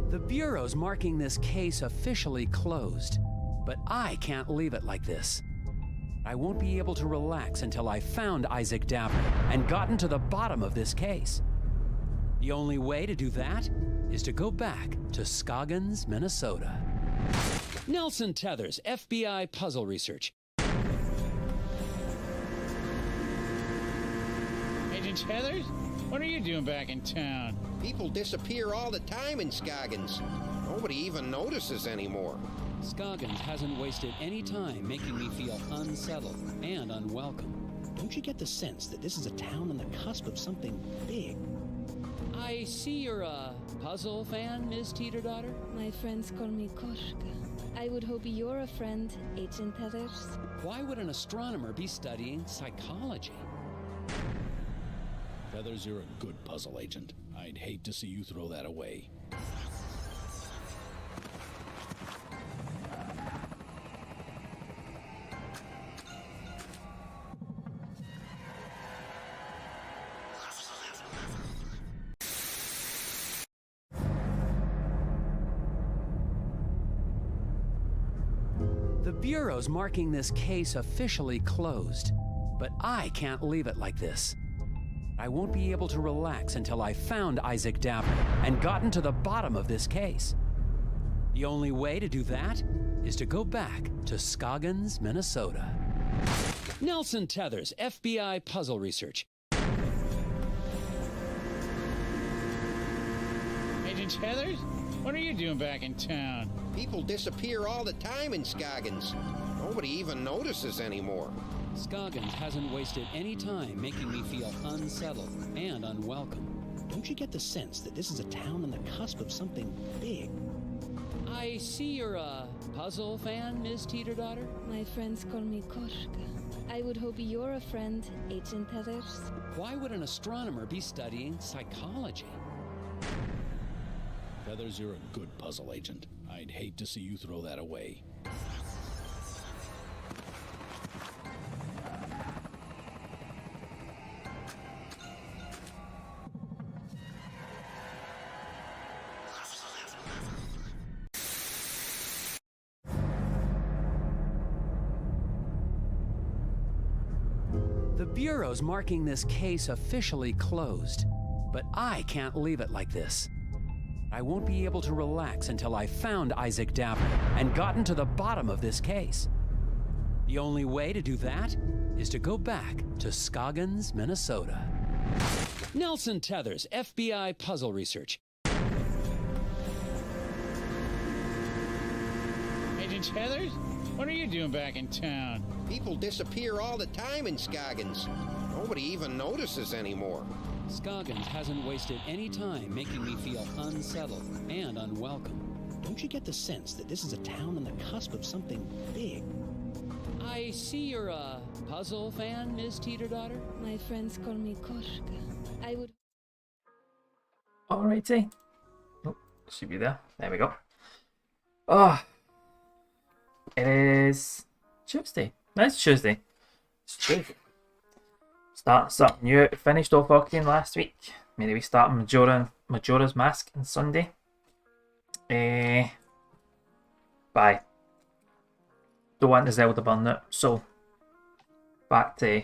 The Bureau's marking this case officially closed, but I can't leave it like this. I won't be able to relax until I found Isaac Davner and gotten to the bottom of this case. The only way to do that is to go back to Scoggins, Minnesota. Nelson Tethers, FBI Puzzle Research. Agent Tethers? What are you doing back in town? People disappear all the time in Scoggins. Nobody even notices anymore. Scoggins hasn't wasted any time making me feel unsettled and unwelcome. Don't you get the sense that this is a town on the cusp of something big? I see you're a puzzle fan, Ms. Teeter-Daughter? My friends call me Koshka. I would hope you're a friend, Agent Tethers. Why would an astronomer be studying psychology? Feathers, you're a good puzzle agent. I'd hate to see you throw that away. The Bureau's marking this case officially closed, but I can't leave it like this. I won't be able to relax until I found Isaac Davner and gotten to the bottom of this case. The only way to do that is to go back to Scoggins, Minnesota. Nelson Tethers, FBI Puzzle Research. Agent Tethers? What are you doing back in town? People disappear all the time in Scoggins. Nobody even notices anymore. Scoggins hasn't wasted any time making me feel unsettled and unwelcome. Don't you get the sense that this is a town on the cusp of something big? I see you're a puzzle fan, Ms. Teeter-Daughter? My friends call me Koshka. I would hope you're a friend, Agent Tethers. Why would an astronomer be studying psychology? Feathers, you're a good puzzle agent. I'd hate to see you throw that away. The Bureau's marking this case officially closed, but I can't leave it like this. I won't be able to relax until I found Isaac Davner and gotten to the bottom of this case. The only way to do that is to go back to Scoggins, Minnesota. Nelson Tethers, FBI Puzzle Research. Agent Tethers? What are you doing back in town? People disappear all the time in Scoggins. Nobody even notices anymore. Scoggins hasn't wasted any time making me feel unsettled and unwelcome. Don't you get the sense that this is a town on the cusp of something big? I see you're a puzzle fan, Ms. Teeter-Daughter? My friends call me Koshka. I would... Alrighty. Oh, should be there. There we go. Oh, it is Tuesday. It's Tuesday. It's Tuesday. Starting something new. Finished off Ocarina last week. Maybe we start Majora's Mask on Sunday. Bye. Don't want the Zelda burnout, so back to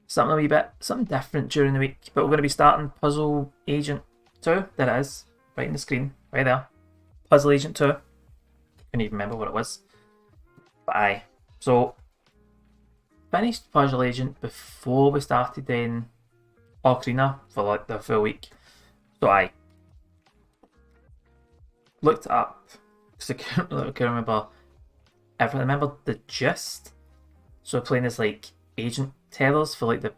something different during the week. But we're going to be starting Puzzle Agent 2. There it is, right on the screen, right there. Puzzle Agent 2. Couldn't even remember what it was. But aye. So finished Puzzle Agent before we started in Ocarina for like the full week. So I looked it up because I couldn't remember everything. I remember the gist. So we're playing as like Agent Tethers for like the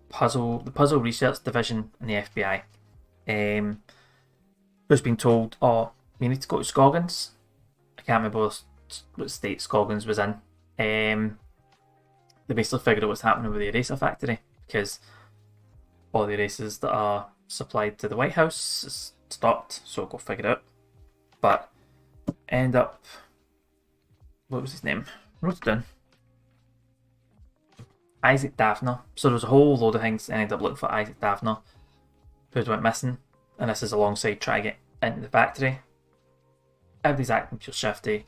puzzle research division in the FBI. Who's been told, oh, you need to go to Scoggins. I can't remember what state Scoggins was in. They basically figured out what's happening with the eraser factory because all the erasers that are supplied to the White House is stopped, so go figure it out. But end up, what was his name? Wrote it down. Isaac Davner. So there was a whole load of things. I ended up looking for Isaac Davner, who went missing, and this is alongside trying to get into the factory. Everybody's acting pure shifty.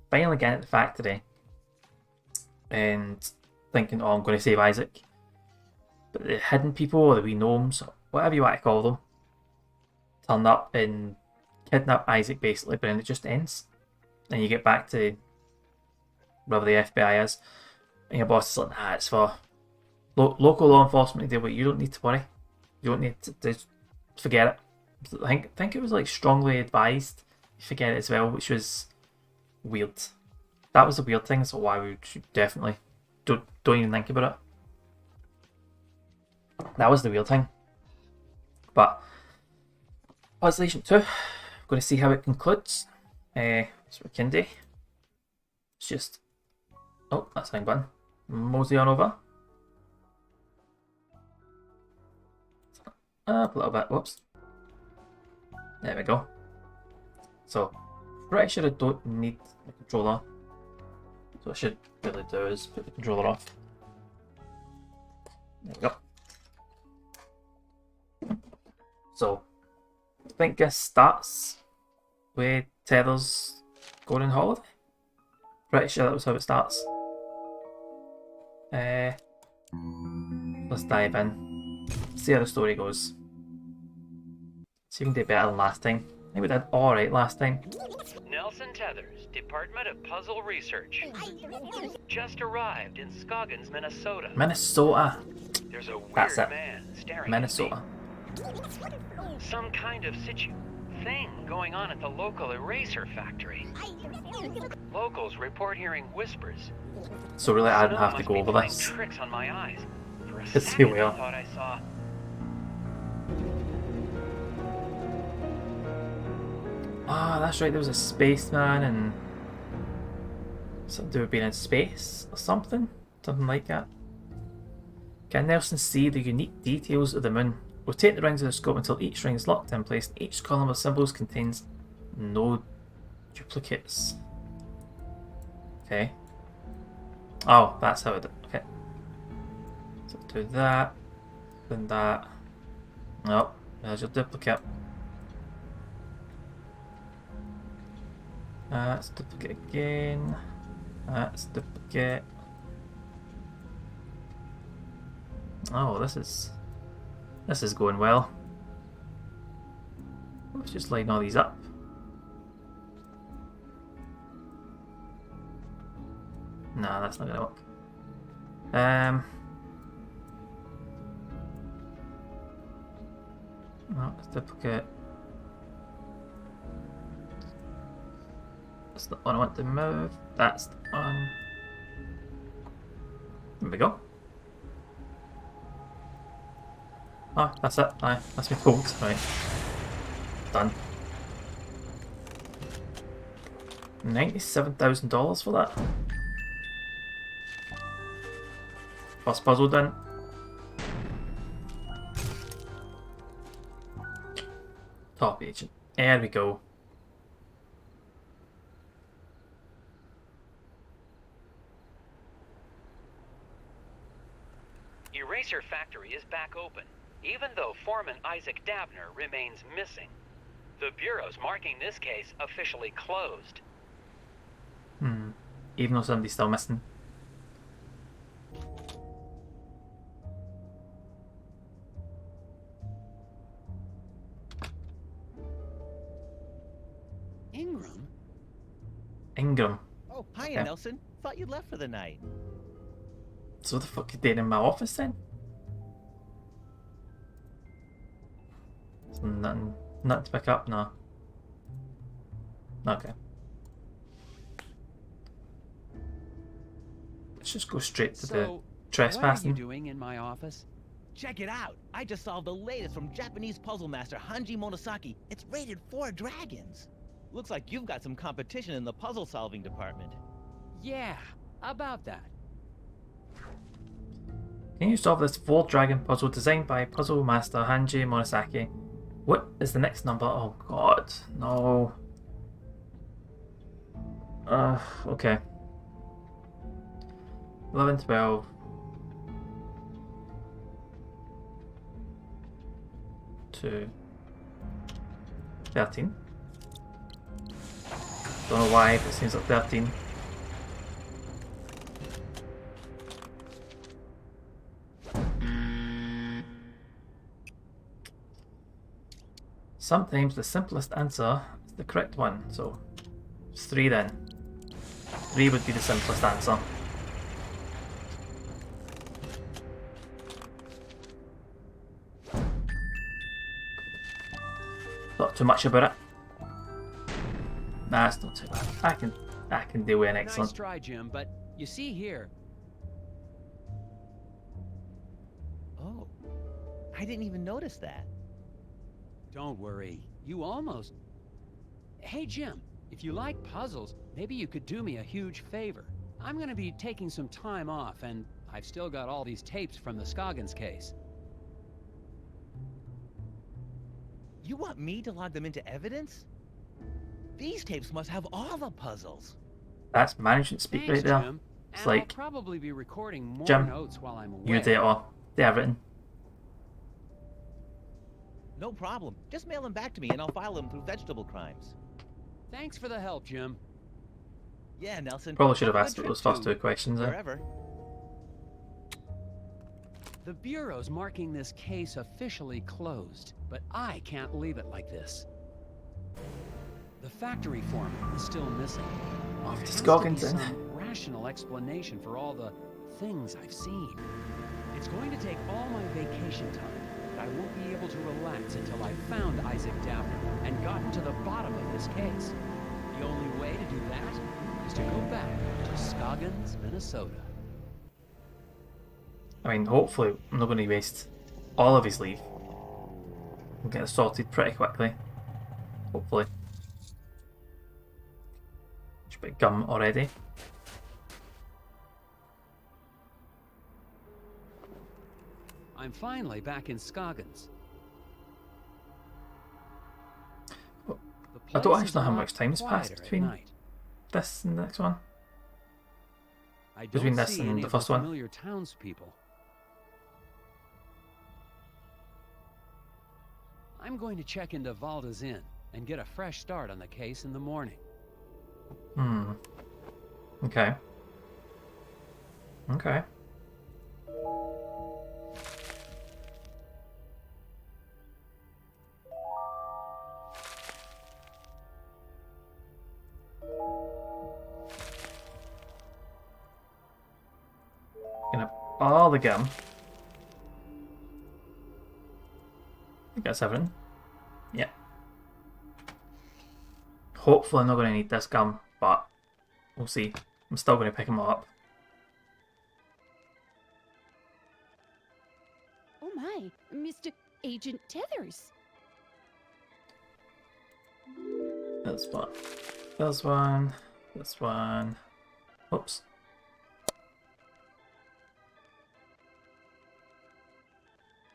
Finally getting at the factory and thinking, oh, I'm going to save Isaac. But the hidden people, or the wee gnomes, whatever you want to call them, turn up and kidnap Isaac basically, but then it just ends. And you get back to wherever the FBI is, and your boss is like, nah, it's for local law enforcement to deal with. You don't need to worry. You don't need to forget it. I think it was like strongly advised you forget it as well, which was weird. That was the weird thing, so why we should definitely don't even think about it. That was the weird thing. But Puzzle Agent 2, I'm going to see how it concludes. It's for Kindy. It's just, oh, that's the button. Mosey on over. Up a little bit, whoops. There we go. So, pretty sure I don't need the controller. So what I should really do is put the controller off. There we go. So, I think this starts with Tether's going on holiday. Pretty sure that was how it starts. Let's dive in. See how the story goes. See if we can do better than last time. I think we did alright last time. Nelson Tethers, Department of Puzzle Research. Just arrived in Scoggins, Minnesota. Minnesota. There's a weird That's it. man staring Minnesota. at me. Some kind of thing going on at the local eraser factory. Locals report hearing whispers. So really I don't have to Must go be over playing this. tricks on my eyes. For a Let's see second, where. I thought I saw. Ah, that's right, there was a spaceman and something to do with being in space or something? Something like that. Can Nelson see the unique details of the moon? Rotate the rings of the scope until each ring is locked in place and each column of symbols contains no duplicates. Okay. Oh, that's how it did. Okay. So do that, then that. Nope, there's your duplicate. Let's duplicate again. Let's duplicate. Oh, this is going well. Let's just line all these up. Nah, that's not gonna work. No, let's duplicate. That's the one I want to move. That's the one. There we go. Oh, that's it. Aye, that's me folks. Right. Done. $97,000 for that. First puzzle done. Top agent. There we go. Eraser Factory is back open, even though foreman Isaac Dabner remains missing. The Bureau's marking this case officially closed. Even though somebody's still missing. Ingram? Ingram. Oh, hiya, Yeah. Nelson. Thought you'd left for the night. So what the fuck you doing in my office then? There's nothing to pick up? No. Okay. Let's just go straight to the So, what are you trespassing. doing in my office? Check it out. I just solved the latest from Japanese puzzle master Hanji Monosaki. It's rated 4 dragons. Looks like you've got some competition in the puzzle solving department. Yeah, about that. Can you solve this 4-dragon puzzle designed by puzzle master Hanji Monosaki? What is the next number? Oh god, no. Okay. 11, 12. Two. 13. Don't know why, but it seems like 13. Sometimes the simplest answer is the correct one, so it's 3 then. 3 would be the simplest answer. Not too much about it. Nah, it's not too bad. I can deal with an Nice excellent. try, Jim, but you see here, Oh, I didn't even notice that. don't worry, you almost... Hey, Jim, if you like puzzles, maybe you could do me a huge favor. I'm gonna be taking some time off, and I've still got all these tapes from the Scoggins case. You want me to log them into evidence? These tapes must have all the puzzles. That's management speak Thanks, right there. Jim. It's And like, I'll probably be recording more Jim, notes while I'm away. you do it all. They have written. No problem. Just mail them back to me and I'll file them through vegetable crimes. Thanks for the help, Jim. Yeah, Nelson. Probably should have Good asked trip those first to 2 questions there. Wherever. The Bureau's marking this case officially closed, but I can't leave it like this. The factory foreman is still missing. Oh, There the has to be Scoggins in. some rational explanation for all the things I've seen. It's going to take all my vacation time, but I won't be able to relax until I've found Isaac Daffner and gotten to the bottom of this case. The only way to do that is to go back to Scoggins, Minnesota. I mean, hopefully, I'm not going to waste all of his leave. We'll get it sorted pretty quickly. Hopefully. Just a bit of gum already. I'm finally back in Scoggins. Oh, The I don't place actually is know a how lot much time's passed quieter at between night. this and the next one. I between don't this see and any the of first one. familiar townspeople. I'm going to check into Valda's Inn and get a fresh start on the case in the morning. Hmm. Okay. Okay. Gonna all the gum. I think that's everything. Yeah. Hopefully I'm not going to need this gum, but we'll see. I'm still going to pick them up. Oh my, Mr. Agent Tethers. This one. This one. This one. Oops.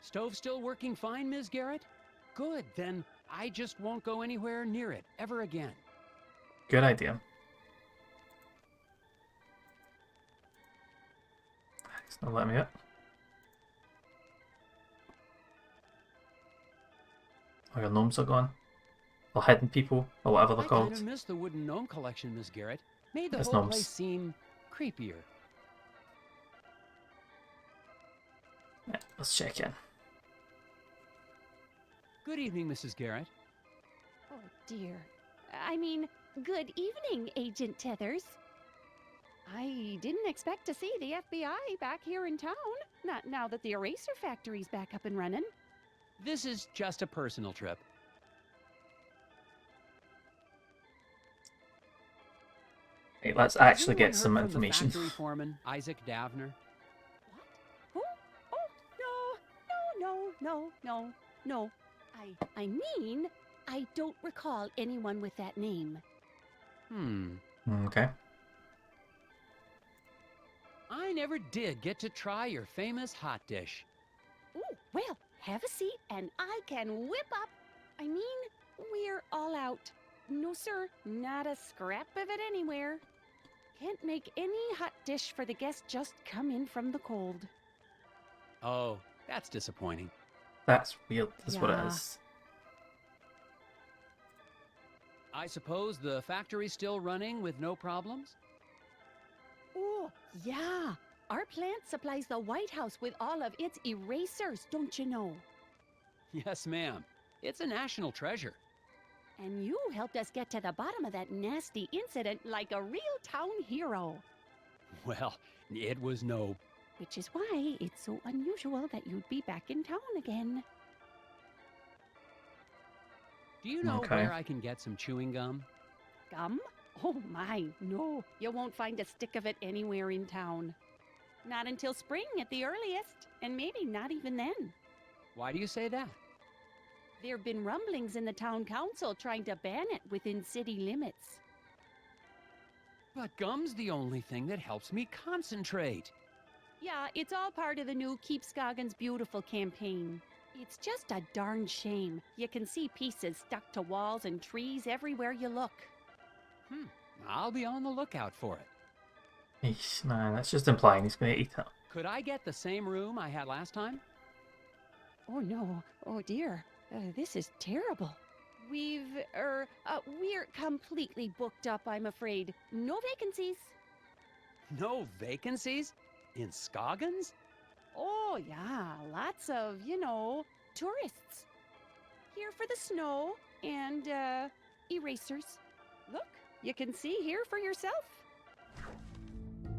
Stove still working fine, Ms. Garrett? Good, then I just won't go anywhere near it ever again. Good idea. It's not letting me out. Oh, your gnomes are gone. Or hidden people, or whatever they're I called. kind of miss the wooden gnome collection, Ms. Garrett. Made the That's whole gnomes. place seem creepier. Yeah, let's check in. Good evening, Mrs. Garrett. Oh dear. I mean, good evening, Agent Tethers. I didn't expect to see the FBI back here in town. Not now that the eraser factory's back up and running. This is just a personal trip. Hey, let's Has actually anyone get some heard from the information. factory foreman, Isaac Daffner. What? Who? Oh, no. I mean, I don't recall anyone with that name. Okay. I never did get to try your famous hot dish. Ooh, well, have a seat and I can whip up. I mean, we're all out. No, sir, not a scrap of it anywhere. Can't make any hot dish for the guests just come in from the cold. Oh, that's disappointing. That's weird, that's what it Yeah. is. I suppose the factory's still running with no problems? Oh, yeah. Our plant supplies the White House with all of its erasers, don't you know? Yes, ma'am. It's a national treasure. And you helped us get to the bottom of that nasty incident like a real town hero. Well, it was no... Which is why it's so unusual that you'd be back in town again. Do you know Okay. where I can get some chewing gum? Gum? Oh my, no. You won't find a stick of it anywhere in town. Not until spring at the earliest, and maybe not even then. Why do you say that? There have been rumblings in the town council trying to ban it within city limits. But gum's the only thing that helps me concentrate. Yeah, it's all part of the new Keep Scoggins Beautiful campaign. It's just a darn shame. You can see pieces stuck to walls and trees everywhere you look. I'll be on the lookout for it. Eesh, nah, that's just implying he's going to eat it. Could I get the same room I had last time? Oh no, oh dear, this is terrible. We're completely booked up, I'm afraid. No vacancies. No vacancies? In Scoggins? Oh yeah, lots of, tourists. Here for the snow and, erasers. Look, you can see here for yourself.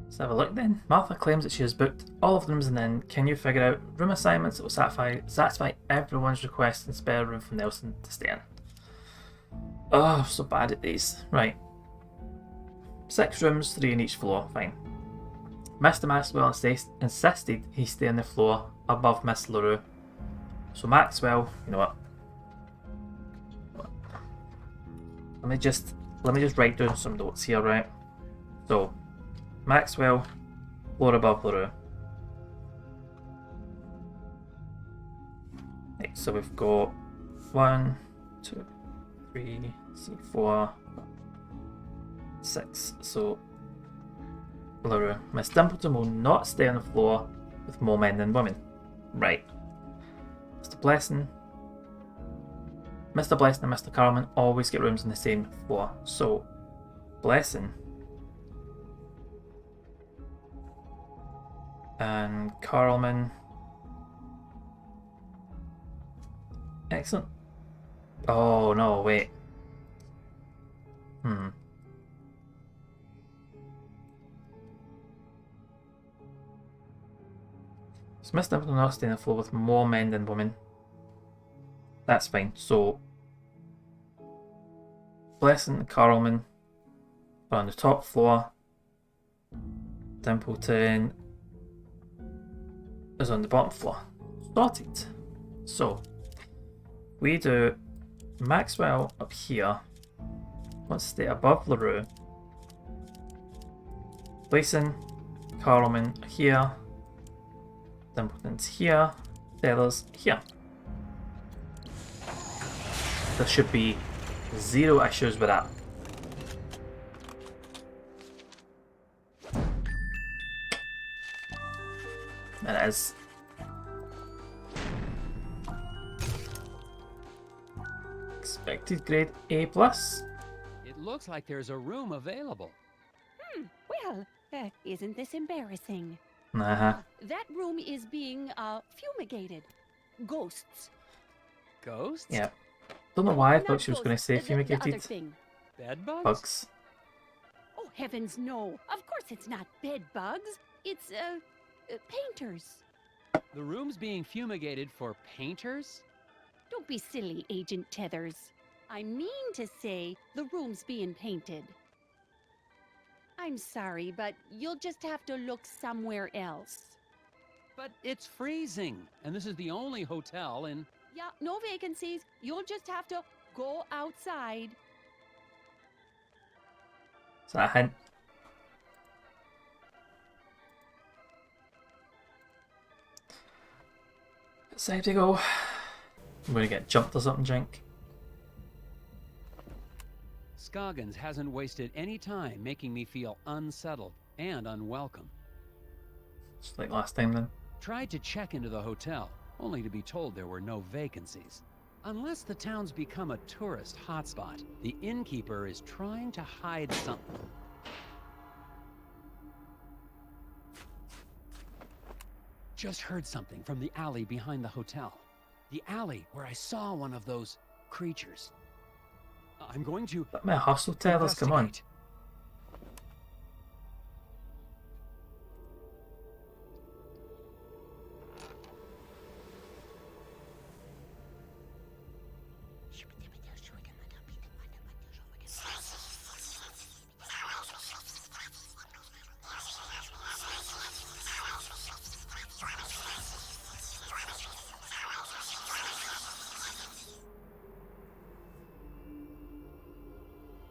Let's have a look then. Martha claims that she has booked all of the rooms, and then can you figure out room assignments that will satisfy everyone's request and spare room for Nelson to stay in? Oh, I'm so bad at these. Right. 6 rooms, 3 on each floor. Fine. Mr. Maxwell insisted he stay on the floor above Miss LaRue. So Maxwell, you know what? Let me just write down some notes here, right? So Maxwell, floor above LaRue. Right, so we've got 1, 2, 3, 4, 6. So LaRue. Miss Dimpleton will not stay on the floor with more men than women. Right. Mr. Blessing and Mr. Carlman always get rooms on the same floor. So, Blessing and Carlman. Excellent. Oh no, wait. So Mr. Dimpleton will not stay on the floor with more men than women. That's fine. So Blessing and Carlman are on the top floor. Dimpleton is on the bottom floor. Sorted. So we do Maxwell up here. Let's stay above LaRue. Blessing, Carlman here. Dimpleton's here. Feathers here. There should be 0 issues with that. And it is. Expected grade A+. It looks like there's a room available. Well, isn't this embarrassing? Uh-huh. That room is being, fumigated. Ghosts. Ghosts? Yeah. Don't know why I Not thought she was going to ghosts, say the other fumigated. thing. Bed bugs? Bugs. Oh, heavens no. Of course it's not bed bugs. It's, painters. The room's being fumigated for painters? Don't be silly, Agent Tethers. I mean to say the room's being painted. I'm sorry, but you'll just have to look somewhere else. But it's freezing, and this is the only hotel in... Yeah, no vacancies. You'll just have to go outside. Is that a hint? Outside we go. I'm going to get jumped or something, Jink. Scoggins hasn't wasted any time making me feel unsettled and unwelcome. Just like last time then. Tried to check into the hotel, only to be told there were no vacancies. Unless the town's become a tourist hotspot, the innkeeper is trying to hide something. Just heard something from the alley behind the hotel. The alley where I saw one of those creatures. I'm going to Let me hustle tell us, come on. investigate.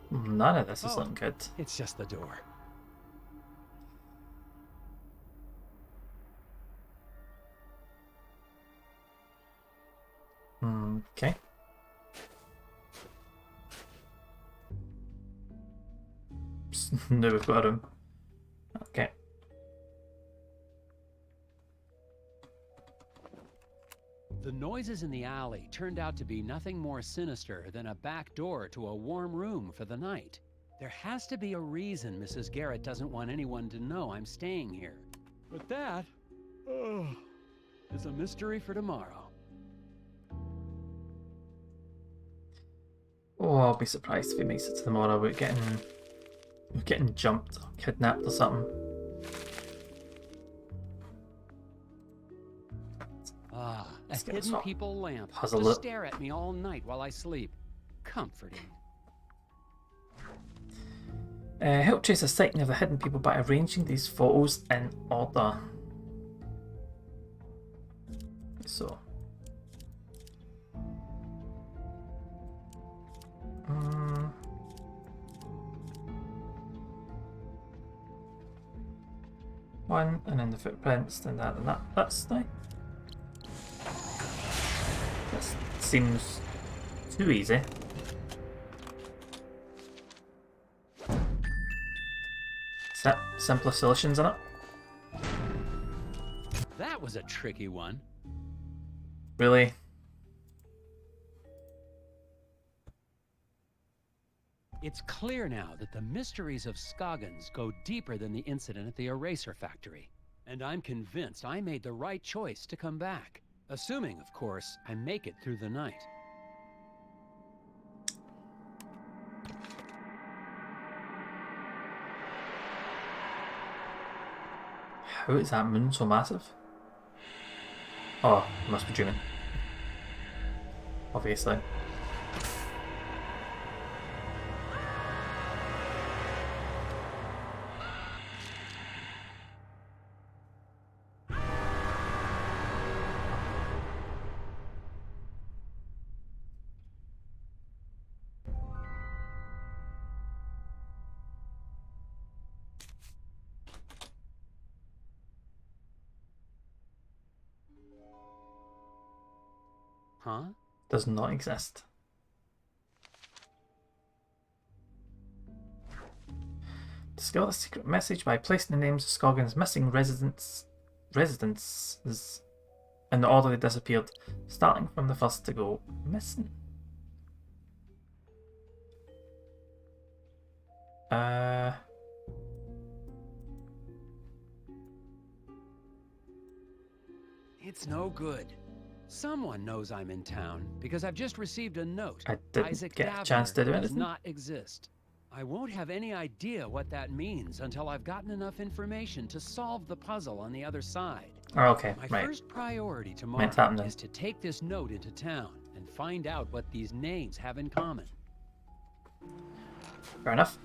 None of this is Oh. looking good. It's just the door. Okay. No, we've got a room. Okay. The noises in the alley turned out to be nothing more sinister than a back door to a warm room for the night. There has to be a reason Mrs. Garrett doesn't want anyone to know I'm staying here. But that is a mystery for tomorrow. Oh, I'll be surprised if he makes it to tomorrow. We're getting jumped or kidnapped or something. Ah, a Let's get hidden this people lamp puzzle to it. stare at me all night while I sleep. Comforting. Help trace a sighting of the hidden people by arranging these photos in order. So. One, and then the footprints, then that, and that. That's nice. This seems too easy. Set simpler solutions in it. That was a tricky one. Really? It's clear now that the mysteries of Scoggins go deeper than the incident at the eraser factory. And I'm convinced I made the right choice to come back. Assuming, of course, I make it through the night. How is that moon so massive? Oh, I must be dreaming. Obviously. Huh? Does not exist. Discover the secret message by placing the names of Scoggins' missing residences in the order they disappeared, starting from the first to go missing. It's no good. Someone knows I'm in town because I've just received a note. I didn't Isaac get a Davner chance to do does anything. not exist. I won't have any idea what that means until I've gotten enough information to solve the puzzle on the other side. Oh, okay, My right. first priority Meant tomorrow happening. is to take this note into town and find out what these names have in common. Fair enough.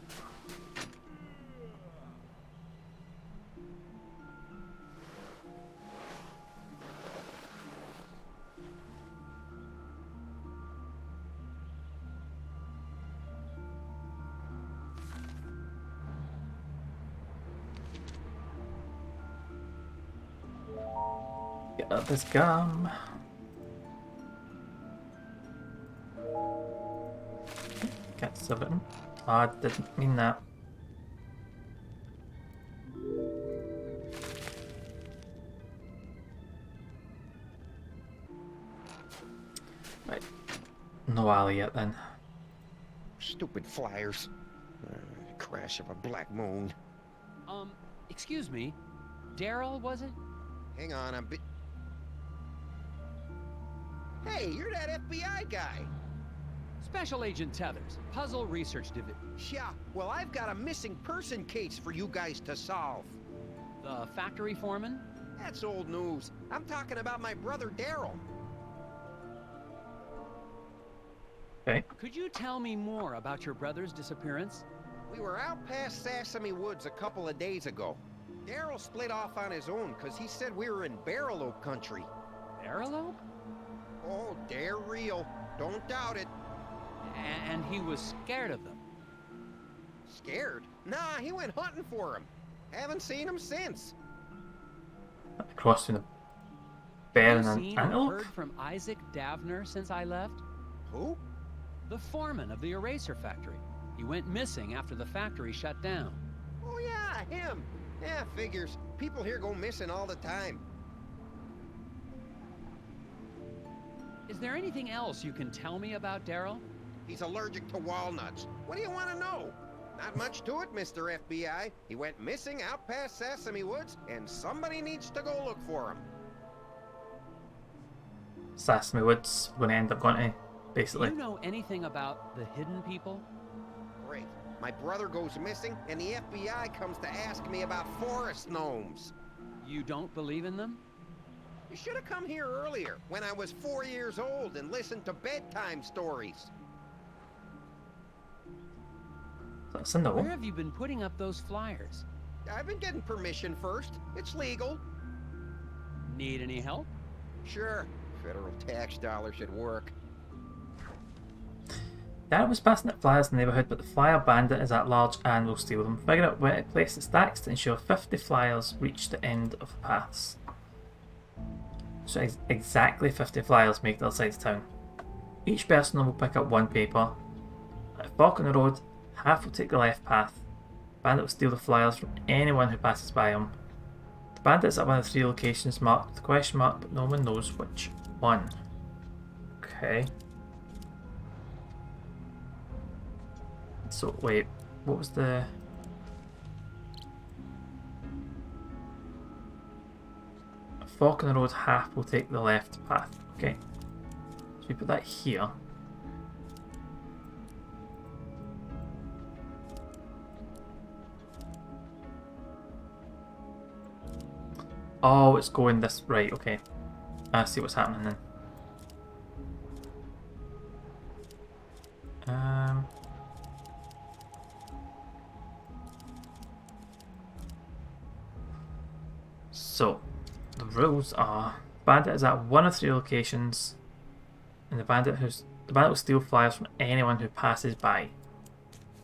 Get up this gum. Can't sub it in. Oh, I didn't mean that. Right. No alley yet then. Stupid flyers. Crash of a black moon. Excuse me. Daryl, was it? Hang on, I'm Hey, you're that FBI guy. Special Agent Tethers, Puzzle Research Division. Yeah, well, I've got a missing person case for you guys to solve. The factory foreman? That's old news. I'm talking about my brother Daryl. Okay. Could you tell me more about your brother's disappearance? We were out past Sesame Woods a couple of days ago. Daryl split off on his own because he said we were in Barrel Oak country. Barrel Oak? Oh, they're real. Don't doubt it. And he was scared of them. Scared? Nah, he went hunting for him. Haven't seen him since. Cross between a bear Have and you an seen or antelope? heard from Isaac Davner since I left? Who? The foreman of the eraser factory. He went missing after the factory shut down. Oh yeah, him. Yeah, figures. People here go missing all the time. Is there anything else you can tell me about Daryl? He's allergic to walnuts. What do you want to know? Not much to it, Mr. FBI. He went missing out past Sesame Woods, and somebody needs to go look for him. Sesame Woods, we're gonna end up going to, Do basically. you know anything about the hidden people? Great. My brother goes missing, and the FBI comes to ask me about forest gnomes. You don't believe in them? You should have come here earlier, when I was 4 years old, and listened to bedtime stories. That's a no. Where have you been putting up those flyers? I've been getting permission first. It's legal. Need any help? Sure. Federal tax dollars should work. Darren was passing out flyers in the neighbourhood, but the flyer bandit is at large and will steal them. Figure out where to place the stacks to ensure 50 flyers reach the end of the paths. So exactly 50 flyers make it outside town. Each person will pick up one paper. At a fork in the road, half will take the left path. Bandit will steal the flyers from anyone who passes by him. The bandit is at one of the 3 locations marked with a question mark, but no one knows which one. Okay. So wait, what was the... A fork in the road, half will take the left path. Okay. So we put that here. Oh, it's going this... Right, okay. I see what's happening then. So, the rules are: bandit is at one of 3 locations, and the bandit will steal flyers from anyone who passes by.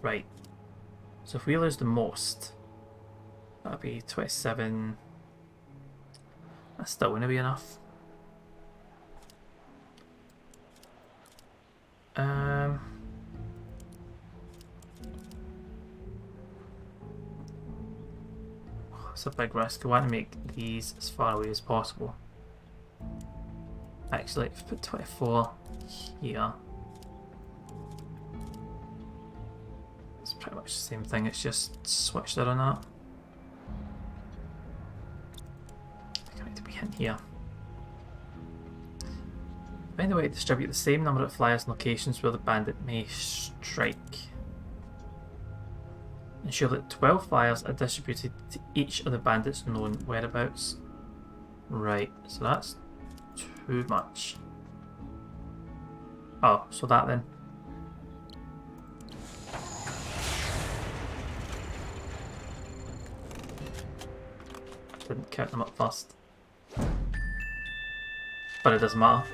Right. So if we lose the most, that'll be 27. That's still going to be enough. It's a big risk. I want to make these as far away as possible. Actually, if I put 24 here, it's pretty much the same thing. It's just switched it on that. I need to be in here. Find a way to distribute the same number of flyers in locations where the bandit may strike. Ensure that 12 flyers are distributed to each of the bandits' known whereabouts. Right, so that's too much. Oh, so that then. I didn't count them up first. But it doesn't matter.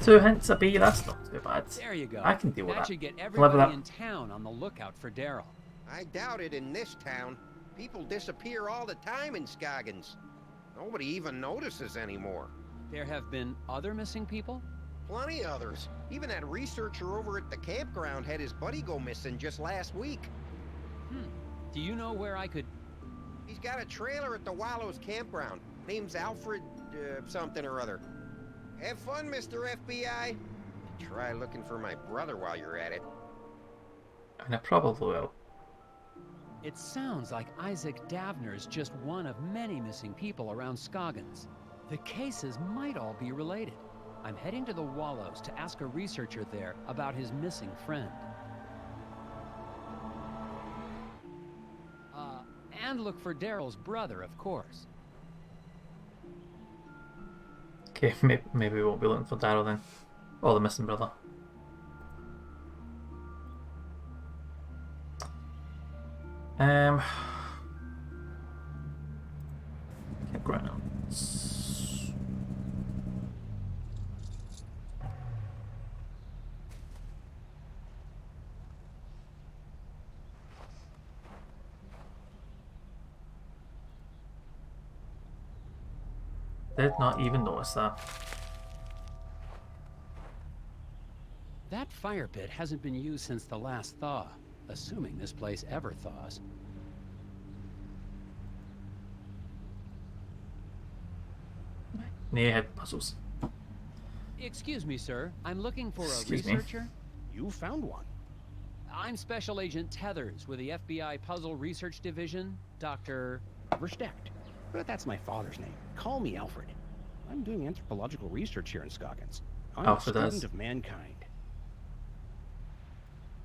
2 hints a bee, that's not too bad. There you go. I can deal with That that. should get Live with everybody that. in town on the lookout for Daryl. I doubt it in this town. People disappear all the time in Scoggins. Nobody even notices anymore. There have been other missing people? Plenty others. Even that researcher over at the campground had his buddy go missing just last week. Do you know where I could... He's got a trailer at the Wallows campground. Name's Alfred something or other. Have fun, Mr. FBI. Try looking for my brother while you're at it. And I probably will. It sounds like Isaac Davner's just one of many missing people around Scoggins. The cases might all be related. I'm heading to the Wallows to ask a researcher there about his missing friend. And look for Daryl's brother, of course. Okay, maybe we won't be looking for Daryl then. Or the missing brother. Campgrounds. Did not even notice that. That fire pit hasn't been used since the last thaw, assuming this place ever thaws. Near-head puzzles. Excuse me, sir. I'm looking for a Excuse me. researcher. You found one. I'm Special Agent Tethers with the FBI Puzzle Research Division, Dr. Versteckt. But that's my father's name. Call me Alfred. I'm doing anthropological research here in Scoggins. I'm Alfred a does. student of mankind.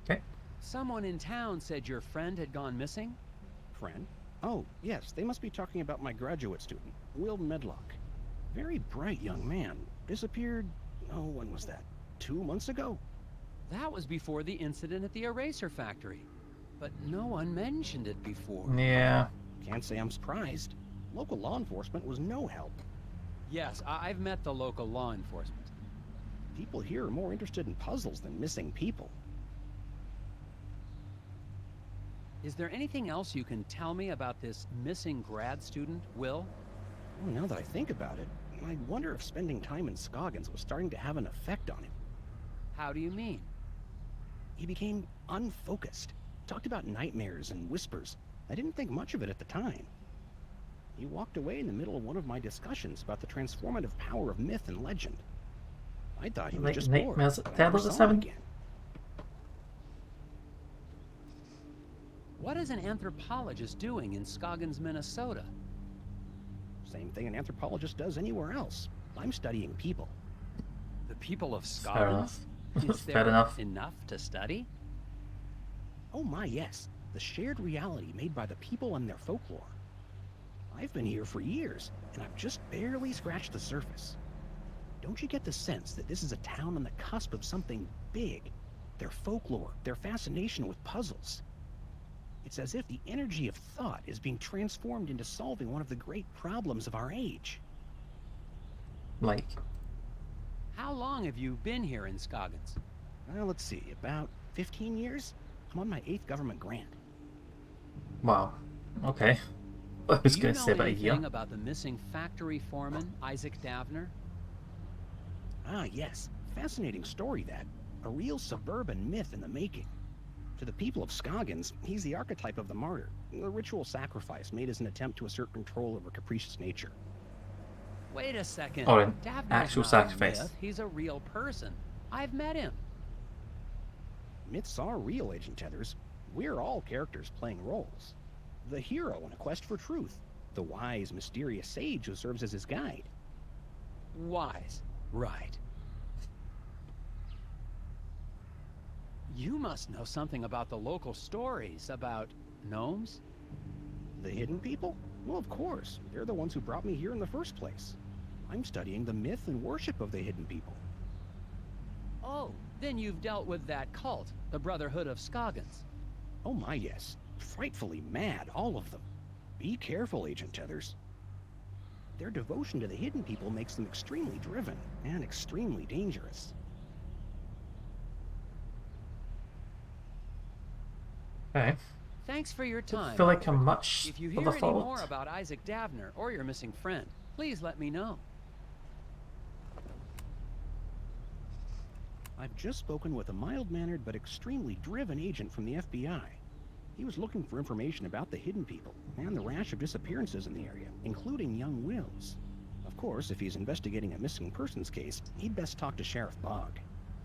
Okay. Someone in town said your friend had gone missing? Friend? Oh, yes, they must be talking about my graduate student, Will Medlock. Very bright young man. Disappeared, oh, when was that? 2 months ago? That was before the incident at the eraser factory. But no one mentioned it before. Yeah. Can't say I'm surprised. Local law enforcement was no help. Yes, I've met the local law enforcement. People here are more interested in puzzles than missing people. Is there anything else you can tell me about this missing grad student, Will? Oh, now that I think about it, I wonder if spending time in Scoggins was starting to have an effect on him. How do you mean? He became unfocused. Talked about nightmares and whispers. I didn't think much of it at the time. He walked away in the middle of one of my discussions about the transformative power of myth and legend. I thought he was Like just bored. nightmares but at I never Tablets at saw him 7? again. What is an anthropologist doing in Scoggins, Minnesota? Same thing an anthropologist does anywhere else. I'm studying people. The people of Fair enough. Scoggins? Is Fair there enough. enough to study? Oh my, yes. The shared reality made by the people and their folklore. I've been here for years, and I've just barely scratched the surface. Don't you get the sense that this is a town on the cusp of something big? Their folklore, their fascination with puzzles. It's as if the energy of thought is being transformed into solving one of the great problems of our age. Like, How long have you been here in Scoggins? Well, let's see, about 15 years? I'm on my 8th government grant. wow. Okay. I was Do going you to know say about a anything year. about the missing factory foreman, Isaac Davner? Ah, yes. Fascinating story, that. A real suburban myth in the making. To the people of Scoggins, he's the archetype of the martyr, a ritual sacrifice made as an attempt to assert control over capricious nature. Wait a second. Or an Davner's actual not a sacrifice. myth. He's a real person. I've met him. Myths are real, Agent Tethers. We're all characters playing roles. The hero in a quest for truth, the wise, mysterious sage who serves as his guide. Wise. Right. You must know something about the local stories about gnomes? The hidden people? Well, of course. They're the ones who brought me here in the first place. I'm studying the myth and worship of the hidden people. Oh, then you've dealt with that cult, the Brotherhood of Scoggins. Oh my, yes. Frightfully mad, all of them. Be careful, Agent Tethers. Their devotion to the hidden people makes them extremely driven and extremely dangerous. Okay. Thanks for your time. I feel like I'm Alfred. much If you further hear any forward. more about Isaac Davner or your missing friend, please let me know. I've just spoken with a mild-mannered but extremely driven agent from the FBI. He was looking for information about the hidden people and the rash of disappearances in the area, including young Will's. Of course, if he's investigating a missing persons case, he'd best talk to Sheriff Bog.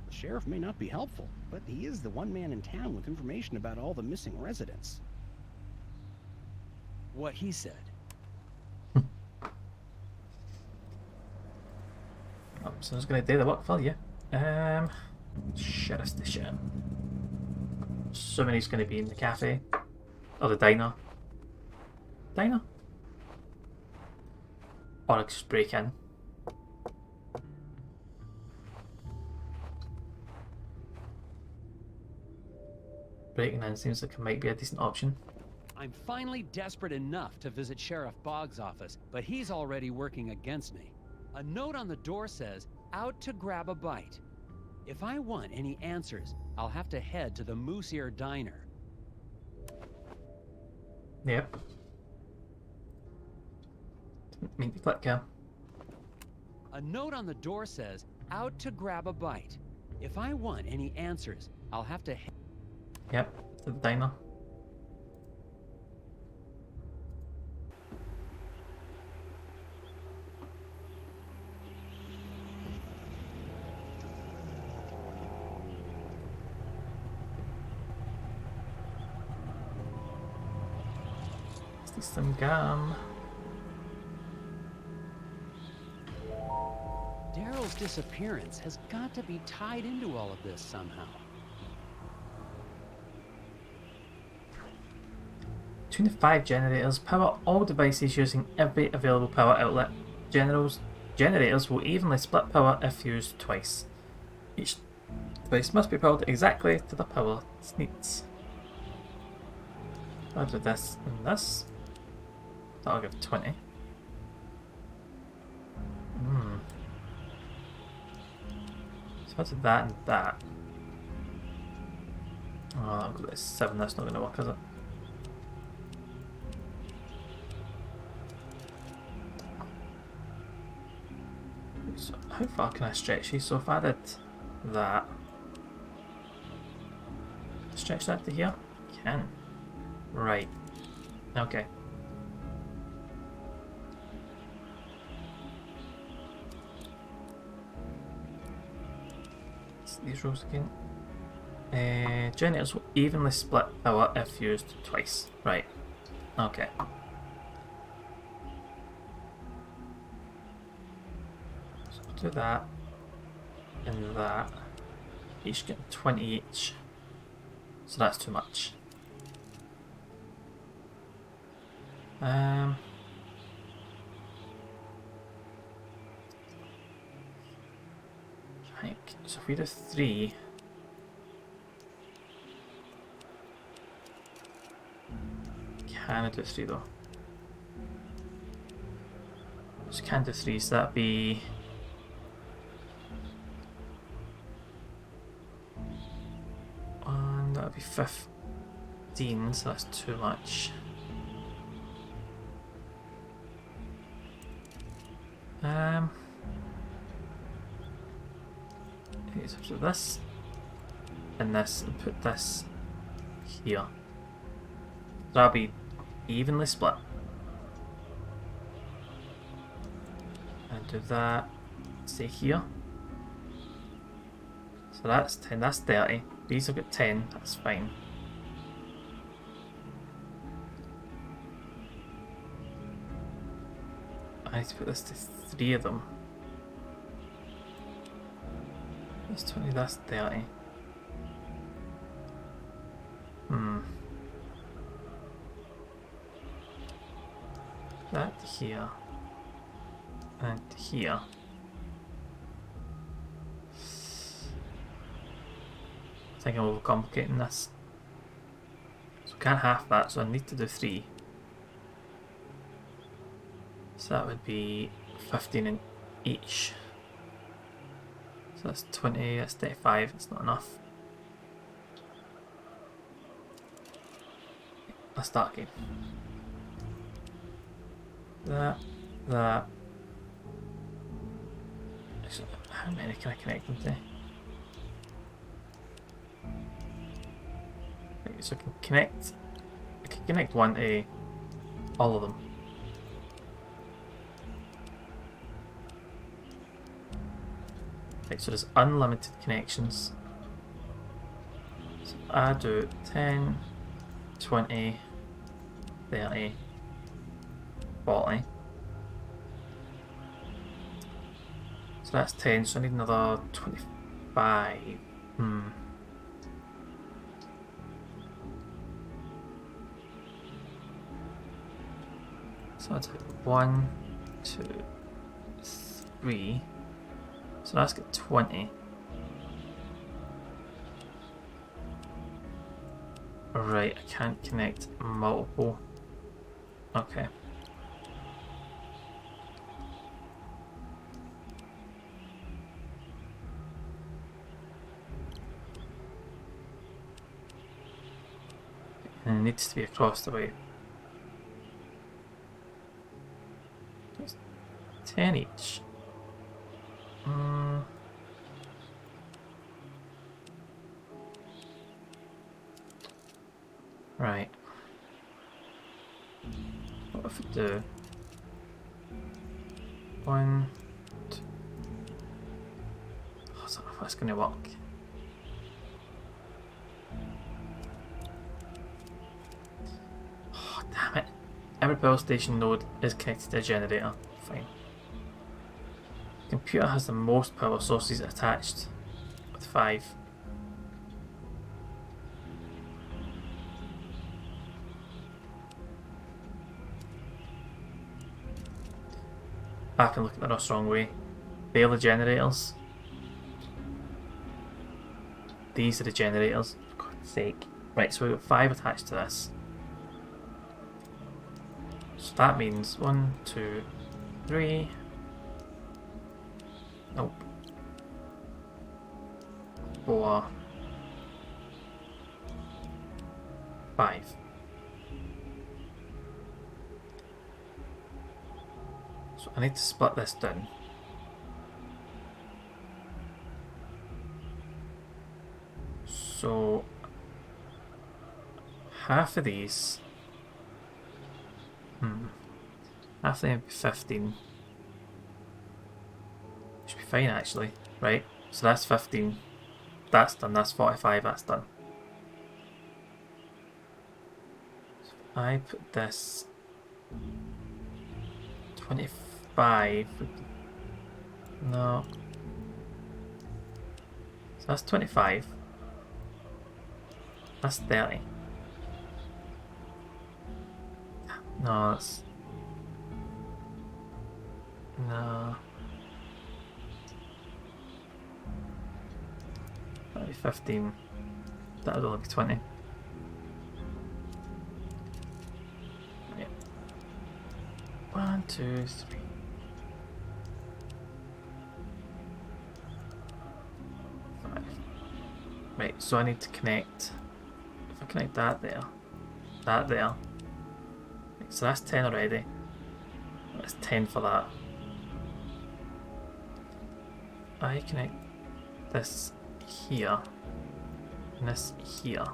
The sheriff may not be helpful, but he is the one man in town with information about all the missing residents. What he said. Oh, someone's gonna do the work for you. Sheriff station. Assuming he's gonna be in the cafe. Or the diner. Diner? Or I could just break in. Breaking in seems like it might be a decent option. I'm finally desperate enough to visit Sheriff Boggs' office, but he's already working against me. A note on the door says, "Out to grab a bite." If I want any answers, I'll have to head to the Moose Ear Diner. Yep. Didn't mean to click here. A note on the door says, "Out to grab a bite." If I want any answers, I'll have to head... Yep, to the diner. Let's do some gum. Daryl's disappearance has got to be tied into all of this somehow. Between the 5 generators, power all devices using every available power outlet. Generators will evenly split power if used twice. Each device must be powered exactly to the power it needs. I'll do this and this. That'll give 20. So I'll do that and that. Oh, I'll go to 7, that's not going to work, is it? So how far can I stretch these? So if I did that, stretch that to here? Can. Right. Okay. These rows again. Generators will evenly split power if used twice. Right. Okay. So I'll do that and that. Each getting 20 each. So that's too much. Right, so if we do 3, can I do 3 though? Just can't do 3, so that'd be and that'd be 15, so that's too much. Okay, so put this and this and put this here. That'll be evenly split. And do that, say here. So that's 10, that's 30. These will get 10, that's fine. I need to put this to 3 of them. That's 20, that's 30. That here. And here. I think I'm overcomplicating this. So I can't half that, so I need to do 3. So that would be 15 in each. So that's 20, that's 35, it's not enough. Let's start again. That. Actually, how many can I connect them to? Right, so I can connect one to all of them. Right, so there's unlimited connections. So I do 10, 20, 30, 40. So that's 10, so I need another 25. So that's 1, 2, 3. So that's got 20. Right, I can't connect multiple. Okay. And it needs to be across the way. 10 each. Right. What if we do 1, 2. I don't know if that's going to work. Oh, damn it. Every power station node is connected to a generator. Fine. The computer has the most power sources attached, with 5. I can look at that the wrong way. They're the generators. These are the generators, for God's sake. Right, so we've got 5 attached to this. So that means 1, 2, 3. Nope. 4. 5. So I need to split this down. So half of these, half of them would be 15. Should be fine actually, right? So that's 15. That's done. That's 45. That's done. So if I put this 25. No. So that's 25. That's 30. No, that's... No. That'd be 15. That would only be 20. Right. 1, 2, 3. Right, so I need to connect. If I connect that there, that there. Right, so that's 10 already. That's 10 for that. I connect this here and this here.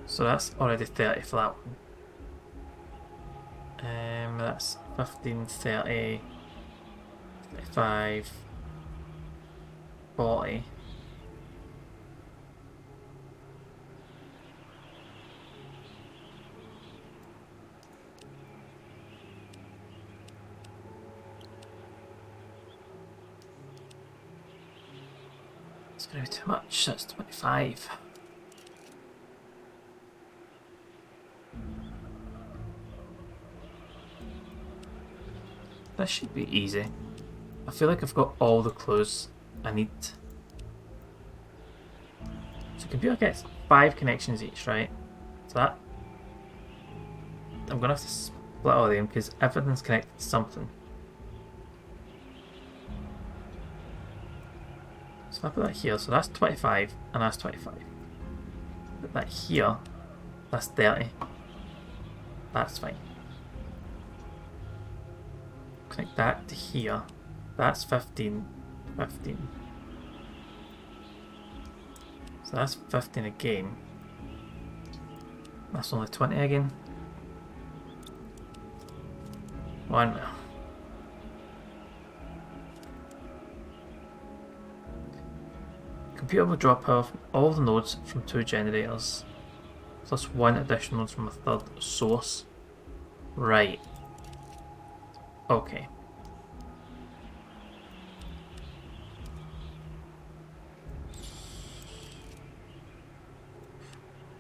So that's already 30 for that one. That's 15, 30, 35, 40. It's going to be too much, that's 25. This should be easy. I feel like I've got all the clues I need. So the computer gets 5 connections each, right? So that... I'm going to have to split all of them because everything's connected to something. So if I put that here, so that's 25 and that's 25. Put that here, that's 30. That's fine. Connect that to here. That's 15, 15. So that's 15 again. That's only 20 again. 1 mil. computer will draw power from all the nodes from 2 generators, plus 1 additional node from a 3rd source. Right. Okay.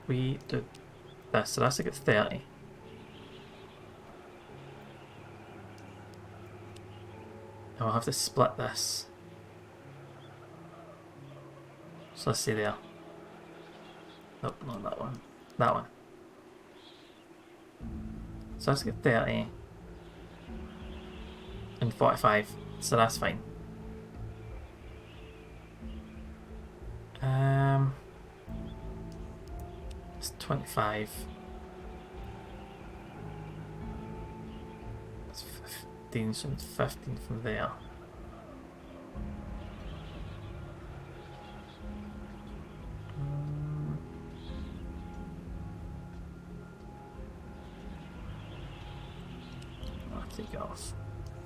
We do this, so that's to get 30. Now I'll have to split this. So let's see there. Nope, not that one. That one. So let's get 30 and 45. So that's fine. It's 25. That's 15, so it's 15 from there. Take it off.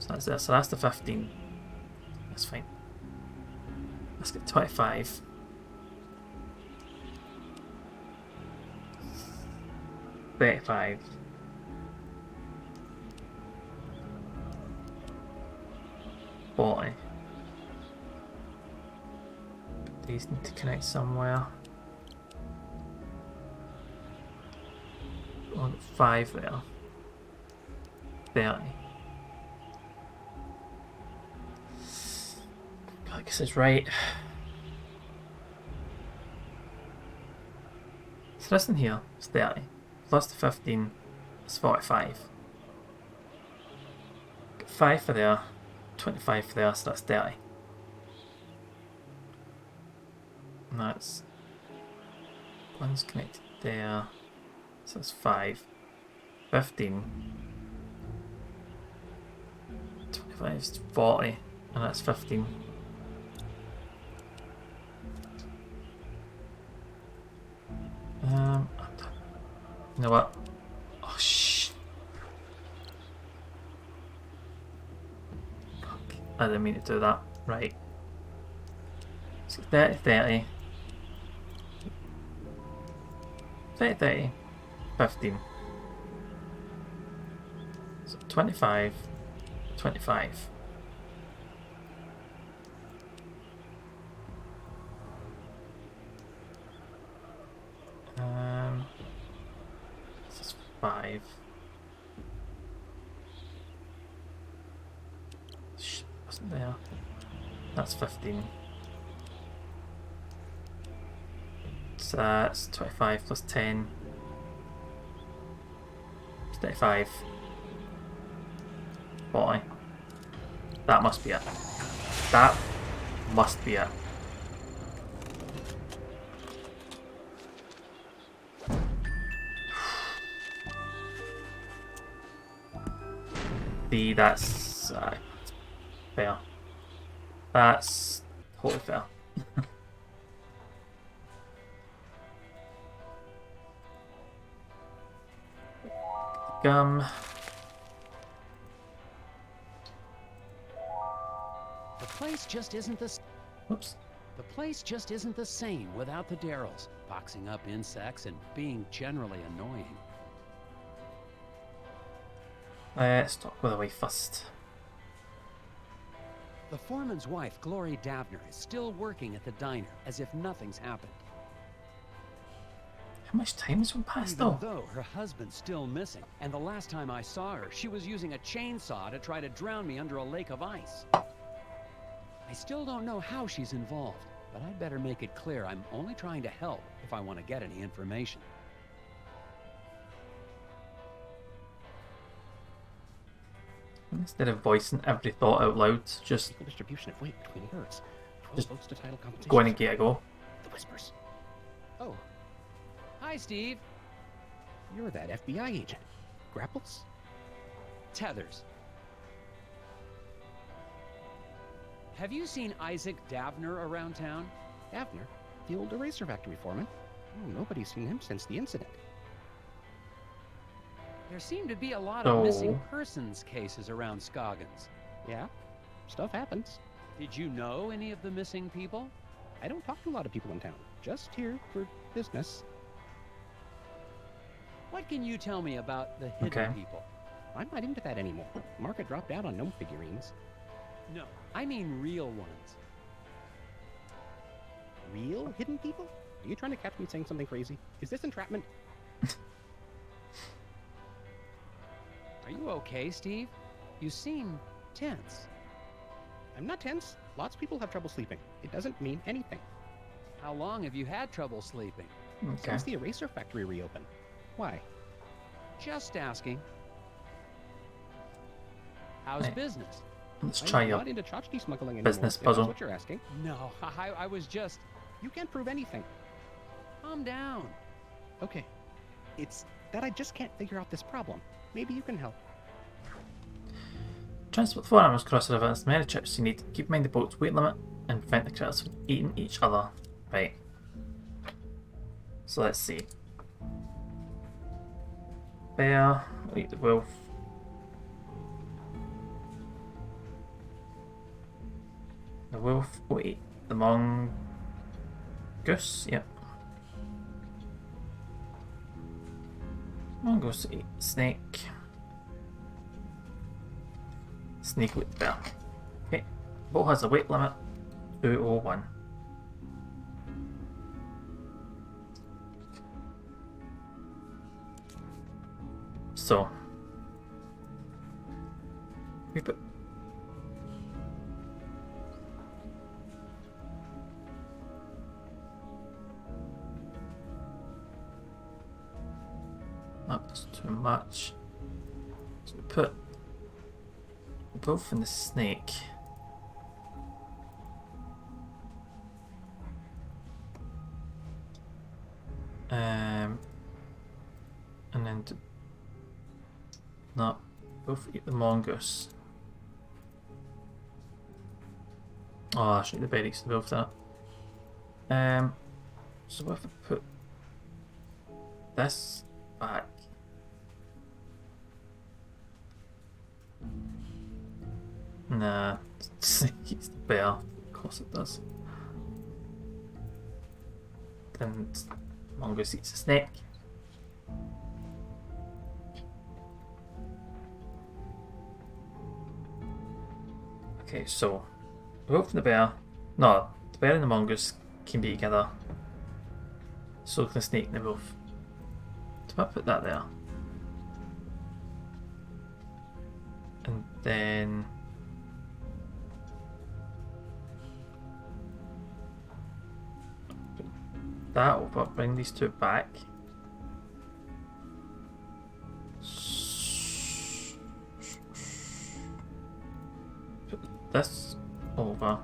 So that's there. So that's the 15. That's fine. Let's get 25. $35. $40. These need to connect somewhere. On 5 there. 30. I guess it's right. So this in here is 30. Plus the 15 is 45. Get 5 for there. 25 for there, so that's 30. And that's... one's connected there. So that's 5. 15. 25 is 40, and that's 15. I'm done. You know what? Oh, shh. I didn't mean to do that. Right. So 30, 30. 30, 30. 15. So 25. 25. This is 5. Shit, wasn't there. That's 15. So that's 25 plus 10. It's 35. 40. That must be it. That must be it. That's fair. That's totally fair. Gum. The place just isn't the Oops. The place just isn't the same without the Darrells, boxing up insects and being generally annoying. Let's talk with the wife first. The foreman's wife, Glory Davner, is still working at the diner as if nothing's happened. How much time has been passed Even though? though her husband's still missing, and the last time I saw her, she was using a chainsaw to try to drown me under a lake of ice. I still don't know how she's involved, but I'd better make it clear I'm only trying to help if I want to get any information. Instead of voicing every thought out loud, just Equal distribution of weight between herds. 12 Just votes to title competition. go in and get a go. The whispers. Oh. Hi, Steve. You're that FBI agent. Grapples? Tethers. Have you seen Isaac Davner around town? Avner, the old eraser factory foreman. Oh, nobody's seen him since the incident. There seem to be a lot of missing Oh. persons cases around Scoggins. Yeah, stuff happens. Did you know any of the missing people? I don't talk to a lot of people in town. Just here for business. What can you tell me about the hidden Okay. people? I'm not into that anymore. Market dropped out on gnome figurines. No, I mean real ones. Real hidden people? Are you trying to catch me saying something crazy? Is this entrapment? Are you okay, Steve? You seem tense. I'm not tense. Lots of people have trouble sleeping. It doesn't mean anything. How long have you had trouble sleeping? Okay. Since the eraser factory reopened. Why? Just asking. How's Hey. business? Let's I'm try your not into tchotchke smuggling anymore. business if puzzle. That's what you're asking. No, I was just... You can't prove anything. Calm down. Okay. It's that I just can't figure out this problem. Maybe you can help. Transport 4 animals across the river. As many trips you need. Keep in mind the boat's weight limit and prevent the critters from eating each other. Right. So let's see. Bear will eat the wolf. The wolf will eat the mongoose. Yep. Mongoose will eat the snake. Snake will eat the bear. Okay. Boat has a weight limit 201. So we put that's too much. So we put both in the snake. And then no, both eat the mongoose. Oh, I should eat the berries. They both that. So what if I put this back? Nah, snake eats the bear. Of course it does. Then mongoose eats the snake. Okay, so the wolf and the bear. No, the bear and the mongoose can be together. So can the snake and the wolf. So I put that there. And then that will bring these two back. Put this over.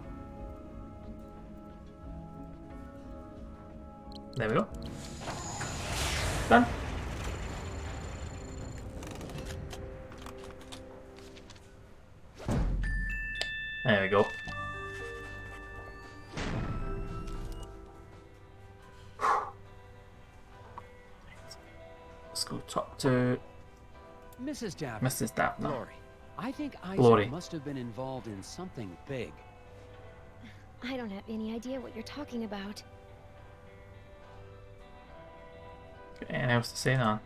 There we go. Done. There we go. Let's go talk to Mrs. Davenport. Mrs. Davenport. Glory. I think Isaac Glory. must have been involved in something big. I don't have any idea what you're talking about. Anything else to say now?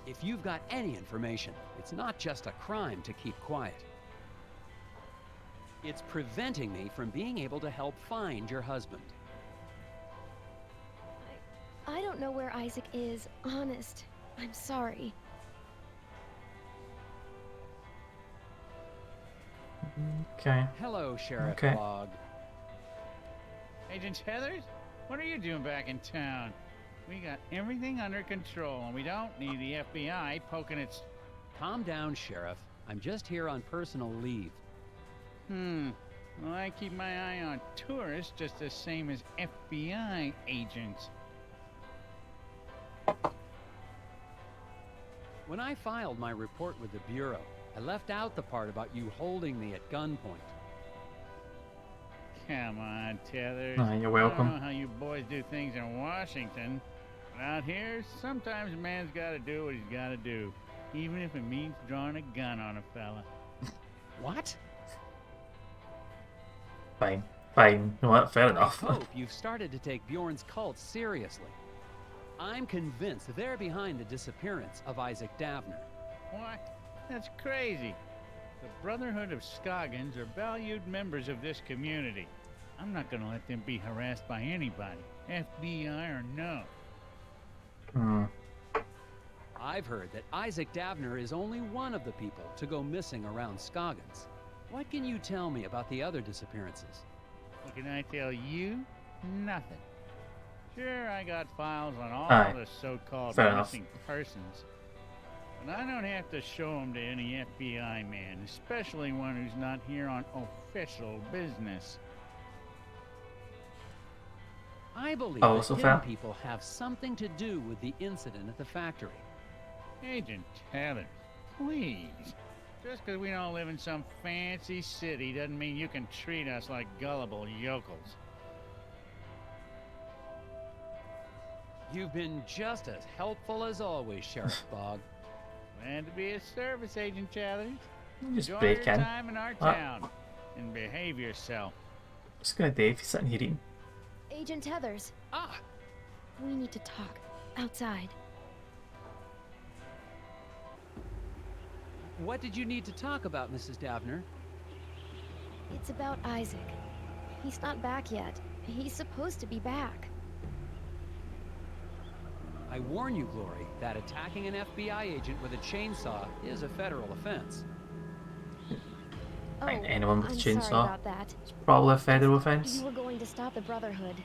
If you've got any information, it's not just a crime to keep quiet. It's preventing me from being able to help find your husband. I don't know where Isaac is, honest. I'm sorry. Okay. Hello, Sheriff Okay. Blogg. Agent Heathers, what are you doing back in town? We got everything under control, and we don't need the FBI poking its... Calm down, Sheriff. I'm just here on personal leave. Well, I keep my eye on tourists just the same as FBI agents. When I filed my report with the Bureau, I left out the part about you holding me at gunpoint. Come on, Tethers. Oh, you're I welcome. don't know how you boys do things in Washington, but out here, sometimes a man's gotta do what he's gotta do, even if it means drawing a gun on a fella. What? Fine. Fine. You know what? Fair I enough. hope you've started to take Bjorn's cult seriously. I'm convinced they're behind the disappearance of Isaac Davner. What? That's crazy. The Brotherhood of Scoggins are valued members of this community. I'm not gonna let them be harassed by anybody, FBI or no. Hmm. I've heard that Isaac Davner is only one of the people to go missing around Scoggins. What can you tell me about the other disappearances? What can I tell you? Nothing. Sure, I got files on all Aye. the so-called Fair enough. missing persons. But I don't have to show them to any FBI man, especially one who's not here on official business. I believe Oh, that so hidden fair. people have something to do with the incident at the factory. Agent Taylor, please. Just because we don't live in some fancy city doesn't mean you can treat us like gullible yokels. You've been just as helpful as always, Sheriff Bogg. Glad to be of service, Agent Taylor. Just Enjoy break your in. time in our What? town and behave yourself. What's gonna do if he's sitting here eating? Agent Heathers, Ah! we need to talk. Outside. What did you need to talk about, Mrs. Davner? It's about Isaac. He's not back yet. He's supposed to be back. I warn you, Glory, that attacking an FBI agent with a chainsaw is a federal offense. Right, anyone with a I'm chainsaw. sorry about that. Probably a federal offence. You were going to stop the Brotherhood.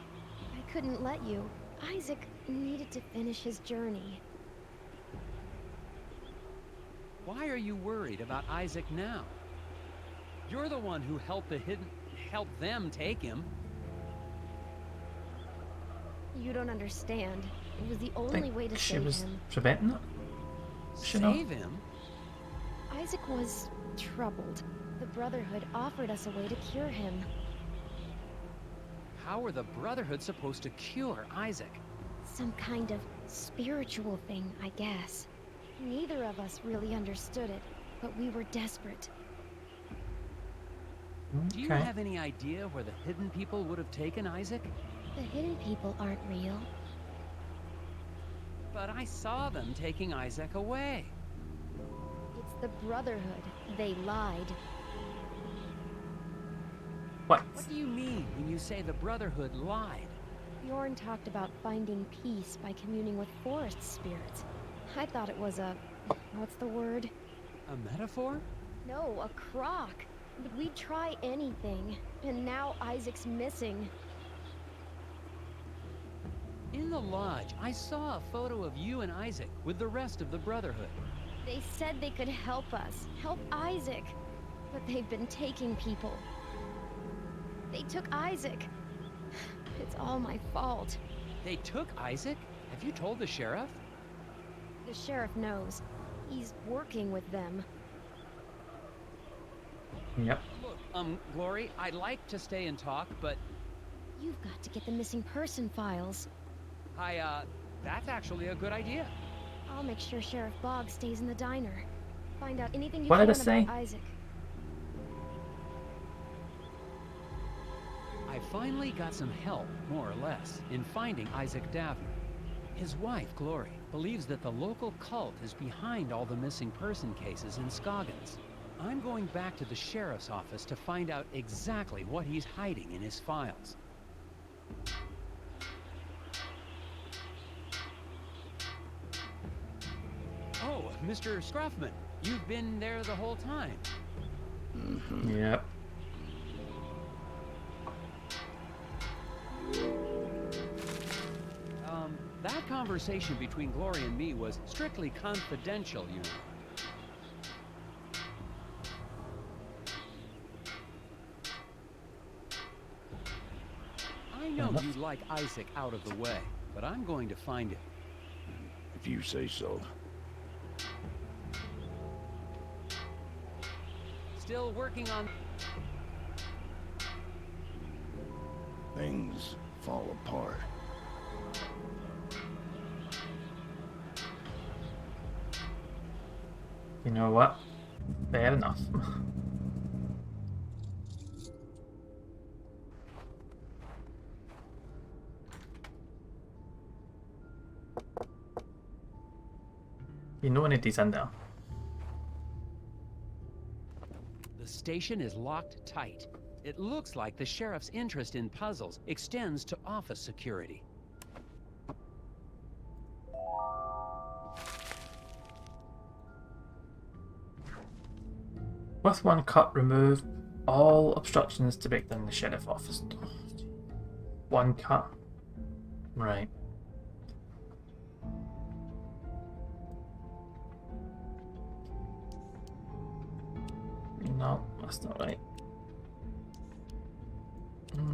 I couldn't let you. Isaac needed to finish his journey. Why are you worried about Isaac now? You're the one who helped them take him. You don't understand. It was the I only think way to she save was him. preventing it. Should not. Save him? Isaac was troubled. The Brotherhood offered us a way to cure him. How were the Brotherhood supposed to cure Isaac? Some kind of spiritual thing, I guess. Neither of us really understood it, but we were desperate. Do you Okay. have any idea where the hidden people would have taken Isaac? The hidden people aren't real. But I saw them taking Isaac away. It's the Brotherhood. They lied. What? What do you mean when you say the Brotherhood lied? Bjorn talked about finding peace by communing with forest spirits. I thought it was a... what's the word? A metaphor? No, a crock. But we'd try anything. And now Isaac's missing. In the lodge, I saw a photo of you and Isaac with the rest of the Brotherhood. They said they could help us. Help Isaac. But they've been taking people. They took Isaac. It's all my fault. They took Isaac? Have you told the sheriff? The sheriff knows. He's working with them. Yep. Look, Glory, I'd like to stay and talk, but You've got to get the missing person files. that's actually a good idea. I'll make sure Sheriff Bogg stays in the diner. Find out anything you What did can it say? about Isaac. I finally got some help, more or less, in finding Isaac Davner. His wife, Glory, believes that the local cult is behind all the missing person cases in Scoggins. I'm going back to the sheriff's office to find out exactly what he's hiding in his files. Oh, Mr. Scruffman, you've been there the whole time. Yep. That conversation between Glory and me was strictly confidential, you know. I know you'd like Isaac out of the way, but I'm going to find him. If you say so. Still working on... Things fall apart. You know what? Fair enough. You know anybody's in there. The station is locked tight. It looks like the sheriff's interest in puzzles extends to office security. With one cut, remove all obstructions to break down the sheriff office. One cut. Right. No, that's not right.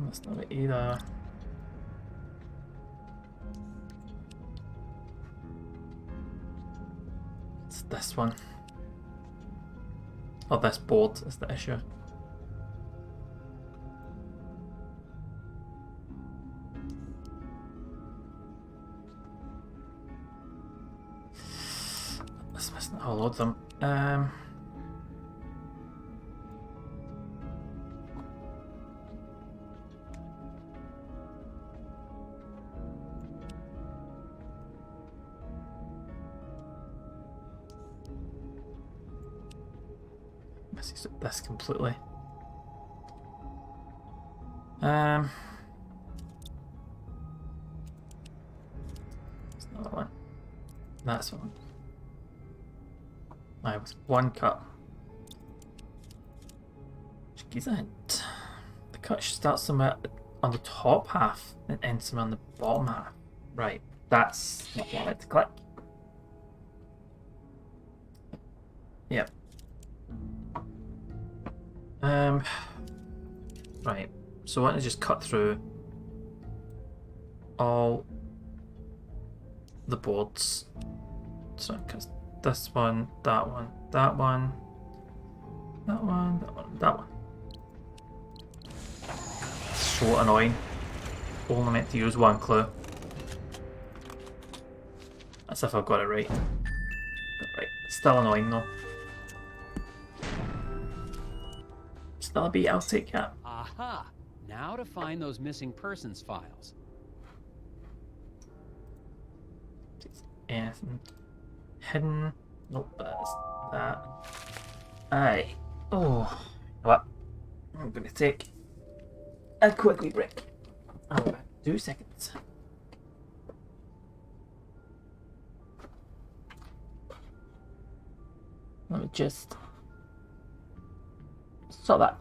That's not it either. It's this one. Oh, this board is the issue. This mustn't all load them. Messes up this completely. There's another one. That's one. Aye, with one cut. Just gives a hint. The cut should start somewhere on the top half and end somewhere on the bottom half. Right, that's not what I like to click. Yep. Right, so I want to just cut through all the boards. So, because this one, that one, that one, that one, that one, that one. So annoying. Only meant to use one clue. As if I've got it right. But right, still annoying though. Still a beat, I'll take that. Aha! Now to find those missing persons files. Anything hidden? Nope, that's that. Aye. Oh. What? I'm gonna take a quick wee break. I'll be back in 2 seconds. Let me just sort that.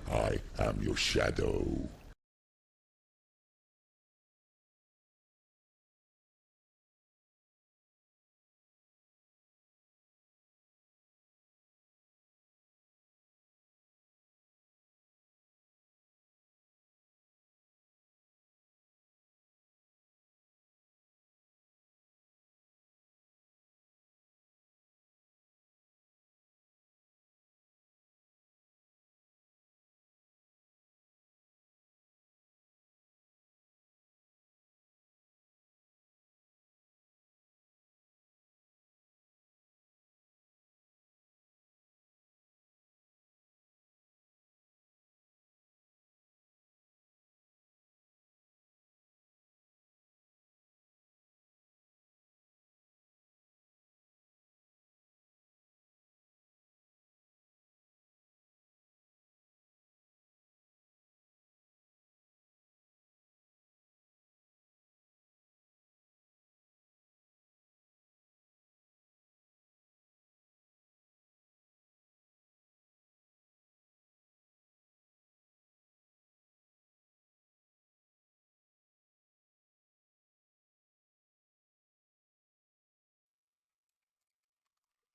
I am your shadow.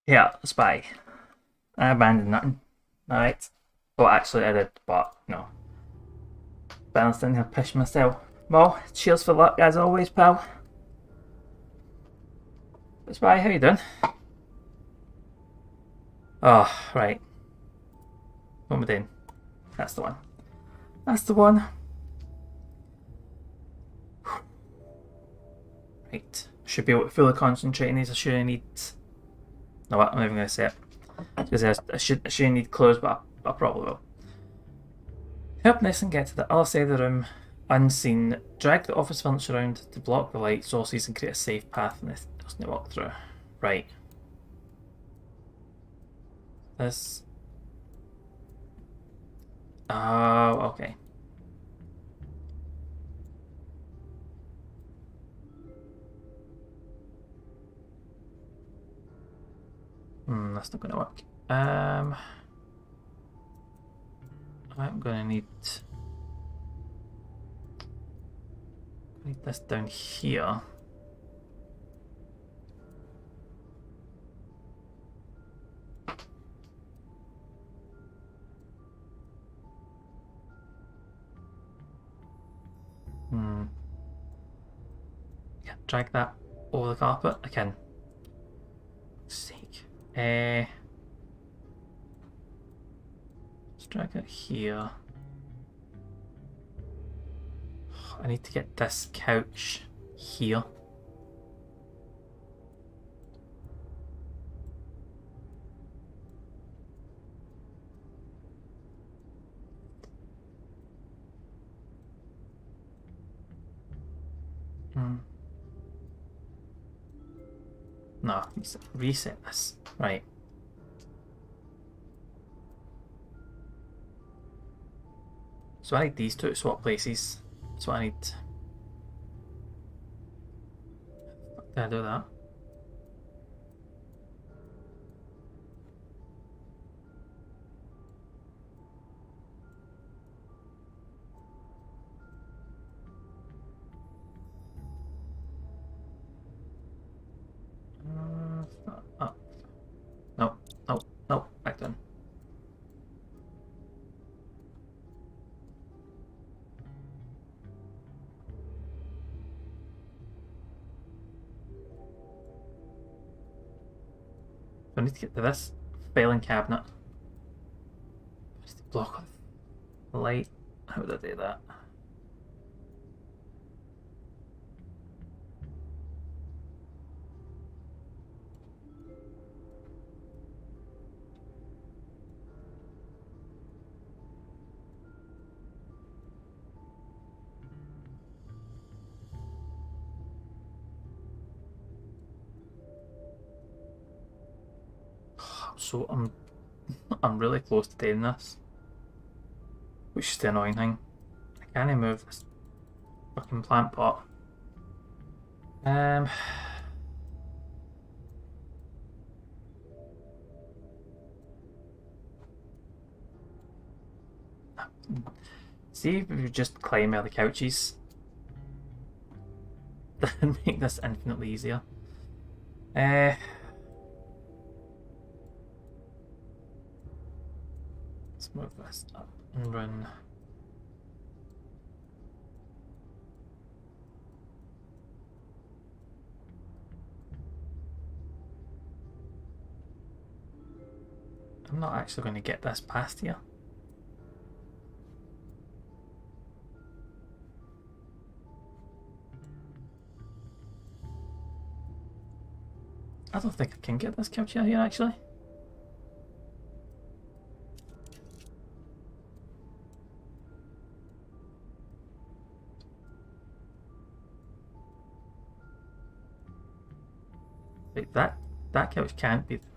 Yeah, spy. I abandoned nothing. Alright. Well, actually, I did, but no. Balanced in here, push myself. Well, cheers for luck as always, pal. Spy, how you doing? Oh, right. What am I doing? That's the one. That's the one. Right. Should be able to fully concentrate on these. I should need. No, what? I'm not even going to say it. Because I should need clothes, but I probably will. Help Nelson get to the other side of the room unseen. Drag the office furniture around to block the light sources and create a safe path for this person to walk through. Right. This. Oh, okay. That's not going to work. I'm going to need this down here. Yeah, drag that over the carpet. I can. Sake. Let's drag it here. I need to get this couch here. No, reset this. Right. So I need these two to swap places. That's what I need. Did I do that? Up. No, no, no, back down. I need to get to this filing cabinet. Just to block off the light. How would I do that? So I'm really close to doing this, which is the annoying thing. I can't move this fucking plant pot. See if we just climb out of the couches. That would make this infinitely easier. Let's move this up and run. I'm not actually going to get this past here. I don't think I can get this couch out here actually. Wait, that couch can't be there.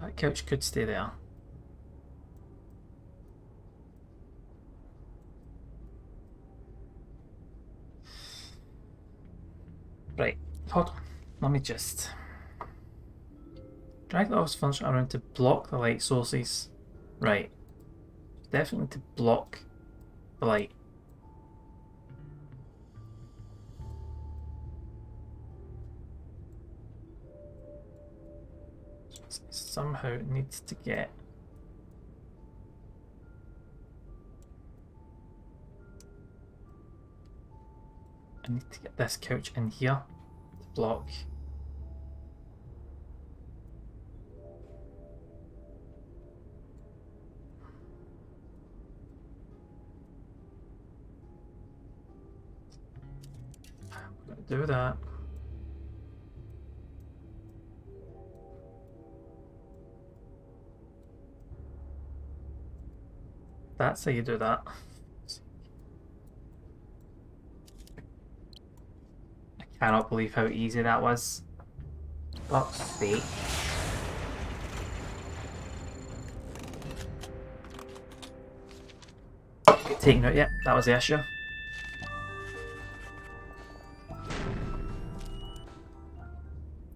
That couch could stay there. Right, hold on. Let me just drag the office furniture around to block the light sources. Right. Definitely to block the light. Somehow it needs to get I need to get this couch in here to block. I'm gonna do that. That's how you do that. I cannot believe how easy that was. Fuck's sake. Taking out, yep, that was the issue.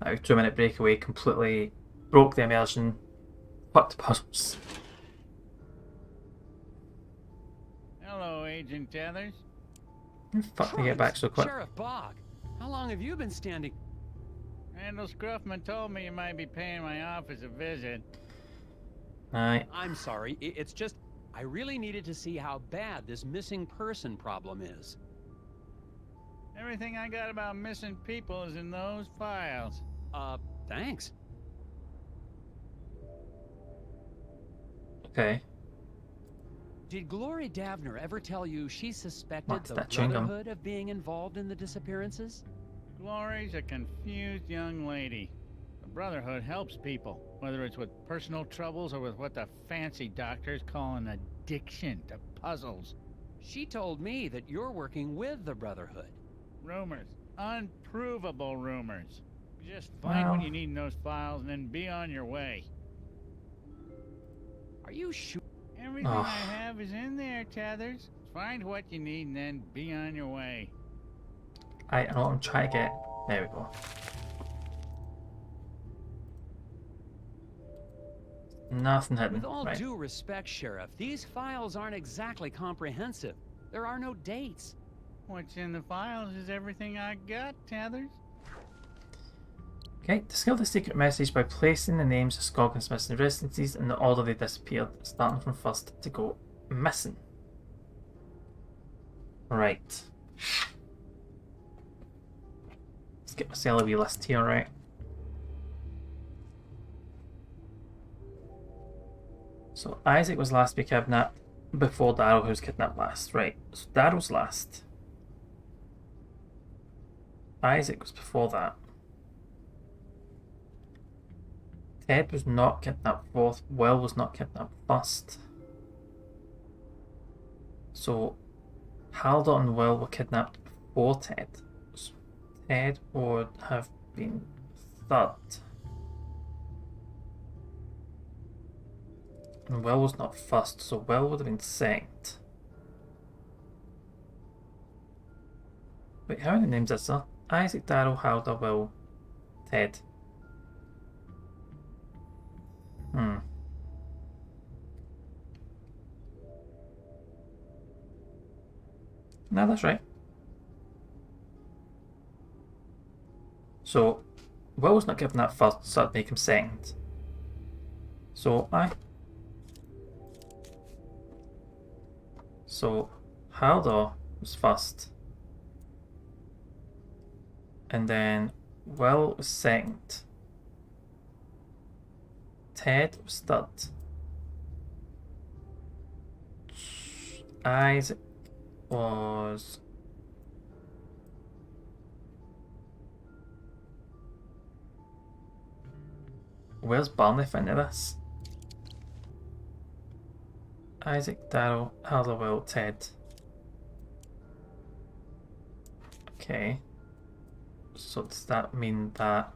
That 2-minute breakaway completely broke the immersion. Fucked the puzzles. Hello, Agent Tethers. Fuck me, get back so quick. Sheriff Bog, how long have you been standing? Randall Scruffman told me you might be paying my office a visit. Aye. I'm sorry, it's just I really needed to see how bad this missing person problem is. Everything I got about missing people is in those files. Thanks. Okay. Did Glory Davner ever tell you she suspected What's the that chewing gum? Brotherhood of being involved in the disappearances? Glory's a confused young lady. The Brotherhood helps people, whether it's with personal troubles or with what the fancy doctors call an addiction to puzzles. She told me that you're working with the Brotherhood. Rumors. Unprovable rumors. Just find what you need in those files and then be on your way. Are you sure? Everything I have is in there, Tethers. Find what you need and then be on your way. I know I'm trying to get. There we go. Nothing hidden. With all right. due respect, Sheriff, these files aren't exactly comprehensive. There are no dates. What's in the files is everything I got, Tethers. Okay, discover the secret message by placing the names of Scoggins' missing residences in the order they disappeared, starting from first to go missing. Right. Let's get myself a wee list here, right? So Isaac was last to be kidnapped before Daryl, who was kidnapped last. Right, so Daryl's last. Isaac was before that. Ted was not kidnapped fourth. Will was not kidnapped first. So Haldor and Will were kidnapped before Ted. So Ted would have been third. And Will was not first, so Will would have been second. Wait, how many names is there? Isaac, Daryl, Haldor, Will, Ted. No, that's right. So, Will was not given that first, so I'd make him second. So, So, Haldor was first. And then Will was second. Ted was third. Isaac was where's Barney fit into this? Isaac, Daryl, Haldor, Will, Ted. Okay. So does that mean that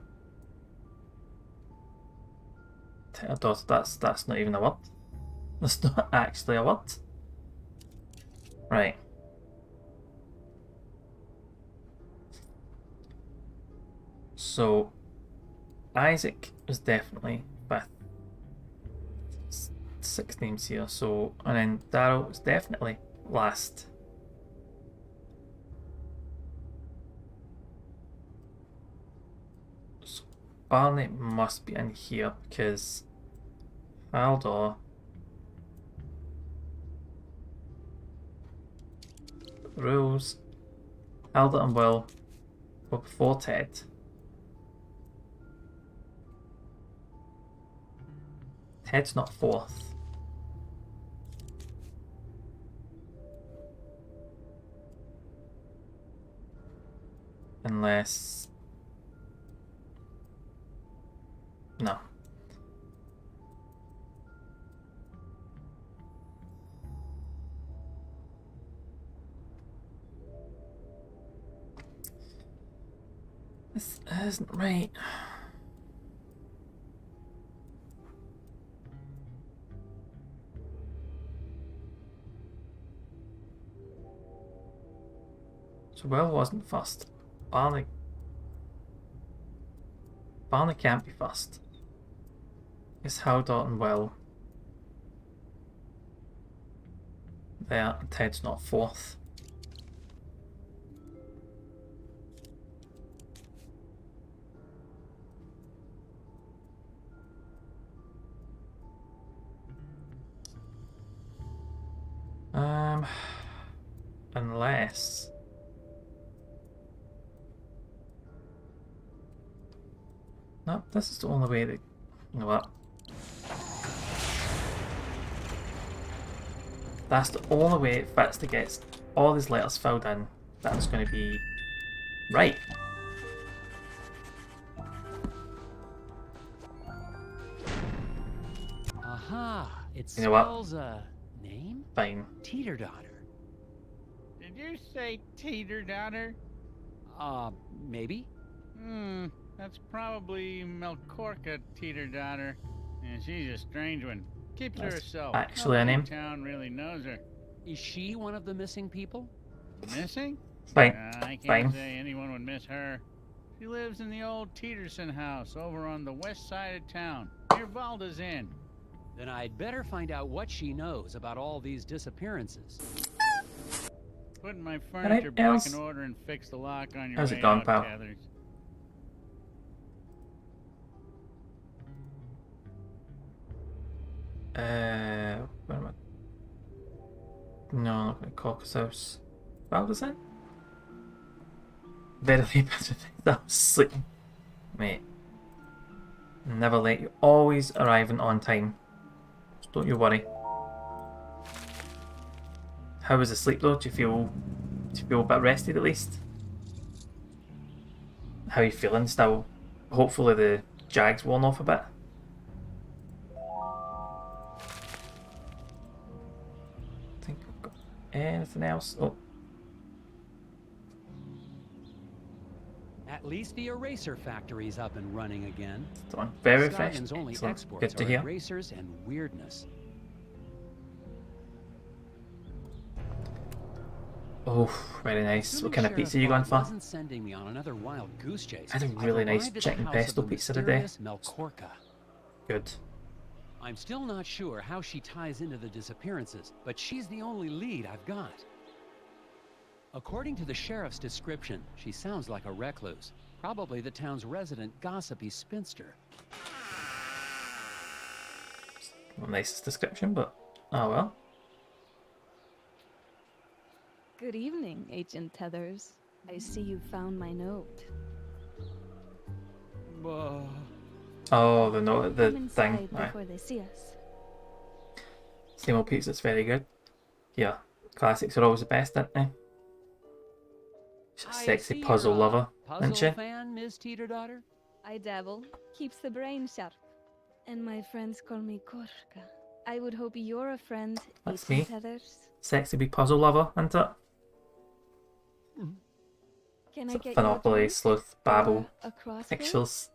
that's not even a word? That's not actually a word. Right. So, Isaac is definitely fifth. 6 names here, so, and then Daryl is definitely last. So Barney must be in here because Haldor, rules, Haldor and Will were before Ted. Ted's not fourth. Unless... no. This isn't right. So Will wasn't first. Barney can't be first. It's Haldor and Will. There, and Ted's not fourth. Unless... no, this is the only way that... you know what? That's the only way it fits to get all these letters filled in. That's going to be right. Aha! It You know what? spells a name? Fine. Teeter-daughter. Did you say teeter-daughter? Maybe? That's probably Melkorka teeter-daughter. And she's a strange one. Keeps her That's herself. actually a Nobody in name. town really knows her. Is she one of the missing people? Missing? Fine. I can't Fine. say anyone would miss her. She lives in the old Teeterson house over on the west side of town, near Valda's Inn. Then I'd better find out what she knows about all these disappearances. Putting my furniture back Els? in order and fix the lock on your How's way it going, out, pal? Tethers. Where am I? No, I'm not going to Caucus House. Valda's Inn? Verily better things. I was sleeping. Mate. Never late. You're always arriving on time. So don't you worry. How was the sleep though? Do you feel a bit rested at least? How are you feeling still? Hopefully the jag's worn off a bit. Think I've got anything else? Oh, At least the eraser factory's up and running again. it's on. Very fresh. Scoggins' only Excellent. exports Good to are hear. erasers and weirdness. Oh, very nice. What Assuming kind of Sheriff pizza you going Bond for? wasn't sending me on another wild goose chase. I had a I've really nice arrived at the chicken house pesto of the pizza today. mysterious Melkorka. Good. I'm still not sure how she ties into the disappearances, but she's the only lead I've got. According to the sheriff's description, she sounds like a recluse. Probably the town's resident gossipy spinster. Not the nicest description, but oh well. Good evening, Agent Tethers. I see you found my note. Oh, the note, the Come thing. inside Right. before they see us. Same old pizza's very good. Yeah, classics are always the best, aren't they? She's a I sexy see puzzle you're a lover, isn't she? Puzzle fan, Miss Teeter-daughter? I dabble. Keeps the brain sharp. And my friends call me Korka. I would hope you're a friend, That's Agent me. Tethers. Sexy big puzzle lover, isn't it? Can I So get Monopoly, you Sleuth, Babble, a crossword? Pictures.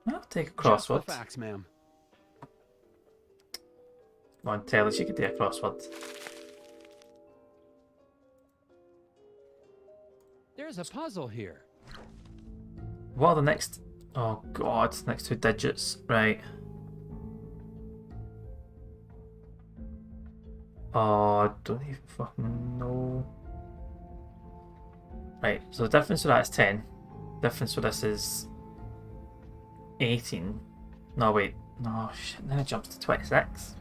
I'll take a Just the crossword. facts, ma'am. Come on, tell us you could do a crossword. There's a puzzle here. What are the next... Oh god, next 2 digits. Right. Oh, I don't even fucking know. Right, so the difference for that is 10. Difference for this is 18. No, wait. No, shit. Then it jumps to 26.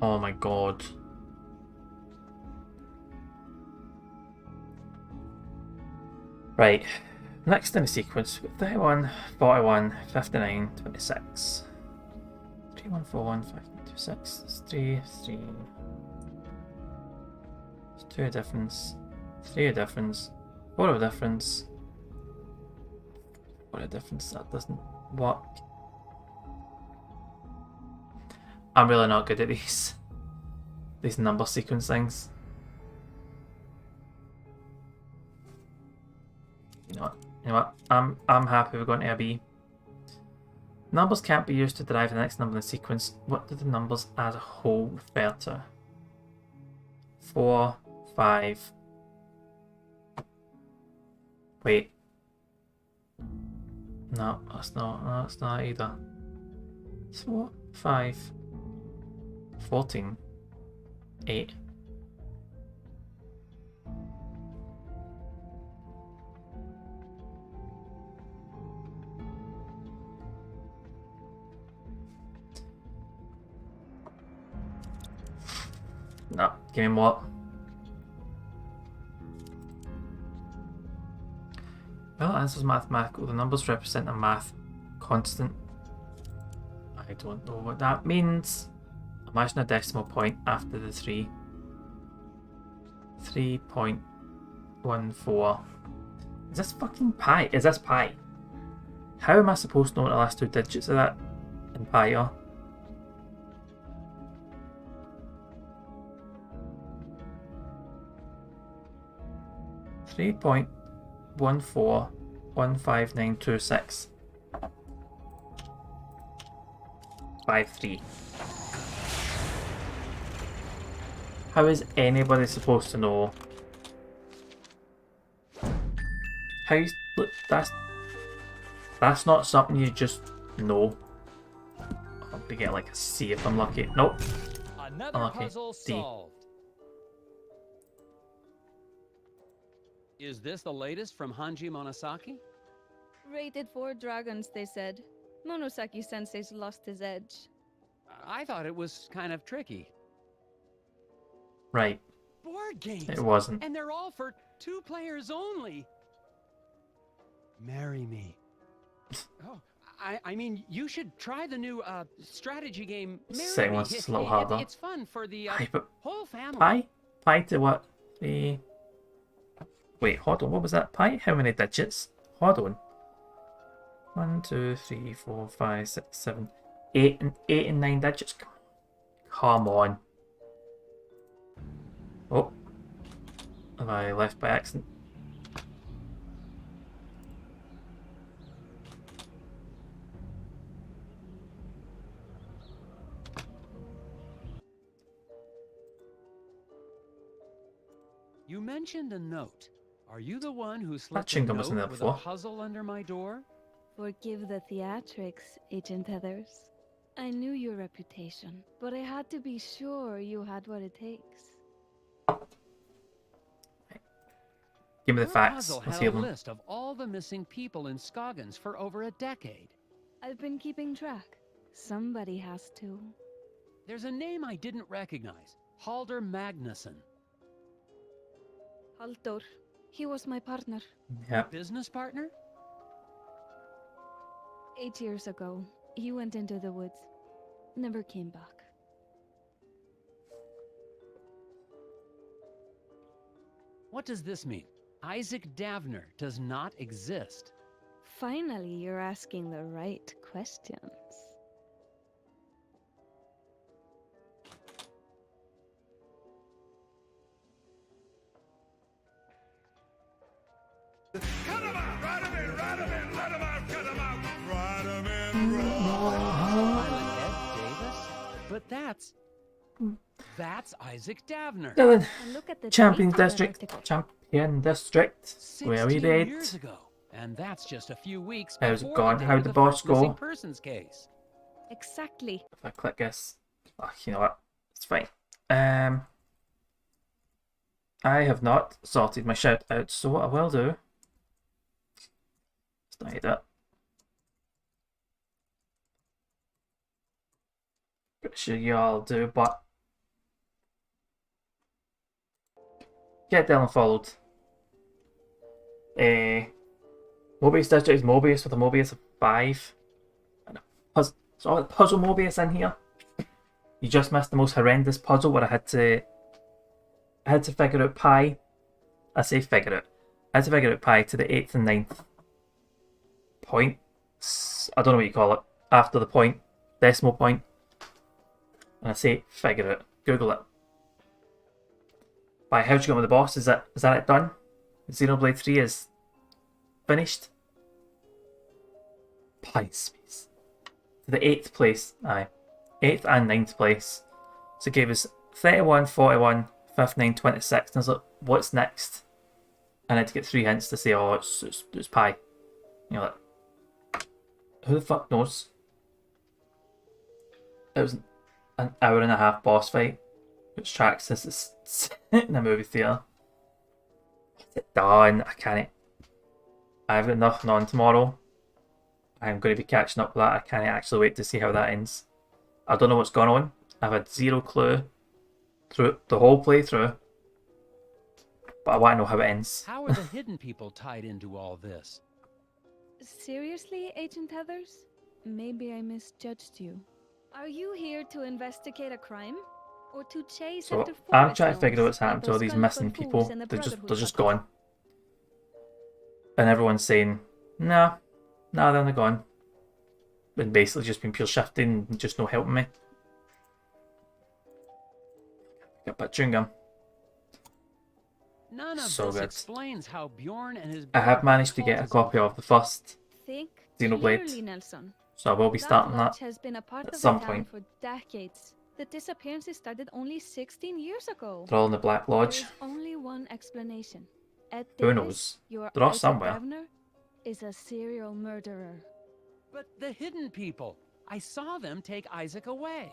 Oh my god. Right. Next in the sequence, 31, 41, 59, 26. 3141, 526, 3, 3. There's 2 a difference, 3 a difference, 4 a difference. 4 a difference, that doesn't work. I'm really not good at these number sequence things. You know what? I'm happy we're going to a B. Numbers can't be used to derive the next number in the sequence. What do the numbers as a whole refer to? 4, 5. Wait. No, that's not either. 4, 5. 14. 8. No, give me more. Well, answers mathematical. The numbers represent a math constant. I don't know what that means. Imagine a decimal point after the 3. 3.14. Is this fucking pi? Is this pi? How am I supposed to know what the last 2 digits of that in pi are? .1415926 53. How is anybody supposed to know? Look, that's not something you just know. I'll be getting like a C if I'm lucky. Nope. Another Unlucky. puzzle D. solved. Is this the latest from Hanji Monosaki? Rated 4 dragons, they said. Monosaki-sensei's lost his edge. I thought it was kind of tricky. Right. Board games. It wasn't. And they're all for 2 players only. Marry me. Oh, I mean, you should try the new strategy game. Second one's a little harder. It's fun for the whole family. Pi to what? 3. Wait, hold on. What was that? Pi? How many digits? Hold on. 1, 2, 3, 4, 5, 6, 7, 8 and 9 digits. Come on. Oh. Have I left by accident? You mentioned a note. Are you the one who That slipped a chewing gum wasn't there note with a before. puzzle under my door? Forgive the theatrics, Agent Heathers. I knew your reputation, but I had to be sure you had what it takes. Give me the Your facts. puzzle Let's had hear a them. list of all the missing people in Scoggins for over a decade. I've been keeping track. Somebody has to. There's a name I didn't recognize. Halder Magnuson. Halldór. He was my partner. Yep. Business partner? 8 years ago, he went into the woods. Never came back. What does this mean? Isaac Davner does not exist. Finally, you're asking the right questions. Cut him out! Right him in! Right him in! Let him out! Pilot Ed Davis? But that's Isaac Davner. Dylan, And look at the Champion date on that District. article. Champion District. Where we 16 did. years ago. And that's just a few weeks How's it before gone? the How'd date the of boss first missing go? persons case. Exactly. If I click this. Oh, you know what? It's fine. I have not sorted my shout out, so what I will do. Let's not hit that. Pretty sure you all do, but get Dylan followed. Mobius District is Mobius with a Mobius of 5. And a puzzle Mobius in here. You just missed the most horrendous puzzle where I had to figure out pi. I say figure out. I had to figure out pi to the 8th and 9th point. I don't know what you call it. After the point. Decimal point. And I say figure it. Google it. By how'd you get with the boss? Is that it done? Xenoblade 3 is finished. Pi space. To the 8th place. Aye. 8th and 9th place. So it gave us 31, 41, 59, 26. And I was like, what's next? And I had to get 3 hints to say, oh, it's pi. And you're like, who the fuck knows? It was an hour and a half boss fight, which tracks as it's in a movie theatre. Get it done. I can't. I've got nothing on tomorrow. I'm going to be catching up with that. I can't actually wait to see how that ends. I don't know what's going on. I've had zero clue through the whole playthrough, but I want to know how it ends. How are the hidden people tied into all this? Seriously, Agent Heathers? Maybe I misjudged you. Are you here to investigate a crime? Or to chase So after I'm trying to forest figure out gnomes what's happened like to all those these Skullford missing fools people. in the They're Brotherhood just puzzle? gone. And everyone's saying, no, they're not gone. And basically just been pure shifting and just no helping me. Got a bit of chewing gum. None of So this good. explains how Bjorn and his I have brother managed to get a caused copy of the first Think Xenoblade, clearly, Nelson. so I will be That starting lodge that has been a part at of some the town point. for decades. The disappearances started only 16 years ago. They're all in the Black Lodge. There's only one explanation. Ed Who Davis, knows? your They're all Isaac somewhere. Davner, is a serial murderer. But the hidden people. I saw them take Isaac away.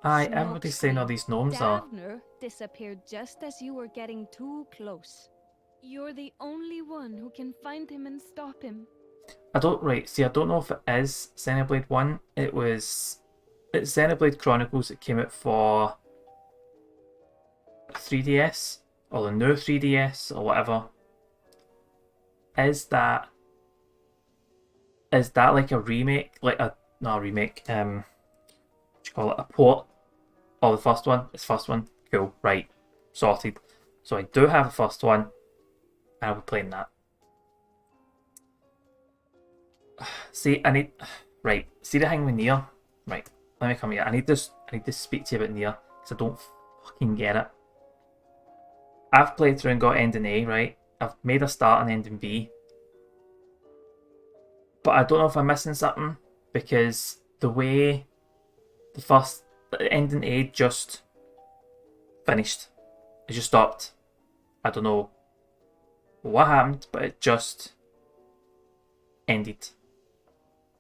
Aye, everybody's saying all Smokescreen. these gnomes are. Davner disappeared just as you were getting too close. You're the only one who can find him and stop him. I don't know if it is Xenoblade 1. It's Xenoblade Chronicles that came out for 3DS or the new 3DS or whatever. Is that like a remake? Like not a remake, what do you call it? A port of the first one? It's the first one. Cool, right. Sorted. So I do have the first one. I'll be playing that. See, I need... Right, see the thing with Nier? Right, let me come here. I need to speak to you about Nier, because I don't fucking get it. I've played through and got end in A, right? I've made a start and end in B. But I don't know if I'm missing something, because the way the end in A just finished. It just stopped. I don't know what happened, but it just ended.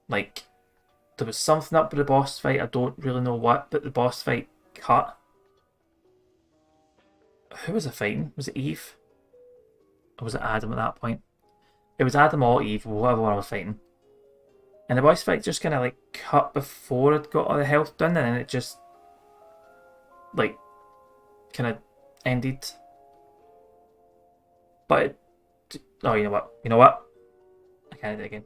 Like, there was something up with the boss fight, I don't really know what, but the boss fight cut. Who was I fighting? Was it Eve? Or was it Adam at that point? It was Adam or Eve, whatever one I was fighting. And the boss fight just kind of like cut before it got all the health done, and then it just like kind of ended. But oh, you know what? I can't do it again.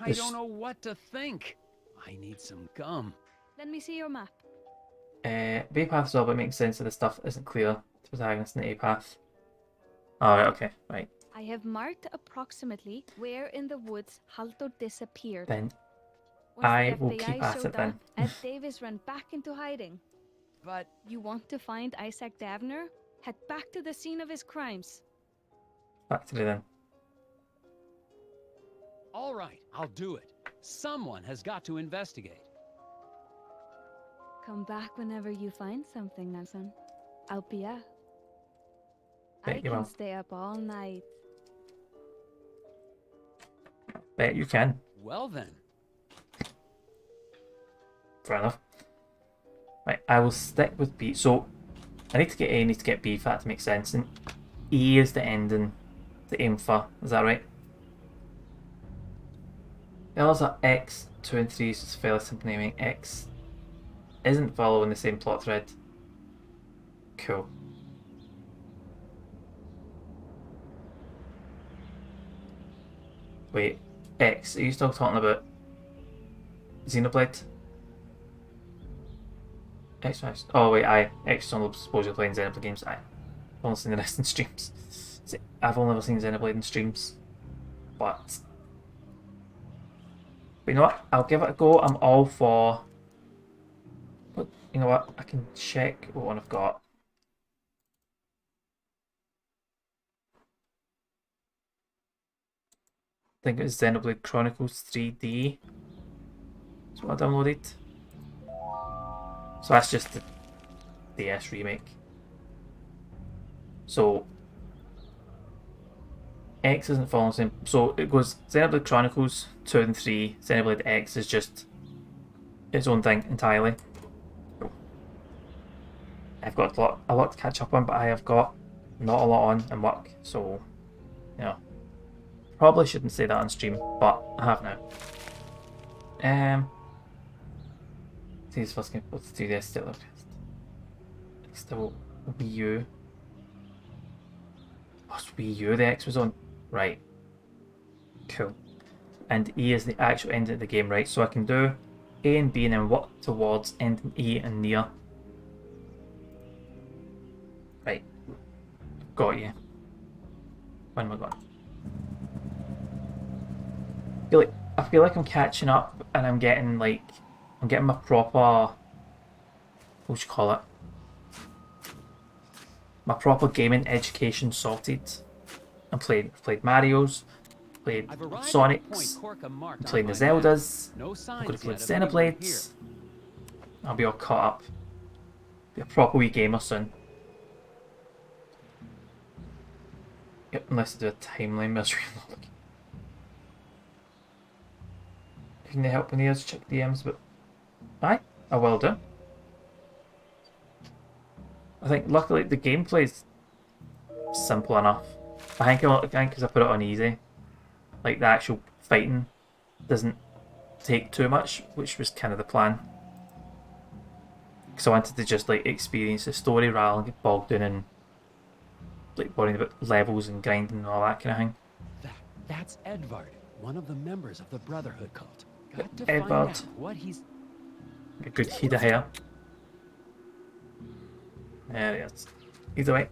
I don't know what to think. I need some gum. Let me see your map. B path is all about making sense of the stuff that isn't clear to protagonists in the A path. Alright, okay, right. I have marked approximately where in the woods Halldor disappeared. Then Once I the will FBI keep at showed it then. up, Ed Davis ran back into hiding. But You want to find Isaac Davner? Head back to the scene of his crimes. Back to the then. All right, I'll do it. Someone has got to investigate. Come back whenever you find something, Nelson. I'll be up. Bet I you can will. stay up all night. Bet you can. Well then. Fair enough. Right, I will stick with B. So, I need to get A, I need to get B for that to make sense. And E is the ending to aim for. Is that right? The others are X, 2 and 3, so it's fairly simple naming. X isn't following the same plot thread. Cool. Wait, X, are you still talking about Xenoblade? X, oh wait, X is only supposedly playing Xenoblade games. I've only seen the rest in streams. See, I've only ever seen Xenoblade in streams. But you know what? I'll give it a go. I'm all for. But you know what? I can check what one I've got. I think it was Xenoblade Chronicles 3D. That's what I downloaded. So that's just the DS remake. So X isn't following the same. So it goes Xenoblade Chronicles 2 and 3. Xenoblade X is just its own thing entirely. I've got a lot to catch up on, but I have got not a lot on in work. So, you know, probably shouldn't say that on stream, but I have now. These first game, let's do this still. Still Wii U. Oh, it's Wii U the X was on. Right. Cool. And E is the actual end of the game, right? So I can do A and B and then work towards ending E and near. Right. Got you. When am I going? I feel like I'm catching up and I'm getting my proper, what do you call it? My proper gaming education sorted. I played Mario's, played Sonic's, I'm playing the Zeldas, I'm going to play the Xenoblades. I'll be all caught up. Be a proper wee gamer soon. Yep, unless I do a timeline misery log. Can they help me to check DMs? But aye, I will do. I think luckily the gameplay is simple enough. I think because I put it on easy, like the actual fighting doesn't take too much, which was kind of the plan. Because I wanted to just like experience the story rather than get bogged down and like worrying about levels and grinding and all that kind of thing. That's Edvard, one of the members of the Brotherhood cult. Got to Edvard. find out what he's. A good head of hair. There it is. Either way.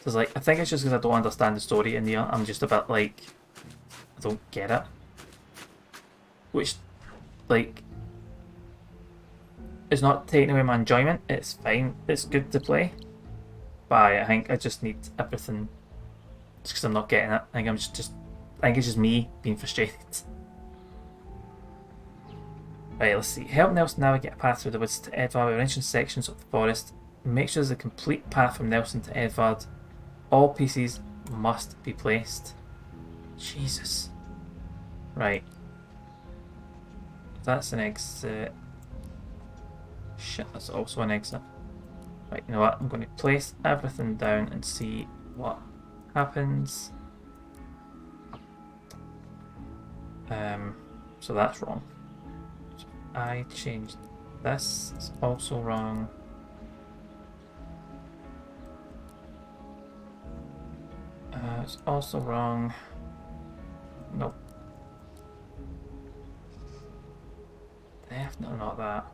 Cause like I think it's just because I don't understand the story in here. I'm just a bit like I don't get it. Which like is not taking away my enjoyment. It's fine. It's good to play. But I think I just need everything just because I'm not getting it. I think I think it's just me being frustrated. Right, let's see. Help Nelson navigate a path through the woods to Edvard by arranging sections of the forest. Make sure there's a complete path from Nelson to Edvard. All pieces must be placed. Jesus. Right. That's an exit. Shit, that's also an exit. Right, you know what? I'm going to place everything down and see what happens. So that's wrong. So I changed this. It's also wrong. It's also wrong. Nope. Definitely not that.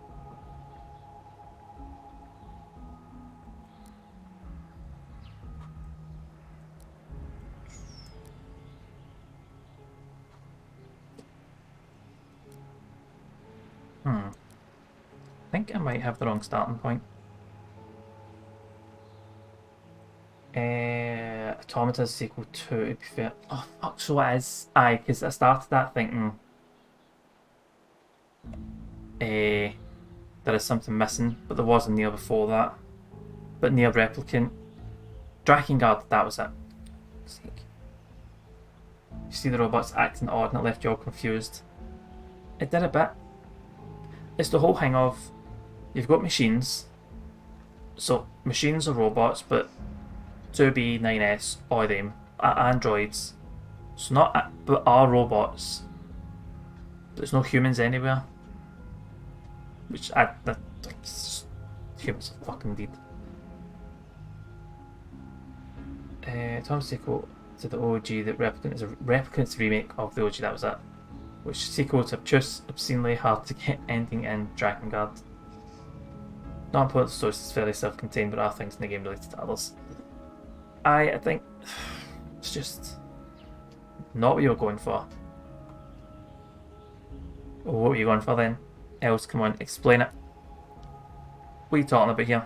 I think I might have the wrong starting point. 2 Automata sequel 2, to be fair. Oh, fuck, so it is. Aye, because I started that thinking there is something missing, but there was a Nier before that. But Nier Replicant. Drakengard, that was it. You see the robots acting odd and it left you all confused. It did a bit. It's the whole thing of, you've got machines. So, machines are robots, but 2B, 9S, all of them are androids. So but are robots. There's no humans anywhere. Which humans are fucking dead. Tom's sequel to the OG, that Replicant is a Replicant's remake of the OG, that was it. Which sequels obtuse, obscenely hard to get ending in Drakengard. Not important, the source is fairly self-contained, but are things in the game related to others. I think it's just not what you were going for. Or what were you going for then? Els, come on, explain it. What are you talking about here?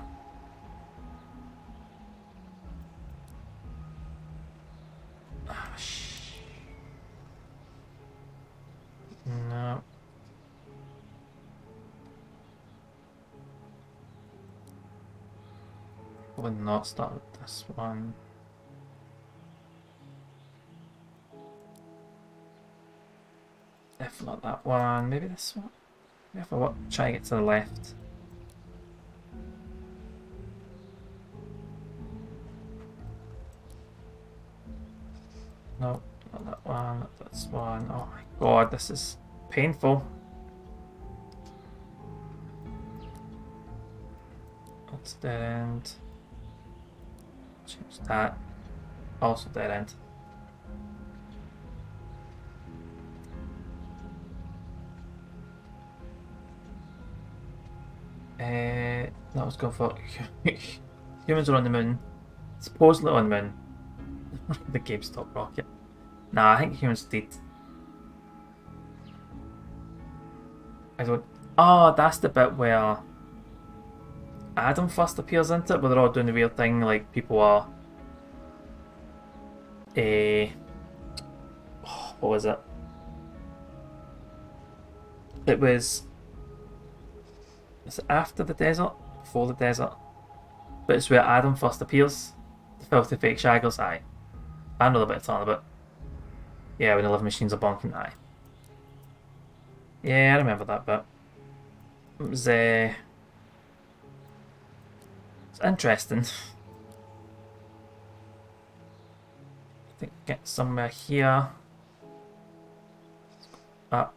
No. Probably not start with this one. If not that one, maybe this one. Maybe if I try to get to the left. No, not that one, not this one. Oh my god, this is painful. That's dead end. Change that. Also dead end. That was going for humans are on the moon. Supposedly on the moon. The GameStop rocket. Nah, I think humans did. I don't. Oh, that's the bit where Adam first appears into it, where they're all doing the weird thing, like people are. What was it? It was. Is it after the desert? Before the desert? But it's where Adam first appears. The filthy fake shaggers, aye. I know a bit of talking about. Yeah, when the living machines are bonking, aye. Yeah, I remember that bit. It was it's interesting. I think get somewhere here. Up.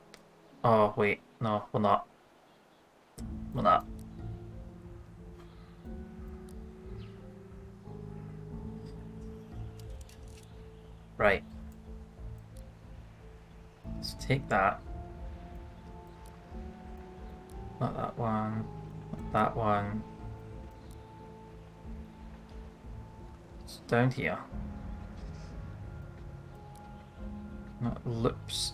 Oh wait, no, we're not. We're not. Right. Let's take that. Not that one. Not that one. It's down here. Not loops.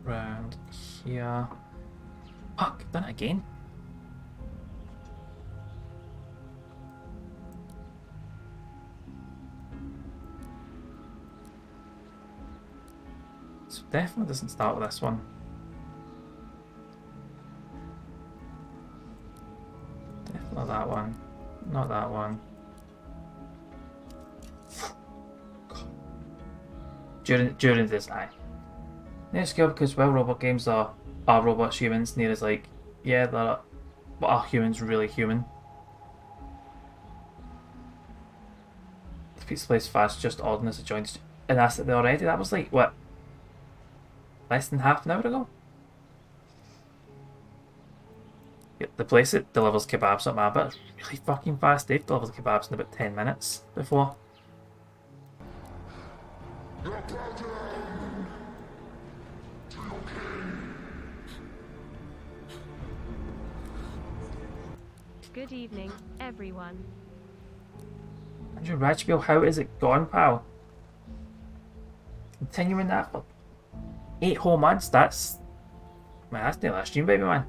Round here. Fuck, done it again. So definitely doesn't start with this one. Definitely not that one. Not that one. During this, aye. Next skill, because well, robot games are robots humans. Nier is like, yeah, but are humans really human? The pizza place fast, just odd as a joint. And that's it already. That was like what? Less than half an hour ago? Yeah, the place that delivers kebabs at my bit is really fucking fast. They've delivered kebabs in about 10 minutes before. Good evening, everyone. Andrew Ratchbill, how is it gone, pal? Continuing that for 8 whole months, that's... Man, that's nearly a stream, baby man.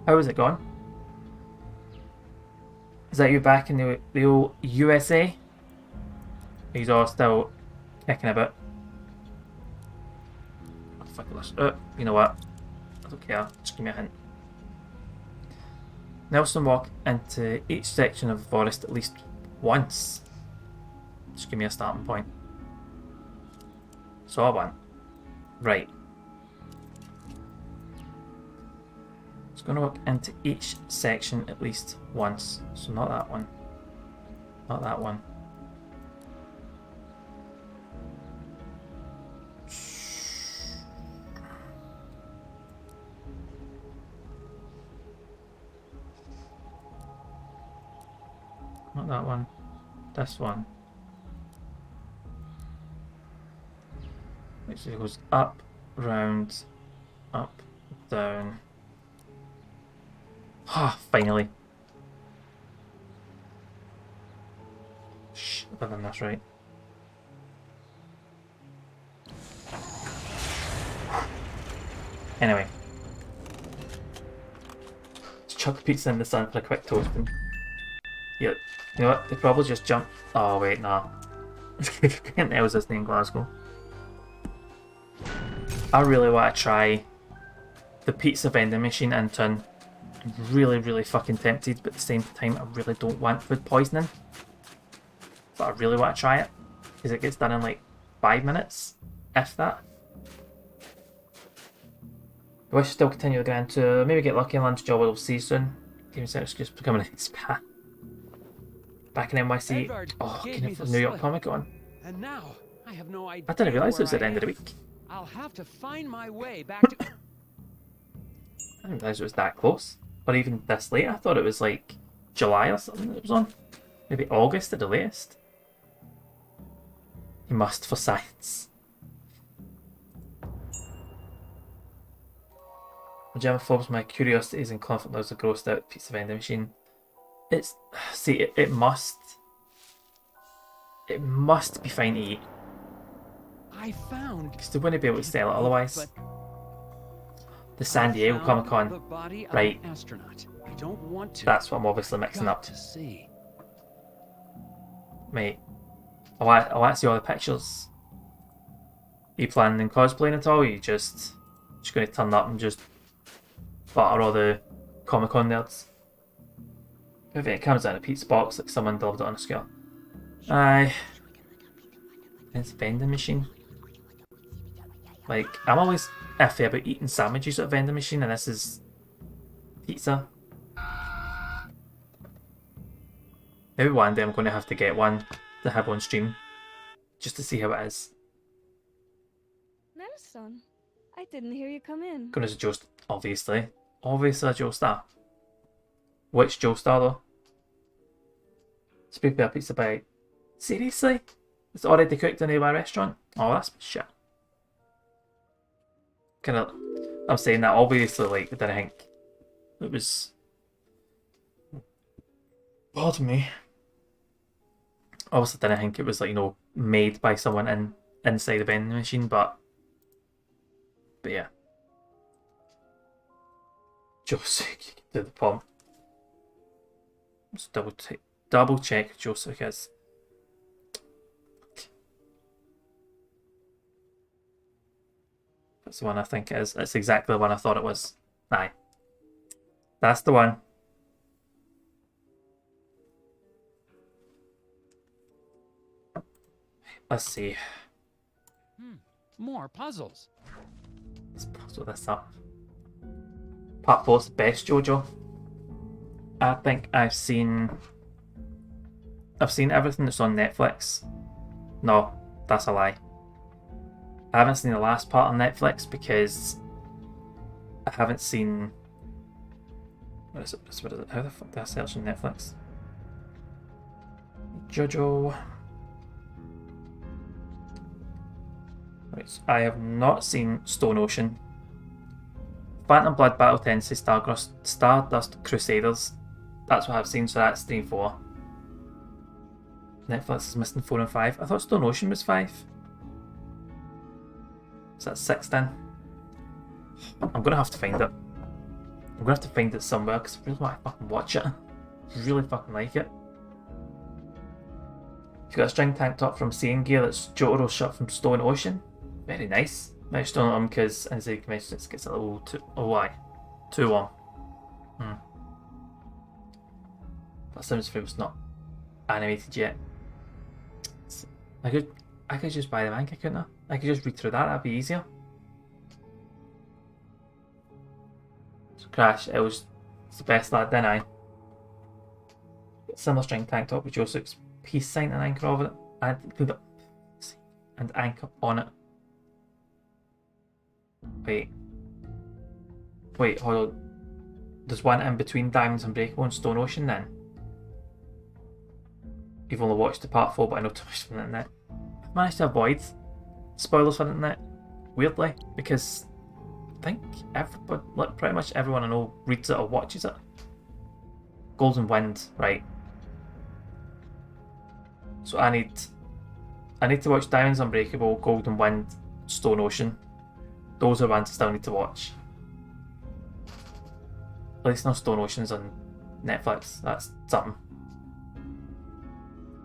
How is it gone? Is that you back in the old USA? He's all still kicking a bit. Oh, fuck this. You know what? I don't care. Just give me a hint. Nelson walk into each section of the forest at least once. Just give me a starting point. So I want. Right. It's going to walk into each section at least once. So not that one. Not that one. Not that one. This one. So it goes up, round, up, down. Ah, finally. Shh, I've done this right. Anyway. Let's chuck the pizza in the sun for a quick toasting. Yep. You know what? They probably just jumped. Oh, wait, nah. What the hell is this name, Glasgow? I really want to try the pizza vending machine in Town. I'm really, really fucking tempted, but at the same time, I really don't want food poisoning. But I really want to try it, because it gets done in like 5 minutes, if that. I wish to still continue the Grand Tour, maybe get lucky and land a job we'll see soon. Game Center's just becoming an expat. Back in NYC. Edvard Oh, gave can me it the New York slip. Comic Con? And now I have no idea. I didn't realise it was where at the end of the I week. am. I'll have to find my way back to. I didn't realise it was that close. Or even this late. I thought it was like July or something that it was on. Maybe August at the latest. You must for science. My germaphobes, my curiosities and confident loves a grossed out pizza vending machine. It's... See, it must... It must be fine to eat. I found. Because they wouldn't be able to sell it otherwise. But The San Diego found Comic Con. the body of Right. an astronaut. I don't want to. That's what I'm obviously mixing Got up. to see. Mate, I want to see all the pictures. Are you planning on cosplaying at all? Or are you just going to turn up and just butter all the Comic Con nerds? If it comes out in a pizza box, like someone delivered it on a scale. Aye. It's a vending machine. Like, I'm always iffy about eating sandwiches at a vending machine, and this is pizza. Maybe one day I'm going to have to get one to have on stream, just to see how it is. Nelson, I didn't hear you come in. Going as a Joestar, obviously. Obviously a Joestar. Which Joestar though? Spoopy a pizza bite. Seriously? It's already cooked in a nearby restaurant? Oh, that's shit. I'm saying that obviously, like, I didn't think it was. Pardon me. Obviously, didn't think it was, like, you know, made by someone inside the vending machine, but yeah. Joseph, do the pump. Let's double check Joseph is. That's the one I think it is. It's exactly the one I thought it was. Aye. That's the one. Let's see. More puzzles. Let's puzzle this up. Part 4's the best JoJo. I think I've seen everything that's on Netflix. No, that's a lie. I haven't seen the last part on Netflix because I haven't seen. What is it? How the fuck did I search on Netflix? JoJo. Right, so I have not seen Stone Ocean. Phantom Blood Battle Tennessee Stardust Crusaders. That's what I've seen, so that's 3 and 4. Netflix is missing 4 and 5. I thought Stone Ocean was 5. Is that 6 then? I'm gonna have to find it. I'm gonna have to find it somewhere because I really want to fucking watch it. I really fucking like it. You've got a string tank top from Seeing Gear that's Jotaro shot from Stone Ocean. Very nice. Might stone on him because, as I mentioned, it gets a little too warm. That Sims 3 was not animated yet. I could just buy the manga, couldn't I? I could just read through that, that'd be easier. So Crash, it's the best lad, then I. Similar string tank top with Josuke's peace sign and anchor over it. And anchor on it. Wait, hold on. There's one in between Diamonds Unbreakable and Stone Ocean then? You've only watched the part 4, but I know too much from the internet. I've managed to avoid spoilers from the internet, weirdly, because I think everybody, like pretty much everyone I know reads it or watches it. Golden Wind, right. So I need to watch Diamonds Unbreakable, Golden Wind, Stone Ocean. Those are ones I still need to watch. At least no Stone Ocean's on Netflix. That's something.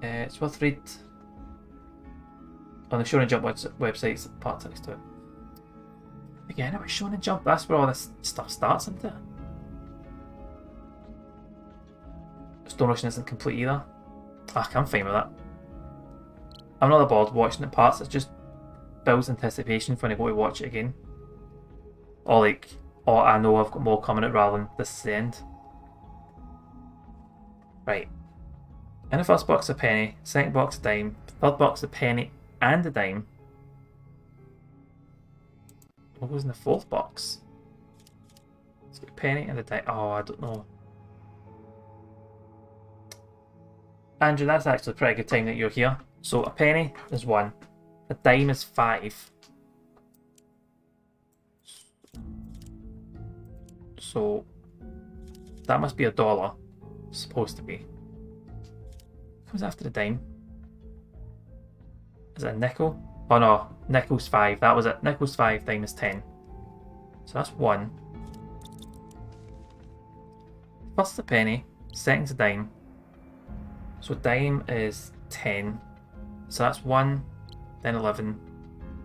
It's worth read on the Shonen Jump website's part text to it. Again, it was Shonen Jump. That's where all this stuff starts, isn't it? Stone Ocean isn't complete either. I'm fine with that. I'm not bored watching it parts. It just builds anticipation for when I go to watch it again. Or like, oh, I know I've got more coming out rather than this is the end. Right. In the first box a penny, second box a dime, third box a penny and a dime. What was in the fourth box? It's got a penny and a dime. Oh, I don't know. Andrew, that's actually a pretty good time that you're here. So a penny is 1, a dime is 5. So that must be $1. Supposed to be. What comes after the dime? Is it a nickel? Oh no, nickel's 5. That was it. Nickel's 5, dime is 10. So that's 1. First a penny, second's a dime. So dime is 10. So that's 1, then 11.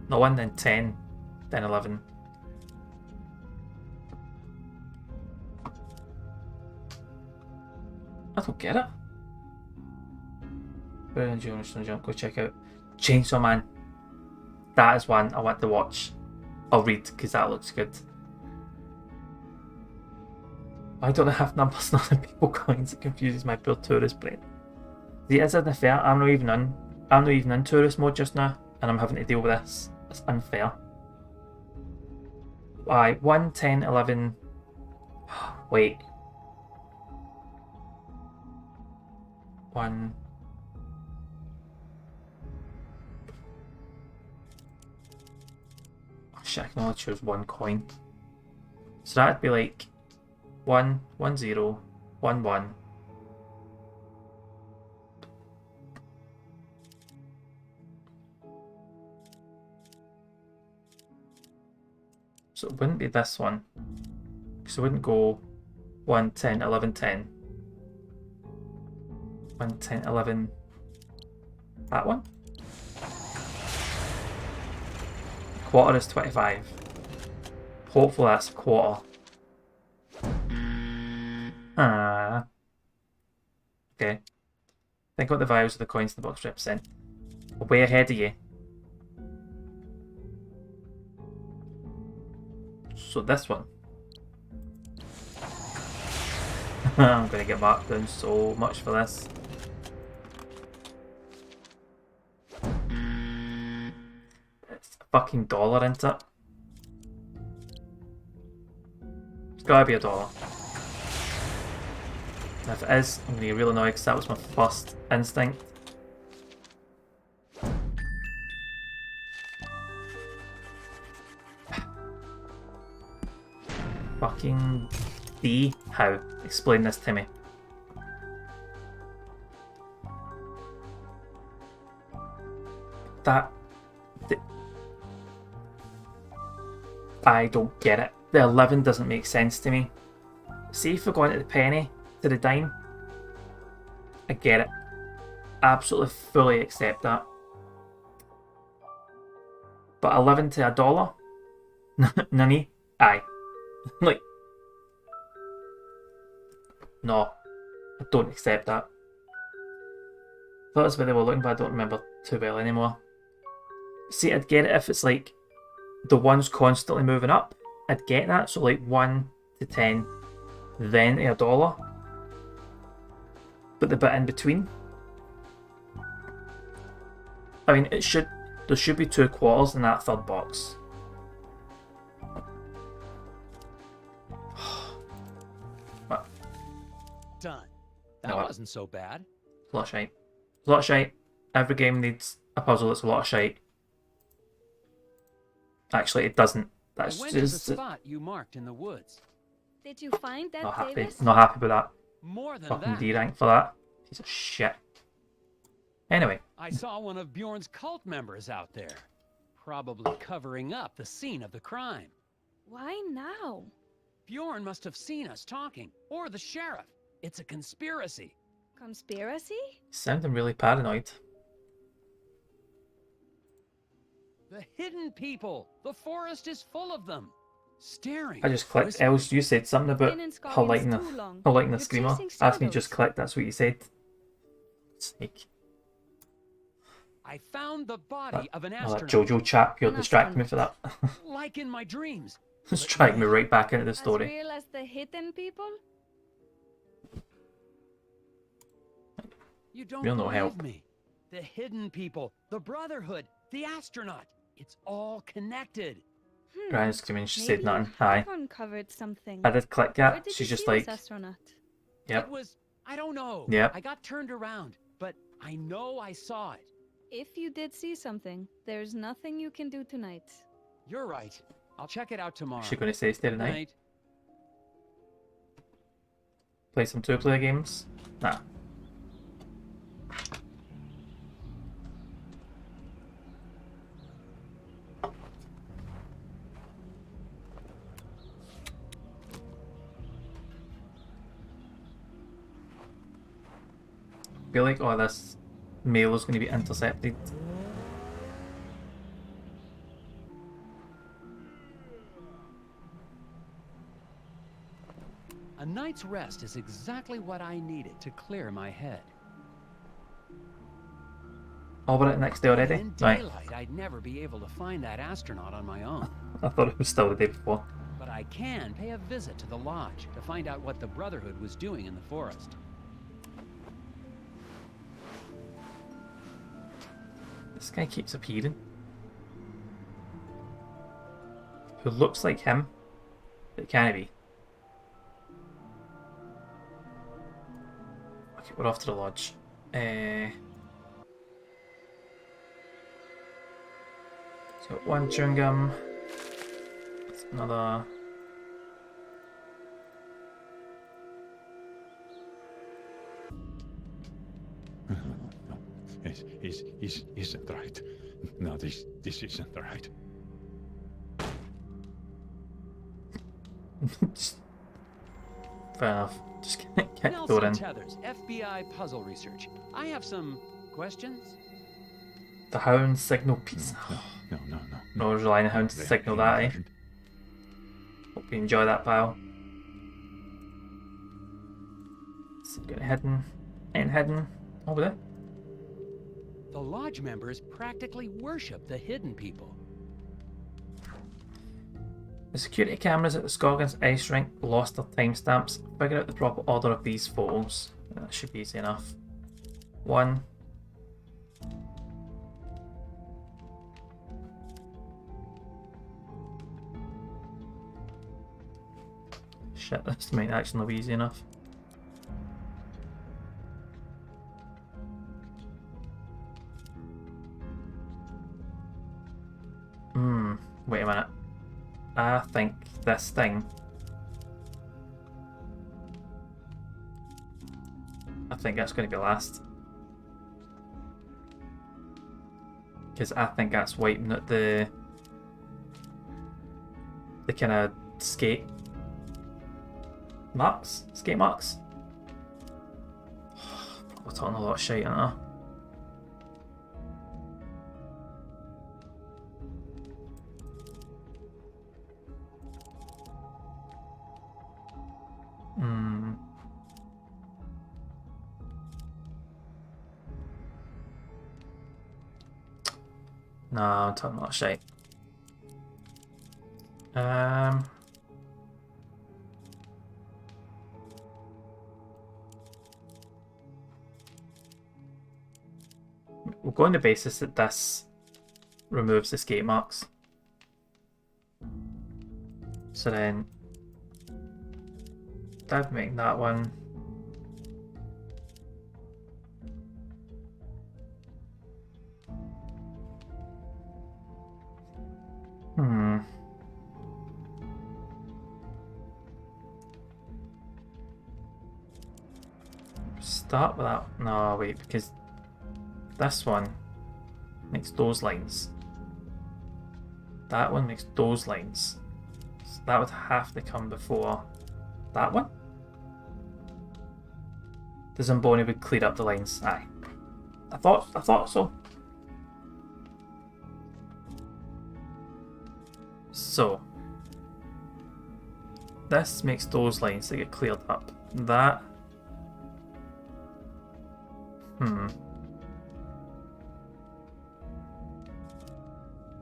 No, 1, then 10, then 11. I don't get it. Go check out Chainsaw Man. That is one I want to watch. I'll read because that looks good. I don't have numbers on the people coins. It confuses my poor tourist brain. See, it isn't fair. I'm not even in tourist mode just now, and I'm having to deal with this. It's unfair. Alright, 1, 10, 11. Wait. 1. Oh shit, I can only choose 1 coin. So that'd be like 1, 1, 0, 1, 1. So it wouldn't be this one. Because it wouldn't go 1, 10, 11, 10. 1, 10, 11. That one? Quarter is 25. Hopefully that's a quarter. Okay. Think what the values of the coins in the box represent. We're way ahead of you. So this one. I'm going to get marked down so much for this. It's a fucking $1, isn't it? It's gotta be $1. And if it is, I'm going to get really annoyed because that was my first instinct. Fucking D. How? Explain this to me. I don't get it. The 11 doesn't make sense to me. See if we're going to the penny, to the dime. I get it. absolutely fully accept that. But 11 to $1? Nani? Aye. Like, no, I don't accept that. I thought that's where they were looking, but I don't remember too well anymore. See, I'd get it if it's like the one's constantly moving up. I'd get that, so like 1 to 10, then to $1. But the bit in between, I mean, there should be 2 quarters in that third box. What? Done. That wasn't so bad. A lot of shite. A lot of shite. Every game needs a puzzle that's a lot of shite. Actually, it doesn't. That's I went to the just spot you marked in the woods. Did you find that, not happy. Davis? Not happy with that. More than Fucking that. D rank for that. Piece of shit. Anyway, I saw one of Bjorn's cult members out there, probably covering up the scene of the crime. Why now? Bjorn must have seen us talking, or the sheriff. It's a conspiracy. Conspiracy? sounding really paranoid. The hidden people. The forest is full of them. Staring. I just clicked. whispering. Els, you said something about Been in highlighting Scoggins the too long. highlighting the You're screamer. chasing Asked me shadows. just click. That's what you said. Snake. I found the body of an Oh, that astronaut. JoJo chap, you're An distracting me for that. Like in my dreams. It's dragging me right back into the As story. real as the hidden people? You don't You're no believe help. me. The hidden people, the Brotherhood, the astronaut. It's all connected. Brian's screaming. She said Maybe nothing. Hi. I've uncovered something. I did click Where that. did She's you just see like, this astronaut? yep. It was, I don't know. Yep. I got turned around, but I know I saw it. If you did see something, there's nothing you can do tonight. You're right. I'll check it out tomorrow. Is she going to say stay the night? Night. Play some 2-player games? Nah. Feel like all this mail is going to be intercepted. A night's rest is exactly what I needed to clear my head. Oh, we're at the next day already? In Right. daylight, I'd never be able to find that astronaut on my own. I thought it was still the day before. But I can pay a visit to the lodge to find out what the Brotherhood was doing in the forest. This guy keeps appearing. Who looks like him, but can't be. Okay, we're off to the lodge. So one chewing gum. That's another. No, this isn't right. No, this isn't right. Just- Fair enough. Just get the door Nelson in. Tethers, FBI Puzzle Research. I have some questions. The hound signal piece. No. No one's relying on hound to signal that, eh? Hope you enjoy that, pal. So get hidden. Ain't hidden. Over there. The lodge members practically worship the hidden people. The security cameras at the Scoggins ice rink lost their timestamps. Figure out the proper order of these photos. That should be easy enough. 1. Shit, this might actually not be easy enough. Wait a minute. I think this thing. I think that's going to be last. Because I think that's wiping out the kind of skate marks? Skate marks? We're talking a lot of shit, aren't I? No, I'm talking about shite. We'll go on the basis that this removes escape marks. So then, that'd make that one. Start with that. No, wait, because this one makes those lines. That one makes those lines. So that would have to come before that one. The Zamboni would clear up the lines. Aye. I thought so. So this makes those lines that get cleared up. That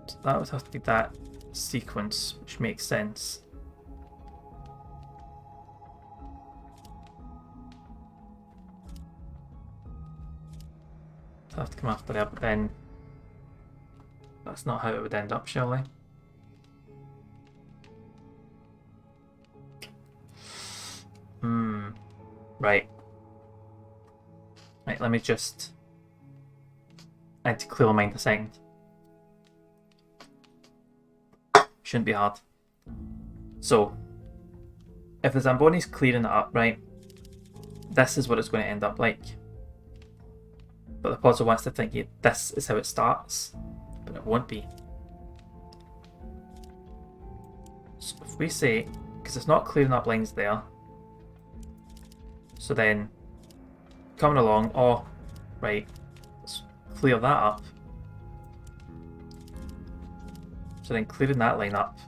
so that would have to be that sequence, which makes sense. It'd have to come after that, but then that's not how it would end up, surely. Right. Right, let me just... I need to clear my mind a second. Shouldn't be hard. So, if the Zamboni's clearing it up, right, this is what it's going to end up like. But the puzzle wants to think this is how it starts, but it won't be. So if we say, because it's not clearing up lines there, so then coming along, oh, right, let's clear that up. So then clearing that line up.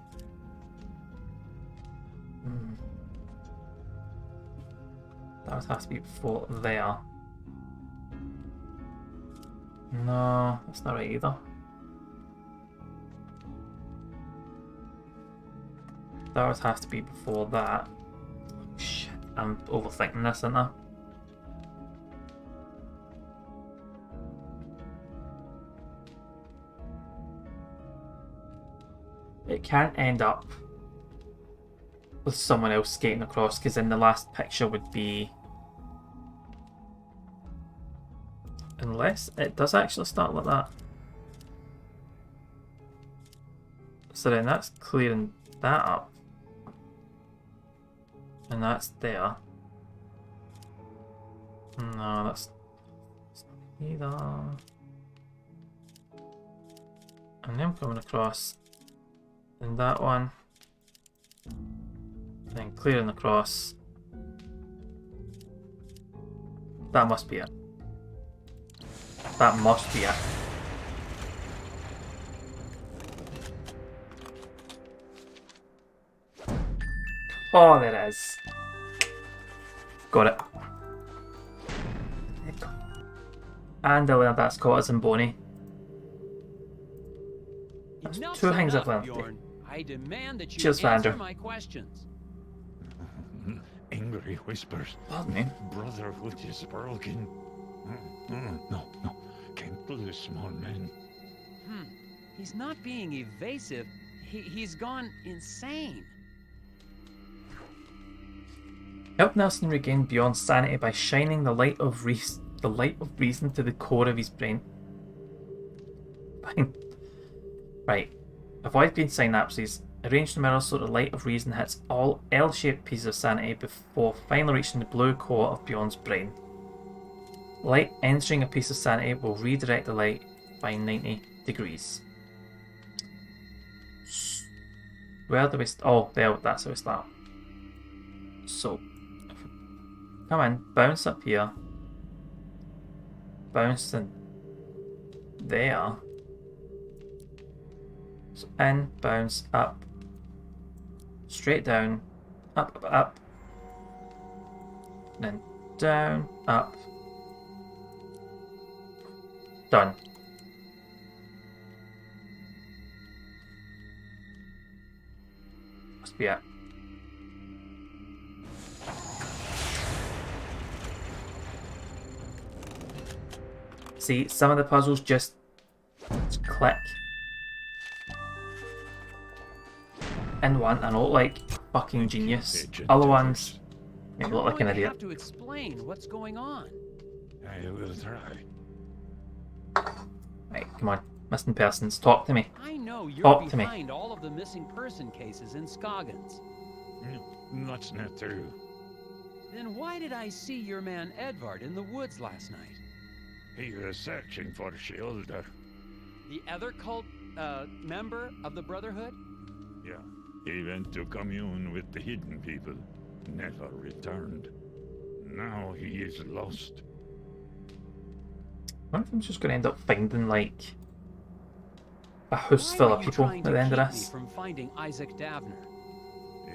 That would have to be before there. No, that's not right either. That would have to be before that. Oh, shit, I'm overthinking this, aren't I? It can't end up with someone else skating across, because then the last picture would be... Unless it does actually start like that. So then that's clearing that up. And that's there. No, that's not either. And then coming across. And that one. And then clearing across. That must be it. That must be it. Oh, there it is. Got it. And I learned that's caught as Zamboni. That's two things I've learned. I demand that you Cheers, answer Vander. my questions. Angry whispers. Pardon me? Brotherhood is broken. No. Can't lose small men. He's not being evasive. He's gone insane. Help Nelson regain Bjorn's sanity by shining the light of reason to the core of his brain. Fine. Right. Avoid green synapses. Arrange the mirror so the light of reason hits all L-shaped pieces of sanity before finally reaching the blue core of Bjorn's brain. Light entering a piece of sanity will redirect the light by 90 degrees. Where do we oh, there, that's how we start. So, come in, bounce up here, bounce in there, so in, bounce, up, straight down, up, then down, up, done. Must be it. See, some of the puzzles just click. In one, and I look like fucking genius. Other ones, maybe look like an I idiot. have to explain what's going on. I will try. Right, come on. Missing persons, talk to me. I know you're Talk to me. behind all of the missing person cases in Scoggins. That's not true. Then why did I see your man Edvard in the woods last night? He was searching for Shielder. The other cult member of the Brotherhood? Yeah. He went to commune with the hidden people. Never returned. Now he is lost. I wonder if I'm just going to end up finding, like, a house full of people at the end of this. From finding Isaac Davner.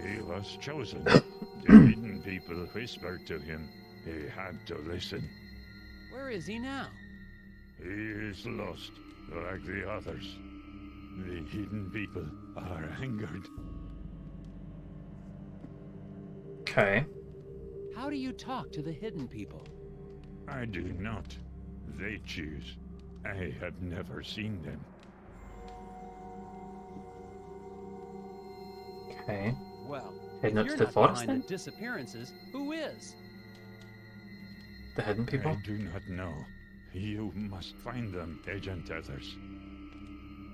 He was chosen. The hidden people whispered to him. He had to listen. Where is he now? He is lost, like the others. The hidden people are angered. Okay. How do you talk to the hidden people? I do not. They choose. I have never seen them. Okay. Well, Heading if up you're to the not forest behind then? the disappearances, who is? The hidden people? I do not know. You must find them, Agent Ethers.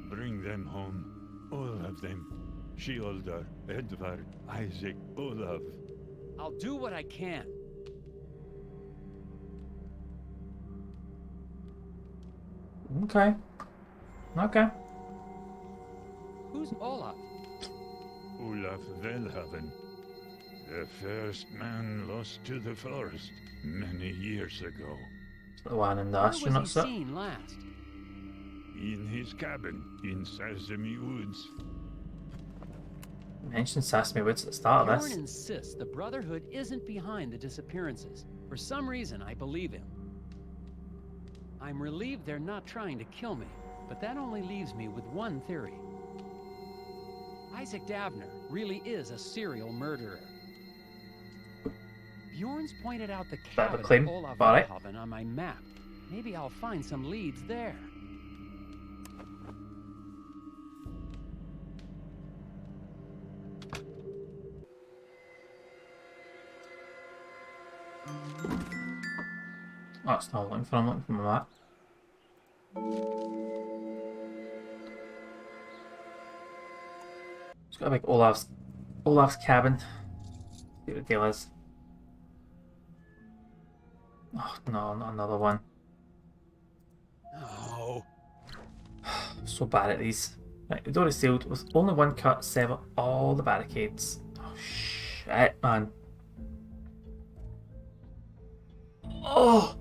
Bring them home. All of them. Shielder, Edvard, Isaac, Olaf. I'll do what I can. Okay. Okay. Who's Olaf? Olaf Velhaven. The first man lost to the forest many years ago. The one in the Where was astronaut he set. seen last? In his cabin in Sesame Woods. Mentioned Sesame Woods at the start of Bjorn this. insists the Brotherhood isn't behind the disappearances. For some reason, I believe him. I'm relieved they're not trying to kill me, but that only leaves me with one theory. Isaac Davner really is a serial murderer. Bjorn's pointed out the That cabin a claim? of Olaf Alright. Velhaven on my map. Maybe I'll find some leads there. Oh, it's not looking for. I'm looking for my map. It's got a big Olaf's cabin. See what the deal is. Oh no, not another one. Oh. So bad at these. Right, the door is sealed with only one cut. Sever all the barricades. Oh shit, man. Oh!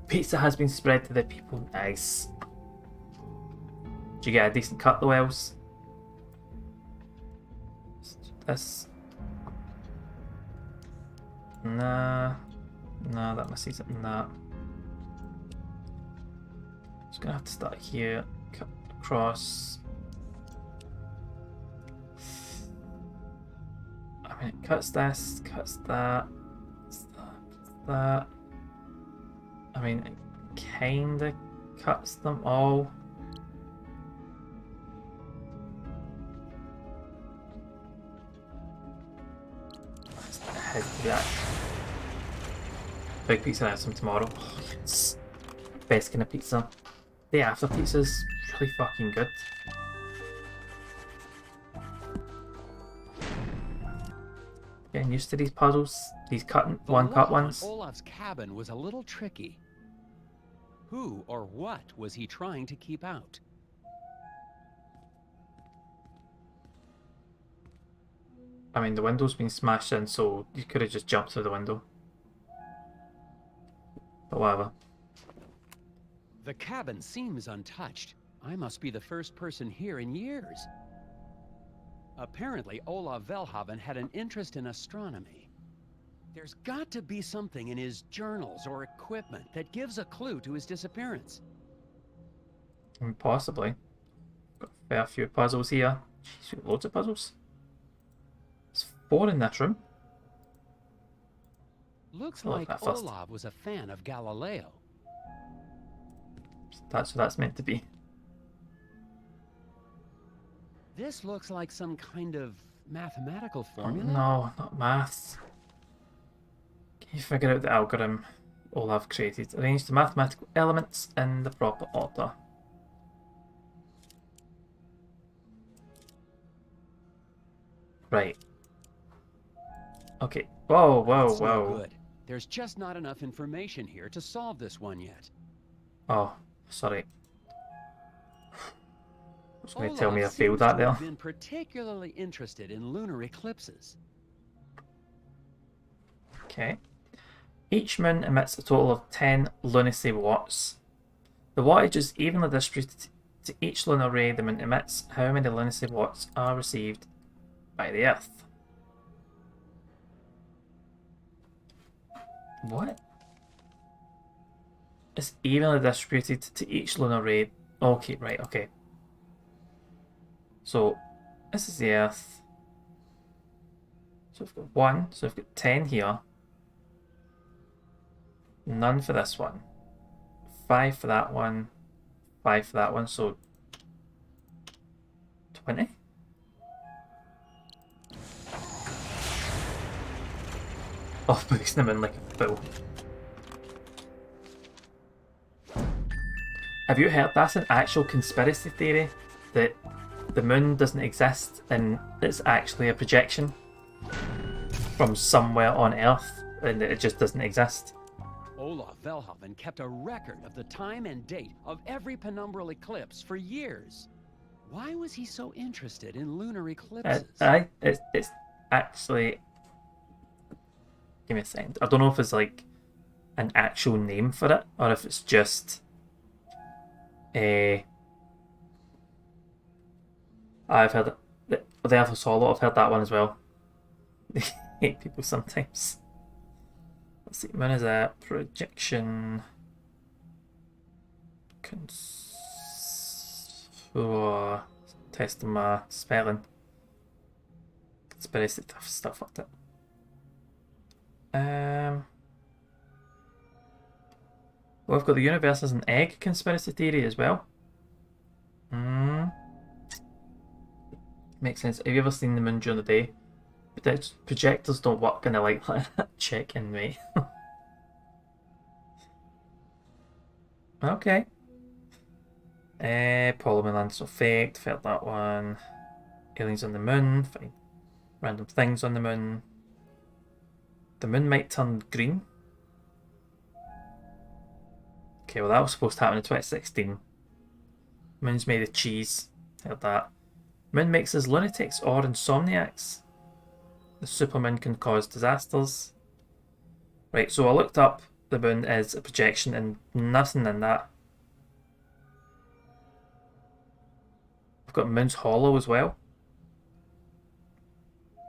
Pizza has been spread to the people. Nice. Did you get a decent cut, though, Els? This. Nah. Nah, that misses it. Nah. Just gonna have to start here. Cut across. I mean, it cuts this, cuts that. Cuts that. I mean, it kinda cuts them all. Let's head to that. Big pizza has some tomorrow. Oh, yes. Best kind of pizza. Day after pizza's really fucking good. Getting used to these puzzles, these one cut ones. Olaf's cabin was a little tricky. Who or what was he trying to keep out? I mean, the window's been smashed in, so you could have just jumped through the window. But whatever. The cabin seems untouched. I must be the first person here in years. Apparently, Olaf Velhaven had an interest in astronomy. There's got to be something in his journals or equipment that gives a clue to his disappearance. I mean, possibly. Got a fair few puzzles here. Jeez, loads of puzzles. 4 in this room. Looks I'll look like at that first. Olav was a fan of Galileo. That's what that's meant to be. This looks like some kind of mathematical Oh, formula. no, not maths. Can you figure out the algorithm Olav created? Arrange the mathematical elements in the proper order. Right. Okay. Whoa, whoa, That's no whoa. good. There's just not enough information here to solve this one yet. Oh, sorry. Was going to tell me I Olaf failed seems that to there. have been particularly interested in lunar eclipses. Okay. Each moon emits a total of 10 lunacy watts. The wattage is evenly distributed to each lunar ray the moon emits. How many lunacy watts are received by the Earth? What? It's evenly distributed to each lunar ray. Okay, right, okay. So, this is the Earth. So we've got 1, so we've got 10 here. None for this one. 5 for that one. 5 for that one, so 20? Oh, boosting them in like a fool. Have you heard that's an actual conspiracy theory? That the moon doesn't exist and it's actually a projection from somewhere on Earth and it just doesn't exist? Olaf Velhaven kept a record of the time and date of every penumbral eclipse for years. Why was he so interested in lunar eclipses? It's actually... Give me a second. I don't know if it's like an actual name for it or if it's just a... I've heard it. The Earth Solo, I've heard that one as well. They hate people sometimes. Let's see, moon is a projection. Testing my spelling. Conspiracy stuff like that. Well, we've got the universe as an egg conspiracy theory as well. Makes sense. Have you ever seen the moon during the day? Projectors don't work kind of like that. Check in, mate. Okay. Polar moon landing so fake. Felt that one. Aliens on the moon. Find random things on the moon. The moon might turn green. Okay, well that was supposed to happen in 2016. Moon's made of cheese. Heard that. Moon makes us lunatics or insomniacs. The supermoon can cause disasters. Right, so I looked up the moon is a projection and nothing in that. I've got moon's hollow as well.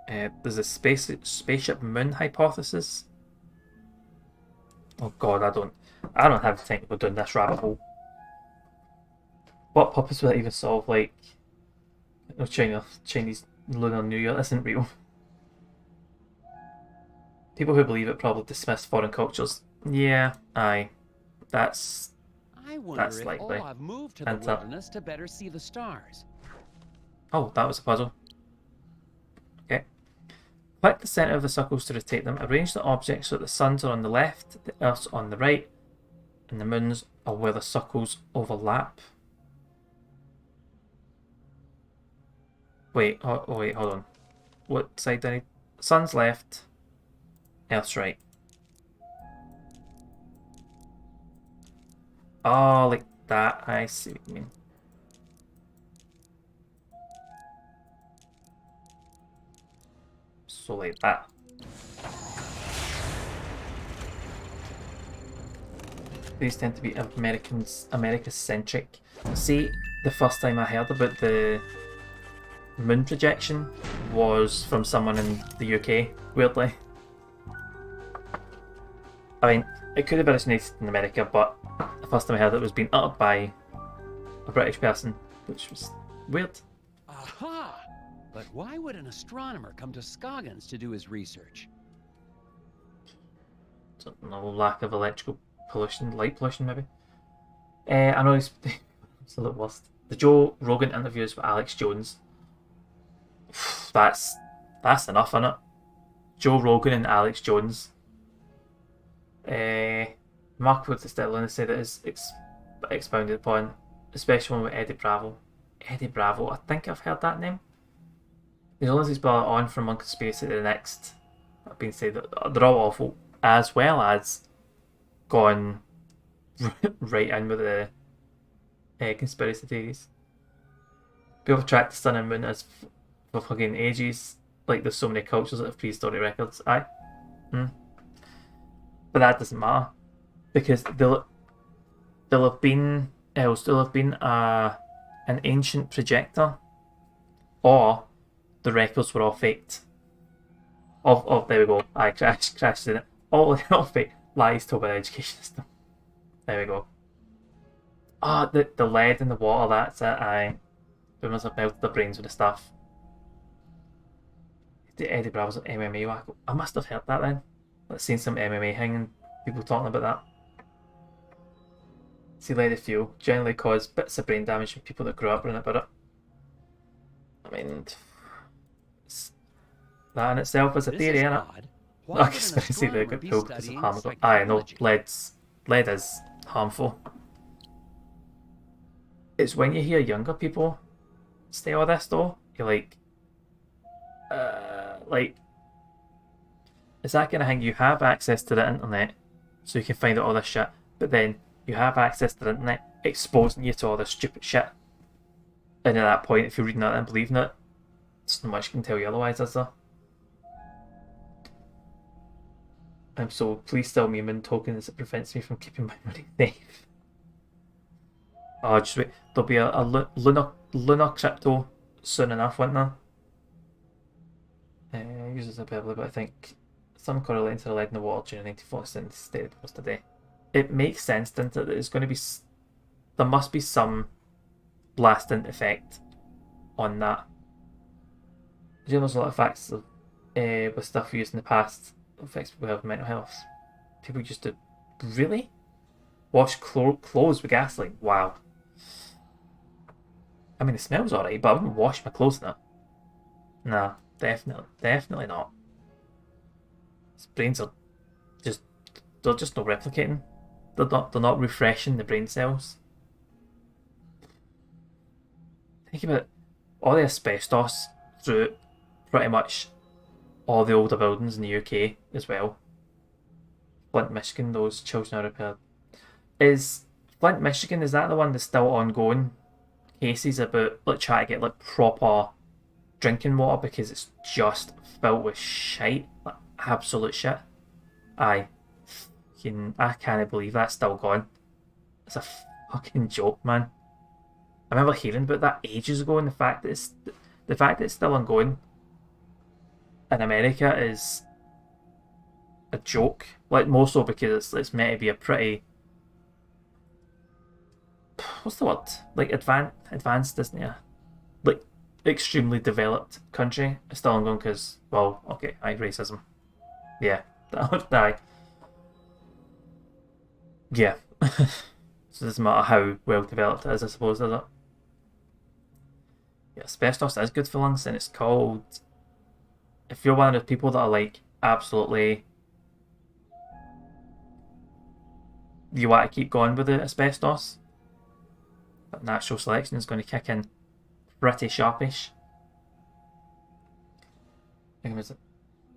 There's a spaceship moon hypothesis. Oh god, I don't have time to go down this rabbit hole. What purpose will it even solve? Like, no, Chinese Lunar New Year isn't real. People who believe it probably dismiss foreign cultures. Yeah, aye. That's if likely. Olaf moved to the wilderness to better see the stars. Oh, that was a puzzle. Okay. Click the center of the circles to rotate them. Arrange the objects so that the suns are on the left, the earth's on the right, and the moons are where the circles overlap. Wait, wait, hold on. What side do I need? Sun's left, earth's right. Oh, like that. I see what you mean. So like that. These tend to be America-centric. See, the first time I heard about the moon projection was from someone in the UK, weirdly. I mean, it could have originated in America, but the first time I heard it was being uttered by a British person, which was weird. Aha! But why would an astronomer come to Scoggins to do his research? No lack of electrical pollution, light pollution maybe. I know it's a little worst. The Joe Rogan interviews with Alex Jones. That's enough, innit? Joe Rogan and Alex Jones. Mark Woodstillin said it is expounded upon, especially one with Eddie Bravo. Eddie Bravo, I think I've heard that name. As long as he's brought it on from one conspiracy to the next, I've been saying that they're all awful, as well as gone right in with the conspiracy theories. People have tracked the sun and moon as for fucking ages. Like, there's so many cultures that have prehistoric records. Aye. But that doesn't matter. Because there'll have been an ancient projector, or the records were all faked. Oh, there we go. I crashed in it. All fake lies told by the education system. There we go. Ah, the lead in the water, that's it. Aye. They must have melted their brains with the stuff. The Eddie Bravo's an MMA wacko. I must have heard that then. I've seen some MMA hanging, people talking about that. See, lead fuel generally cause bits of brain damage in people that grow up around about it. I mean, that in itself is a theory, isn't it? I conspiracy they get killed because of harmful. I know lead is harmful. It's when you hear younger people say all this though, you're like, it's that kind of thing. You have access to the internet, so you can find out all this shit, but then you have access to the internet exposing you to all this stupid shit. And at that point, if you're reading that and believing it, there's not much can tell you otherwise, is there? So please tell me Moon Token as it prevents me from keeping my money safe. Oh, just wait. There'll be a lunar crypto soon enough, won't there? Uses a Beverly, but I think some correlating to the lead in the water during 1947 stated post today. It makes sense, doesn't it? That it's going to be. There must be some blasting effect on that. You know, there's a lot of facts of, with stuff used in the past that affects people who have mental health. People used to really wash clothes with gasoline. Wow. I mean, it smells alright, but I wouldn't wash my clothes in it. Nah, definitely not. His brains are they're just not replicating. They're not refreshing the brain cells. Think about it. All the asbestos through pretty much all the older buildings in the UK as well. Flint, Michigan, those children are repaired. Is Flint, Michigan, is that the one that's still ongoing? Cases about like trying to get like proper drinking water because it's just filled with shite, like absolute shit. Aye. I can't believe that's still gone. It's a fucking joke, man. I remember hearing about that ages ago, and the fact that it's still ongoing in America is a joke. Like, more so because it's meant to be a pretty, what's the word? Like advanced, isn't it? Like extremely developed country. It's still ongoing because, well, okay, racism. Yeah, that would die. Yeah. So it doesn't matter how well developed it is, I suppose, does it? Yeah, asbestos is good for lungs, and it's called, if you're one of the people that are like absolutely, you want to keep going with the asbestos, but natural selection is going to kick in pretty sharpish.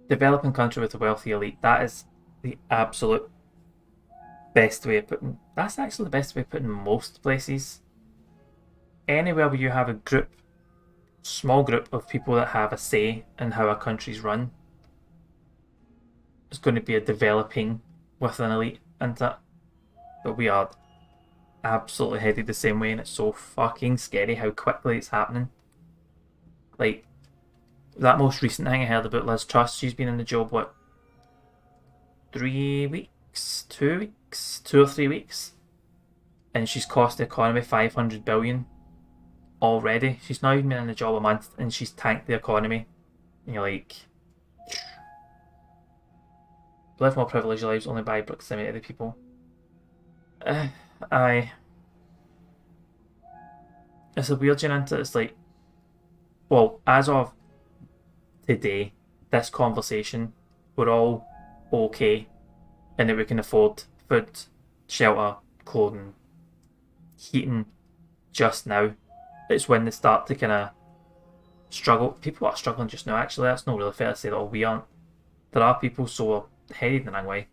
Developing country with a wealthy elite, that is the absolute best way of putting. That's actually the best way of putting most places. Anywhere where you have a small group of people that have a say in how a country's run, is going to be a developing with an elite, isn't it? But we are absolutely headed the same way, and it's so fucking scary how quickly it's happening. Like, that most recent thing I heard about Liz Truss, she's been in the job, what, 3 weeks? 2 weeks? 2 or 3 weeks? And she's cost the economy $500 billion already. She's not even been in the job a month and she's tanked the economy. And you're like, live more privileged lives only by proximity to people. Aye. It's a weird gene into it. It's like, well, as of today, this conversation, we're all okay and that we can afford food, shelter, clothing, heating just now. It's when they start to kind of struggle. People are struggling just now, actually. That's not really fair to say that all we aren't. There are people so headed in the wrong way.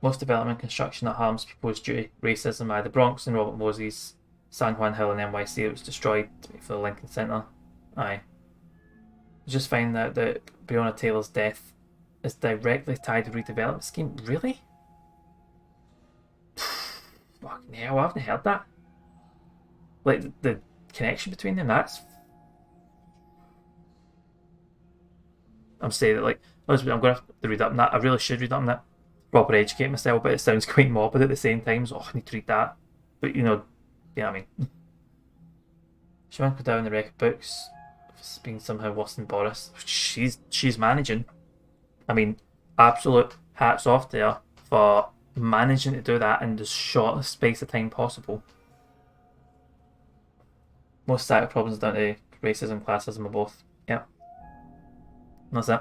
Most development construction that harms people is due to racism. The Bronx and Robert Moses, San Juan Hill and NYC, it was destroyed for the Lincoln Center. Aye. I just find out that Breonna Taylor's death is directly tied to the redevelopment scheme. Really? Fucking hell, I haven't heard that. Like, the connection between them, that's... I'm saying that, like, I'm going to have to read up on that. I really should read up on that. Proper educate myself, but it sounds quite morbid at the same time, so I need to read that. But, you know what I mean. She won't go down the record books as being somehow worse than Boris. She's managing. I mean, absolute hats off to her for managing to do that in the shortest space of time possible. Most societal problems down to racism, classism, or both. Yeah. That's it.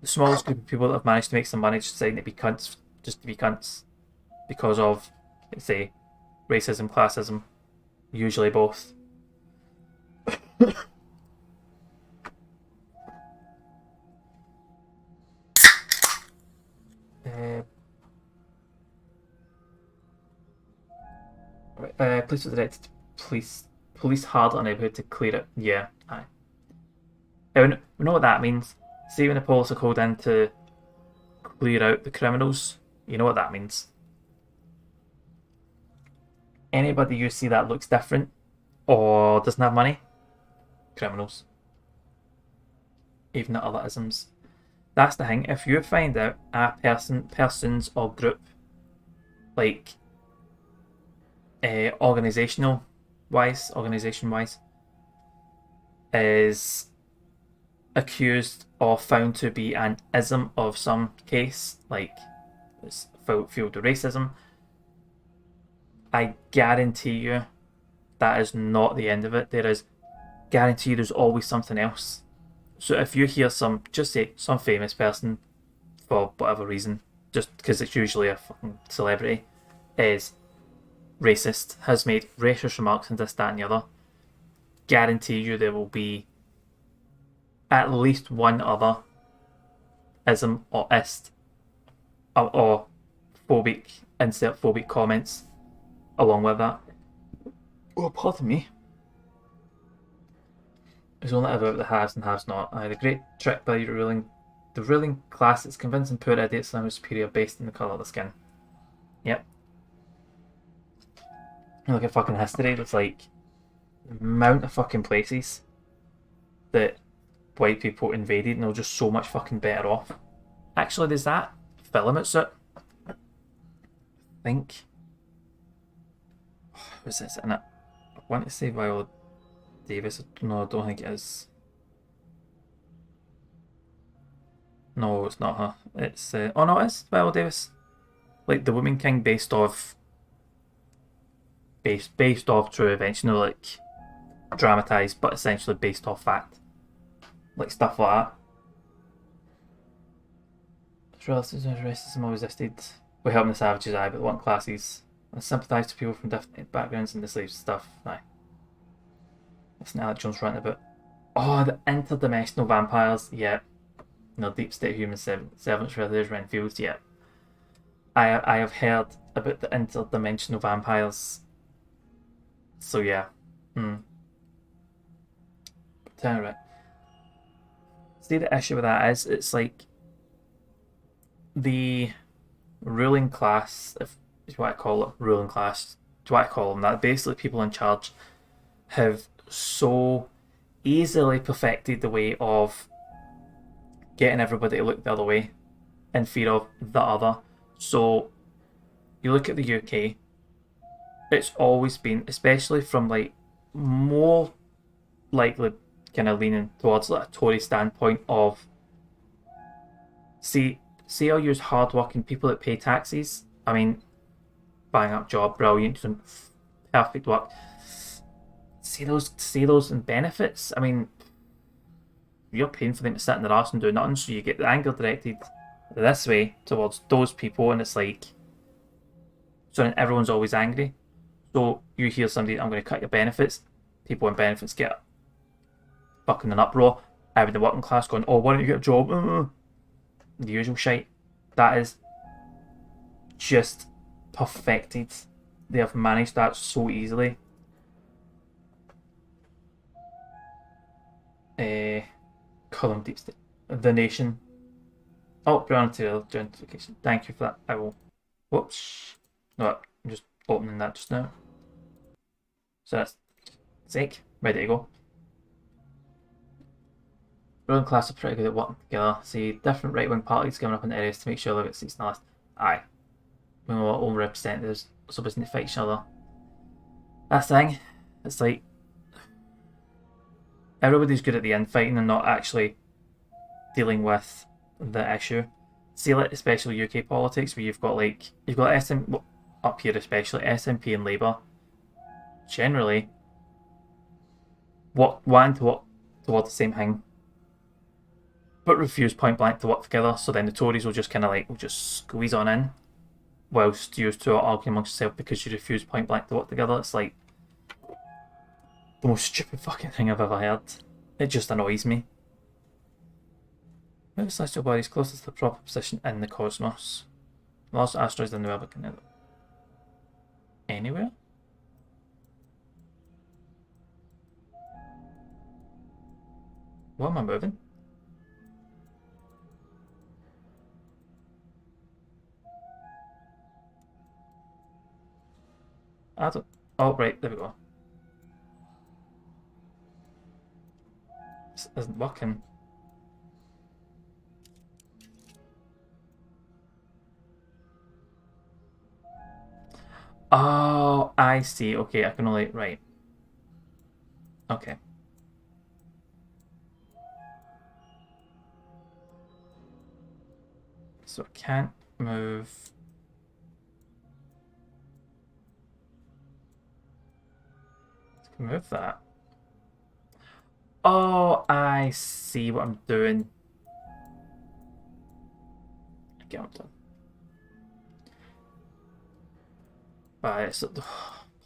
The smallest group of people that have managed to make some money just deciding to be cunts, just to be cunts, because of, let's say, racism, classism, usually both. Police were directed to police hard on neighbourhood to clear it. Yeah, aye. We know what that means. See, when the police are called in to clear out the criminals, you know what that means. Anybody you see that looks different or doesn't have money, criminals. Even the other isms. That's the thing. If you find out a persons or group, like organisation wise, is accused or found to be an ism of some case, like it's filled with racism, I guarantee you that is not the end of it. Guarantee there's always something else. So if you hear just say some famous person, for whatever reason, just because it's usually a fucking celebrity, is racist, has made racist remarks and this, that and the other, guarantee you there will be at least one other ism or ist or insert phobic comments along with that. Oh, pardon me. It's only about the haves and haves not. The great trick by the ruling class is convincing poor idiots somehow superior based on the colour of the skin. Yep. You look at fucking history, there's like the amount of fucking places that white people invaded and they're just so much fucking better off. Actually, there's that film it's it. I think. Was this in it? I want to say Viola Davis. No, I don't think it is. No, it's not her. It's oh no, it is Viola Davis. Like the Woman King, based off true events. You know, like dramatized, but essentially based off fact. Like stuff like that. Relatives of racism always existed. We help the savages, aye, but want classes. I sympathise with people from different backgrounds and the slaves stuff. Aye. That's not Alex Jones ranting about. Oh, the interdimensional vampires. Yeah. You know, deep state human servants for others, Renfields. Yeah. I have heard about the interdimensional vampires. So yeah. Right. See, the issue with that is it's like the ruling class, if you want to call it ruling class, do you want to call them that? Basically, people in charge have so easily perfected the way of getting everybody to look the other way in fear of the other. So you look at the UK, it's always been, especially from like more likely kind of leaning towards like a Tory standpoint of, see I'll use hardworking people that pay taxes. I mean, bang up job, brilliant, doing perfect work. See those in benefits. I mean, you're paying for them to sit in their arse and do nothing, so you get the anger directed this way towards those people, and it's like, so then everyone's always angry. So you hear somebody, I'm going to cut your benefits. People in benefits get fucking an uproar. Having the working class going, oh, why don't you get a job? The usual shite. That is just perfected. They have managed that so easily. Column Deep State. The Nation. Oh, Brown Tail Gentrification. Thank you for that. I will. Whoops. No, I'm just opening that just now. So that's sake. Ready to go. Ruling class are pretty good at working together. See, different right-wing parties coming up in areas to make sure they get seats in the list. Aye. We know our own representatives, so we need to fight each other. That's the thing. It's like, everybody's good at the infighting and not actually dealing with the issue. See, like, especially UK politics, where you've got up here especially, SNP and Labour, generally, wanting to work toward the same thing, but refuse point blank to work together. So then the Tories will just kind of like, will just squeeze on in, whilst you two are arguing amongst yourself because you refuse point blank to work together. It's like the most stupid fucking thing I've ever heard. It just annoys me. Which celestial body is closest to the proper position in the cosmos? Largest asteroids in the world, but anywhere? What am I moving? I don't. Oh, right, there we go. This isn't working. Oh, I see. Okay, I can only. Right. Okay. So I can't move. Move that. Oh, I see what I'm doing. Okay, I'm done. But it's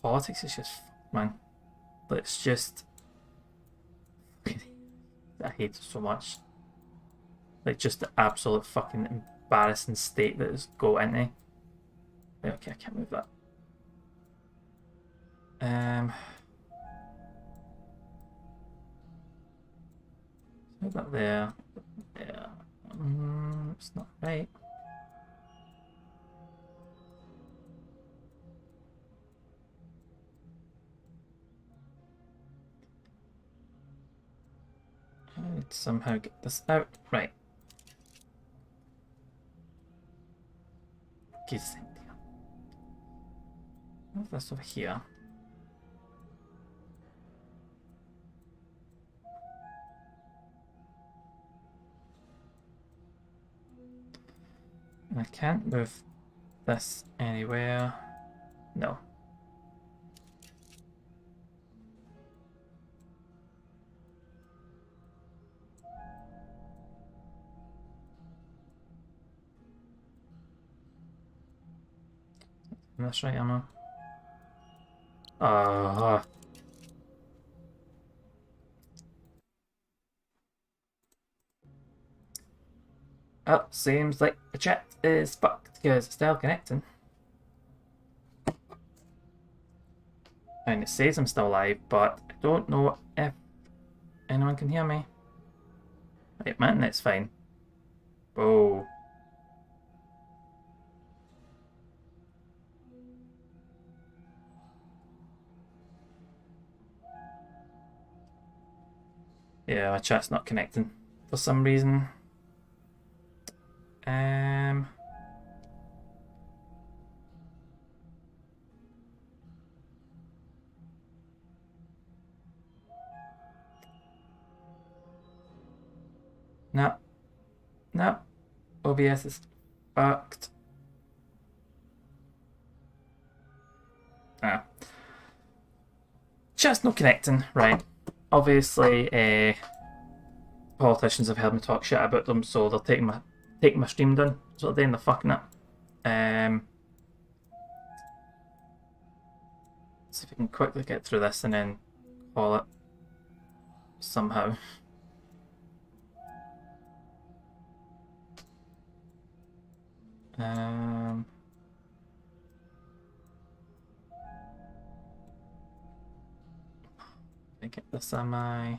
politics is just, man. It's just, I hate it so much. Like, just the absolute fucking embarrassing state that it's go into. Okay, I can't move that. Move that there. Yeah. It's not right. I need to somehow get this out. Right. Move this over here. And I can't move this anywhere. No. That's right, Emma. Oh, seems like the chat is fucked because it's still connecting. And it says I'm still live, but I don't know if anyone can hear me. Right, man, that's fine. Oh. Yeah, my chat's not connecting for some reason. No. No. OBS is fucked. Ah. Just no connecting. Right. Obviously, politicians have heard me talk shit about them, so they're taking my stream down. So they're doing the fucking it. See if we can quickly get through this and then call it somehow. I get this on my.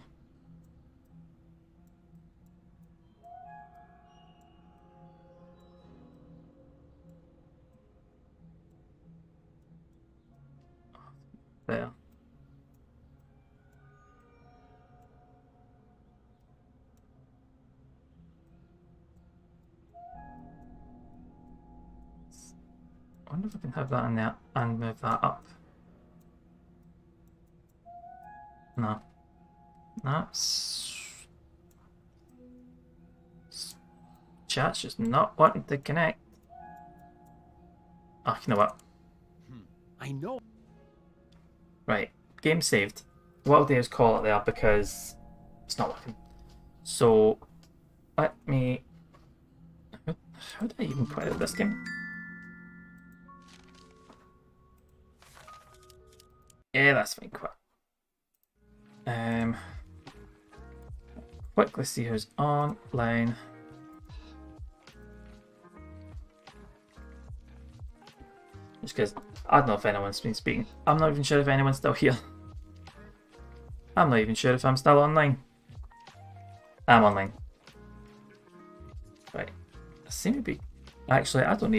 There. I wonder if I can have that in there and move that up. No. No. Chat's just not wanting to connect. Oh, you know what? I know. Right, game saved. What I'll do is call it there because it's not working. So, let me... How did I even quit out this game? Yeah, that's fine, quit. Quickly see who's online. Just because I don't know if anyone's been speaking. I'm not even sure if anyone's still here. I'm not even sure if I'm still online. I'm online. Right. I seem to be... Actually, I don't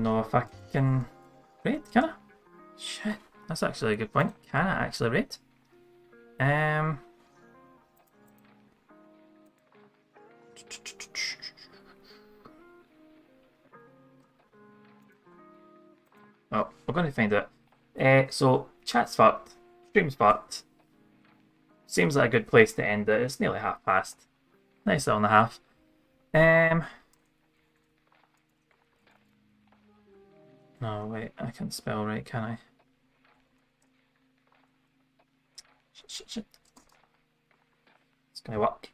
know if I can raid, can I? Shit, that's actually a good point. Can I actually raid? Well, we're going to find out. So, chat's fucked. Stream's fucked. Seems like a good place to end it. It's nearly past. Nice hour and a half. No, wait. I can't spell right, can I? Shit. It's going to work.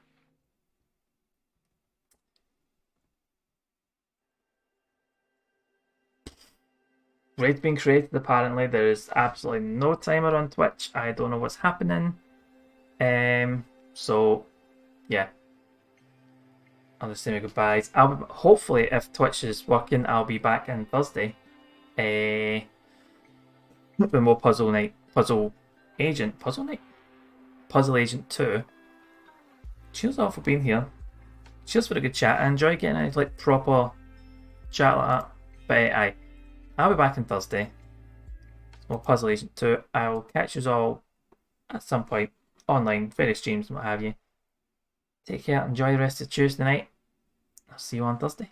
Raid's being created apparently. There is absolutely no timer on Twitch. I don't know what's happening. So yeah. I'll just say my goodbyes. Hopefully if Twitch is working, I'll be back on Thursday. With more Puzzle Agent 2. Cheers all for being here. Cheers for a good chat. I enjoy getting a like proper chat like that. But I'll be back on Thursday. More Puzzle Agent 2. I will catch you all at some point online, various streams and what have you. Take care, enjoy the rest of Tuesday night. I'll see you on Thursday.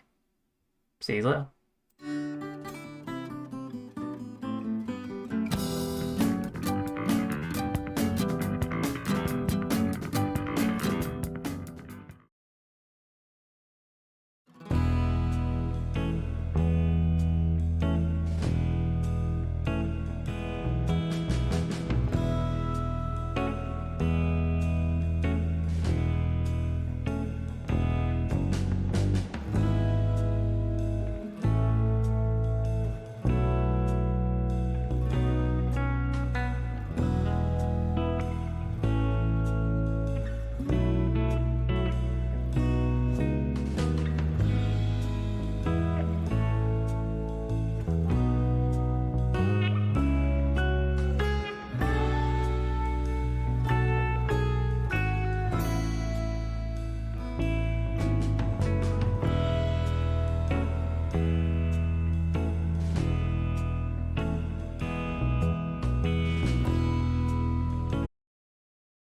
See you later.